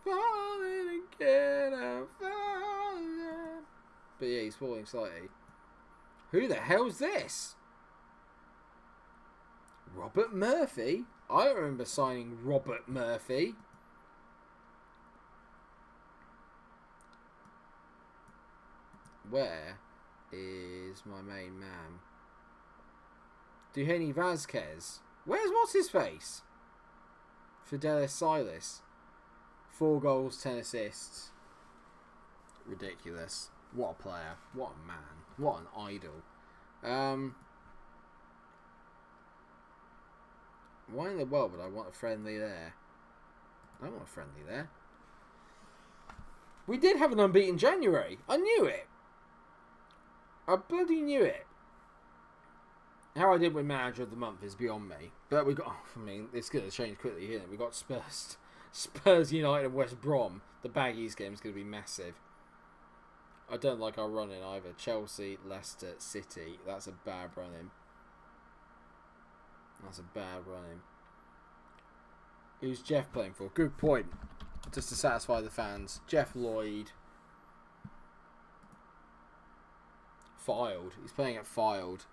Falling again. I'm falling. But yeah, he's falling slightly. Who the hell's this? Robert Murphy? I don't remember signing Robert Murphy. Where is my main man? Duheni Vazquez. Where's what's his face? Fidelis Silas. 4 goals, 10 assists. Ridiculous. What a player. What a man. What an idol. Why in the world would I want a friendly there? I don't want a friendly there. We did have an unbeaten January. I knew it. I bloody knew it. How I did win Manager of the Month is beyond me. But we got... I mean, it's going to change quickly here. We got Spurs United and West Brom. The Baggies game is going to be massive. I don't like our running either. Chelsea, Leicester, City. That's a bad running. That's a bad running. Who's Jeff playing for? Good point. Just to satisfy the fans. Jeff Lloyd. Filed. He's playing at Filed.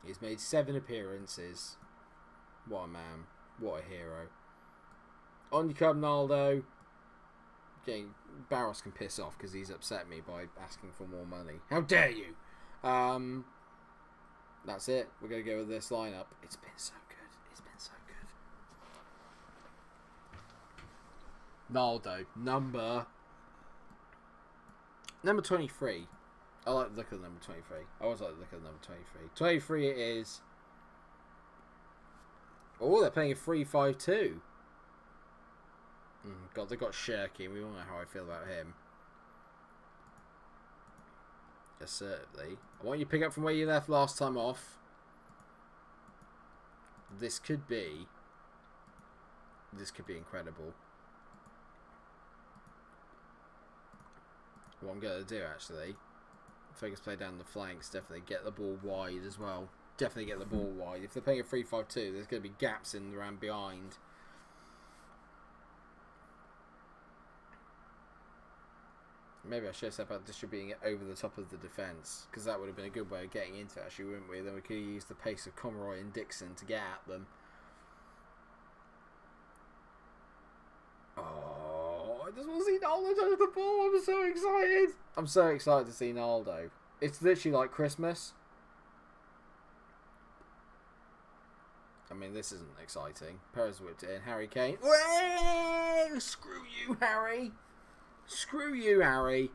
He's made 7 appearances. What a man. What a hero. On you come, Ronaldo. Okay, Barros can piss off because he's upset me by asking for more money. How dare you? That's it. We're going to go with this lineup. It's been so good. It's been so good. Naldo, number 23. I like the look of number 23. I always like the look of number 23. 23 it is. Oh, they're playing a 3-5-2. God, they've got Shirky. We all know how I feel about him. Assertively. I want you to pick up from where you left last time off. This could be incredible. What I'm going to do, actually, focus play down the flanks, definitely get the ball wide as well. Definitely get the ball wide. If they're playing a 3-5-2, there's going to be gaps in around behind. Maybe I should have said about distributing it over the top of the defence, because that would have been a good way of getting into it, actually, wouldn't we? Then we could use the pace of Conroy and Dixon to get at them. Oh, I just want to see Naldo touch the ball. I'm so excited. I'm so excited to see Naldo. It's literally like Christmas. I mean, this isn't exciting. Perez whipped it in. Harry Kane. Whee! Screw you, Harry. Screw you, Harry.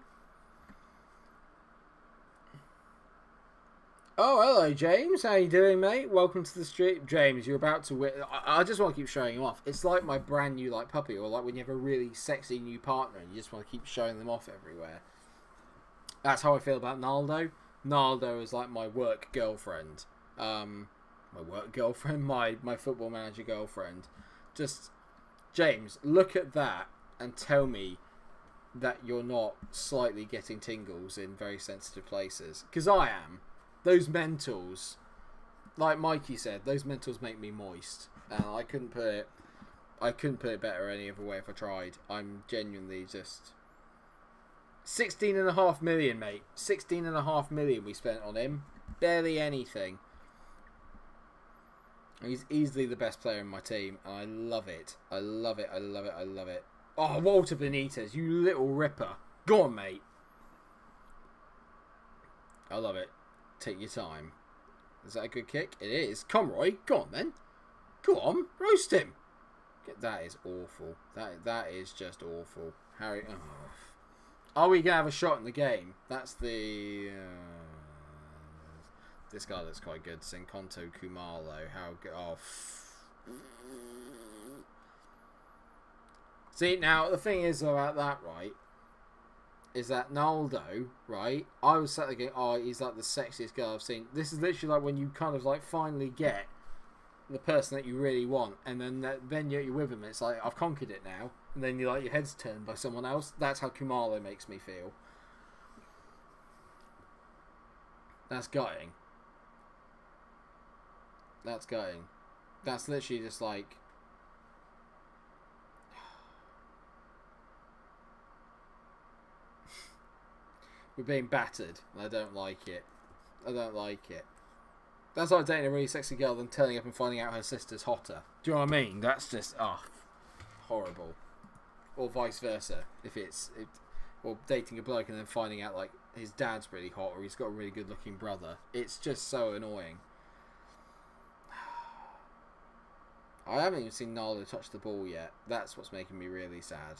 Oh, hello, James. How you doing, mate? Welcome to the stream. James, you're about to win. I just want to keep showing him off. It's like my brand new puppy, or like when you have a really sexy new partner and you just want to keep showing them off everywhere. That's how I feel about Naldo. Naldo is like my work girlfriend. My work girlfriend, my Football Manager girlfriend. Just, James, look at that and tell me that you're not slightly getting tingles in very sensitive places. Because I am. Those mentals, like Mikey said, those mentals make me moist. And I couldn't put it better any other way if I tried. I'm genuinely just... 16.5 million, mate. 16.5 million we spent on him. Barely anything. He's easily the best player in my team, and I love it. I love it, I love it, I love it. Oh, Walter Benitez, you little ripper. Go on, mate. I love it. Take your time. Is that a good kick? It is. Conroy, go on then. Go on, roast him. That is awful. That is just awful. Harry, oh. Are we going to have a shot in the game? That's the... This guy looks quite good. Sinkonto Kumalo. How good. Oh. See, now, the thing is about that, right, is that Naldo, right, I was sat there going, oh, he's like the sexiest girl I've seen. This is literally like when you kind of like finally get the person that you really want, and then you're with him, it's like, I've conquered it now, and then your head's turned by someone else. That's how Kumalo makes me feel. That's gutting. That's gutting. That's literally just like... We're being battered, and I don't like it. I don't like it. That's like dating a really sexy girl then turning up and finding out her sister's hotter. Do you know what I mean? That's just, horrible. Or vice versa. Or dating a bloke and then finding out like his dad's really hot or he's got a really good looking brother. It's just so annoying. I haven't even seen Naldo touch the ball yet. That's what's making me really sad.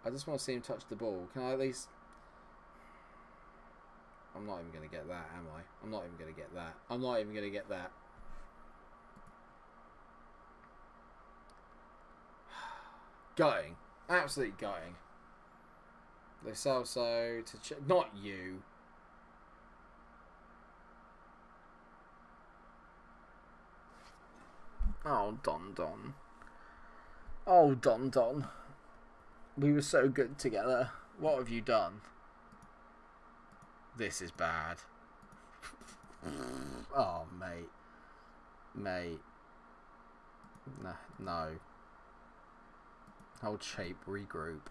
I just want to see him touch the ball. Can I at least... I'm not even going to get that, am I? I'm not even going to get that. I'm not even going to get that. Gutting. Absolutely gutting. Lo Celso to... Not you. Oh, Don. Oh, Don. We were so good together. What have you done? This is bad. Oh, mate. No. Hold shape, regroup.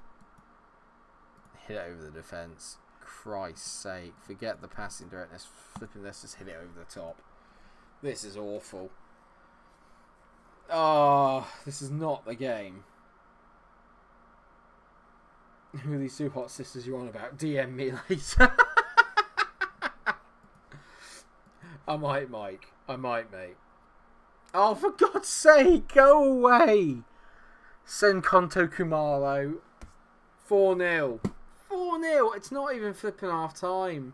Hit it over the defence. Christ's sake. Forget the passing directness. Flipping, let's just hit it over the top. This is awful. Oh, this is not the game. Who are these two hot sisters you're on about? DM me later. I might, Mike. I might, mate. Oh, for God's sake, go away. Send Konto Kumalo. 4-0. 4-0. It's not even flipping half time.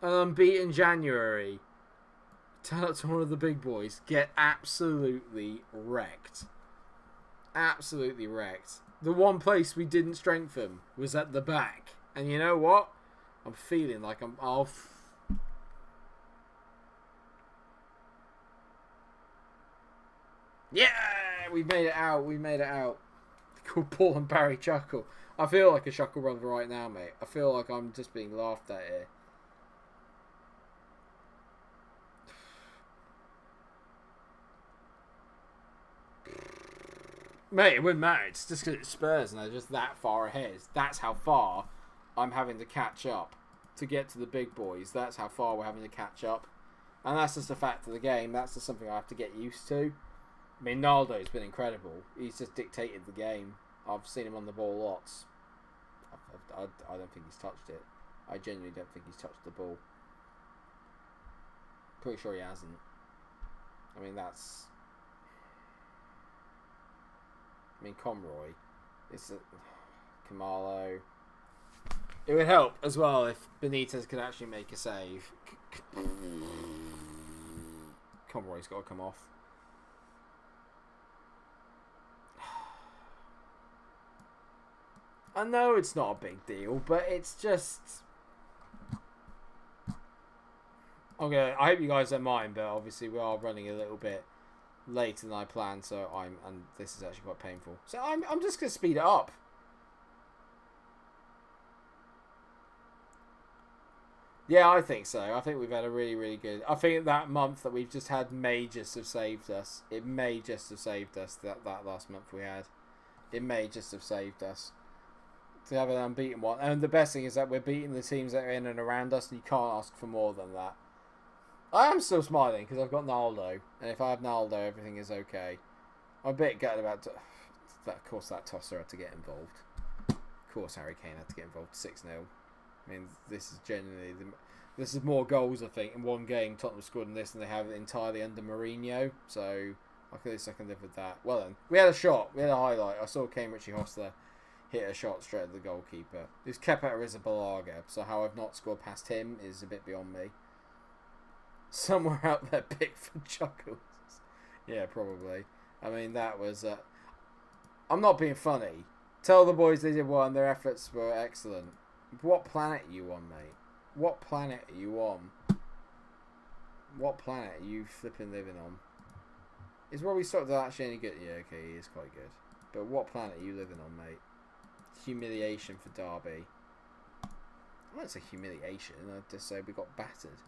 An unbeaten January. Turn up to one of the big boys. Get absolutely wrecked. Absolutely wrecked. The one place we didn't strengthen was at the back. And you know what? I'm feeling like I'm off. Yeah! We made it out. We made it out. Cool Paul and Barry chuckle. I feel like a chuckle brother right now, mate. I feel like I'm just being laughed at here. Mate, it wouldn't matter. It's just because it's Spurs and they're just that far ahead. That's how far I'm having to catch up to get to the big boys. That's how far we're having to catch up. And that's just a fact of the game. That's just something I have to get used to. I mean, Naldo's been incredible. He's just dictated the game. I've seen him on the ball lots. I don't think he's touched it. I genuinely don't think he's touched the ball. Pretty sure he hasn't. I mean, that's... I mean, Conroy. It's a... Kamalo. It would help as well if Benitez could actually make a save. Conroy's got to come off. I know it's not a big deal, but it's just... Okay, I hope you guys don't mind, but obviously we are running a little bit later than I planned, so and this is actually quite painful. So I'm just gonna speed it up. Yeah, I think so. I think we've had a really, really good... I think that month that we've just had may just have saved us. It may just have saved us, that last month we had. It may just have saved us to have an unbeaten one. And the best thing is that we're beating the teams that are in and around us, and you can't ask for more than that. I am still smiling because I've got Naldo, and if I have Naldo, everything is okay. I'm a bit gutted about... Of course, that tosser had to get involved. Of course, Harry Kane had to get involved. 6-0. I mean, this is genuinely... This is more goals, I think. In one game, Tottenham scored in this, and they have it entirely under Mourinho. So, at least I can live with that. Well then, we had a shot. We had a highlight. I saw Kane Richie Hostler hit a shot straight at the goalkeeper. It was Kepa Arrizabalaga, so how I've not scored past him is a bit beyond me. Somewhere out there, Pickford chuckles. Yeah, probably. I mean, that was... I'm not being funny. Tell the boys they did well and their efforts were excellent. What planet are you on, mate? What planet are you on? What planet are you flipping living on? Is Robbie Stockdale actually any good? Yeah, okay, he is quite good. But what planet are you living on, mate? Humiliation for Derby. I won't say humiliation, I'd just say we got battered.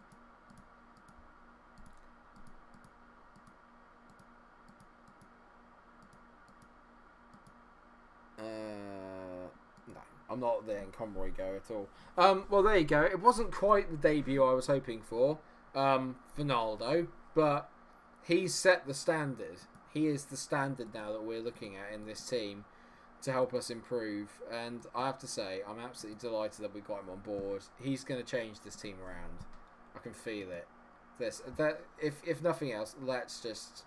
No, I'm not letting Conroy go at all. Well, there you go. It wasn't quite the debut I was hoping for Naldo, but he's set the standard. He is the standard now that we're looking at in this team to help us improve. And I have to say, I'm absolutely delighted that we got him on board. He's going to change this team around. I can feel it. If nothing else, let's just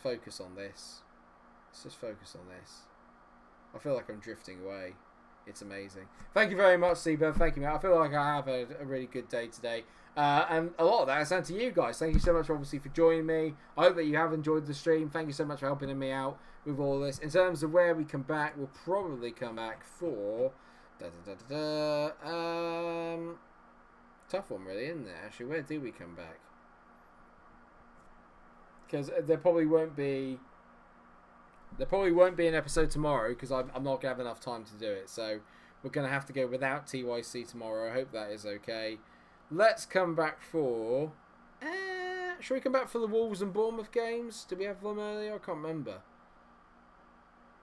focus on this. Let's just focus on this. I feel like I'm drifting away. It's amazing. Thank you very much, Seabird. Thank you, mate. I feel like I have a really good day today. And a lot of that is down to you guys. Thank you so much, obviously, for joining me. I hope that you have enjoyed the stream. Thank you so much for helping me out with all this. In terms of where we come back, we'll probably come back for... tough one, really, isn't it? Actually, where do we come back? Because there probably won't be... There probably won't be an episode tomorrow because I'm not going to have enough time to do it. So we're going to have to go without TYC tomorrow. I hope that is okay. Let's come back for... should we come back for the Wolves and Bournemouth games? Did we have them earlier? I can't remember.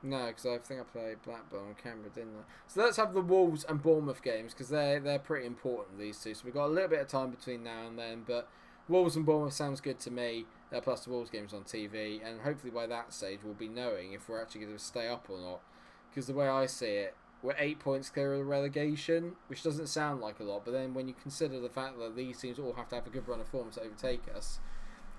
No, because I think I played Blackburn on camera, didn't I? So let's have the Wolves and Bournemouth games because they're pretty important, these two. So we've got a little bit of time between now and then. But Wolves and Bournemouth sounds good to me. Plus the Wolves games on TV, and hopefully by that stage we'll be knowing if we're actually going to stay up or not. Because the way I see it, we're 8 points clear of the relegation, which doesn't sound like a lot, but then when you consider the fact that these teams all have to have a good run of form to overtake us,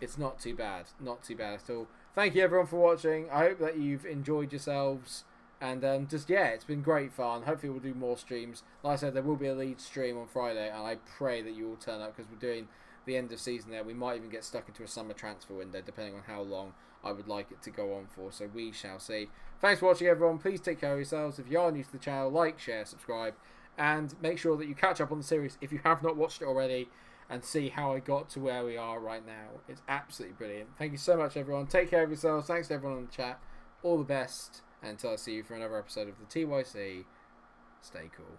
it's not too bad. Not too bad at all. Thank you everyone for watching. I hope that you've enjoyed yourselves. And it's been great fun. Hopefully we'll do more streams. Like I said, there will be a lead stream on Friday, and I pray that you all turn up because we're doing the end of season there. We might even get stuck into a summer transfer window, depending on how long I would like it to go on for. So we shall see. Thanks for watching, everyone. Please take care of yourselves. If you are new to the channel, like, share, subscribe, and make sure that you catch up on the series if you have not watched it already, and see how I got to where we are right now. It's absolutely brilliant. Thank you so much, everyone. Take care of yourselves. Thanks to everyone on the chat. All the best. And until I see you for another episode of the TYC, stay cool.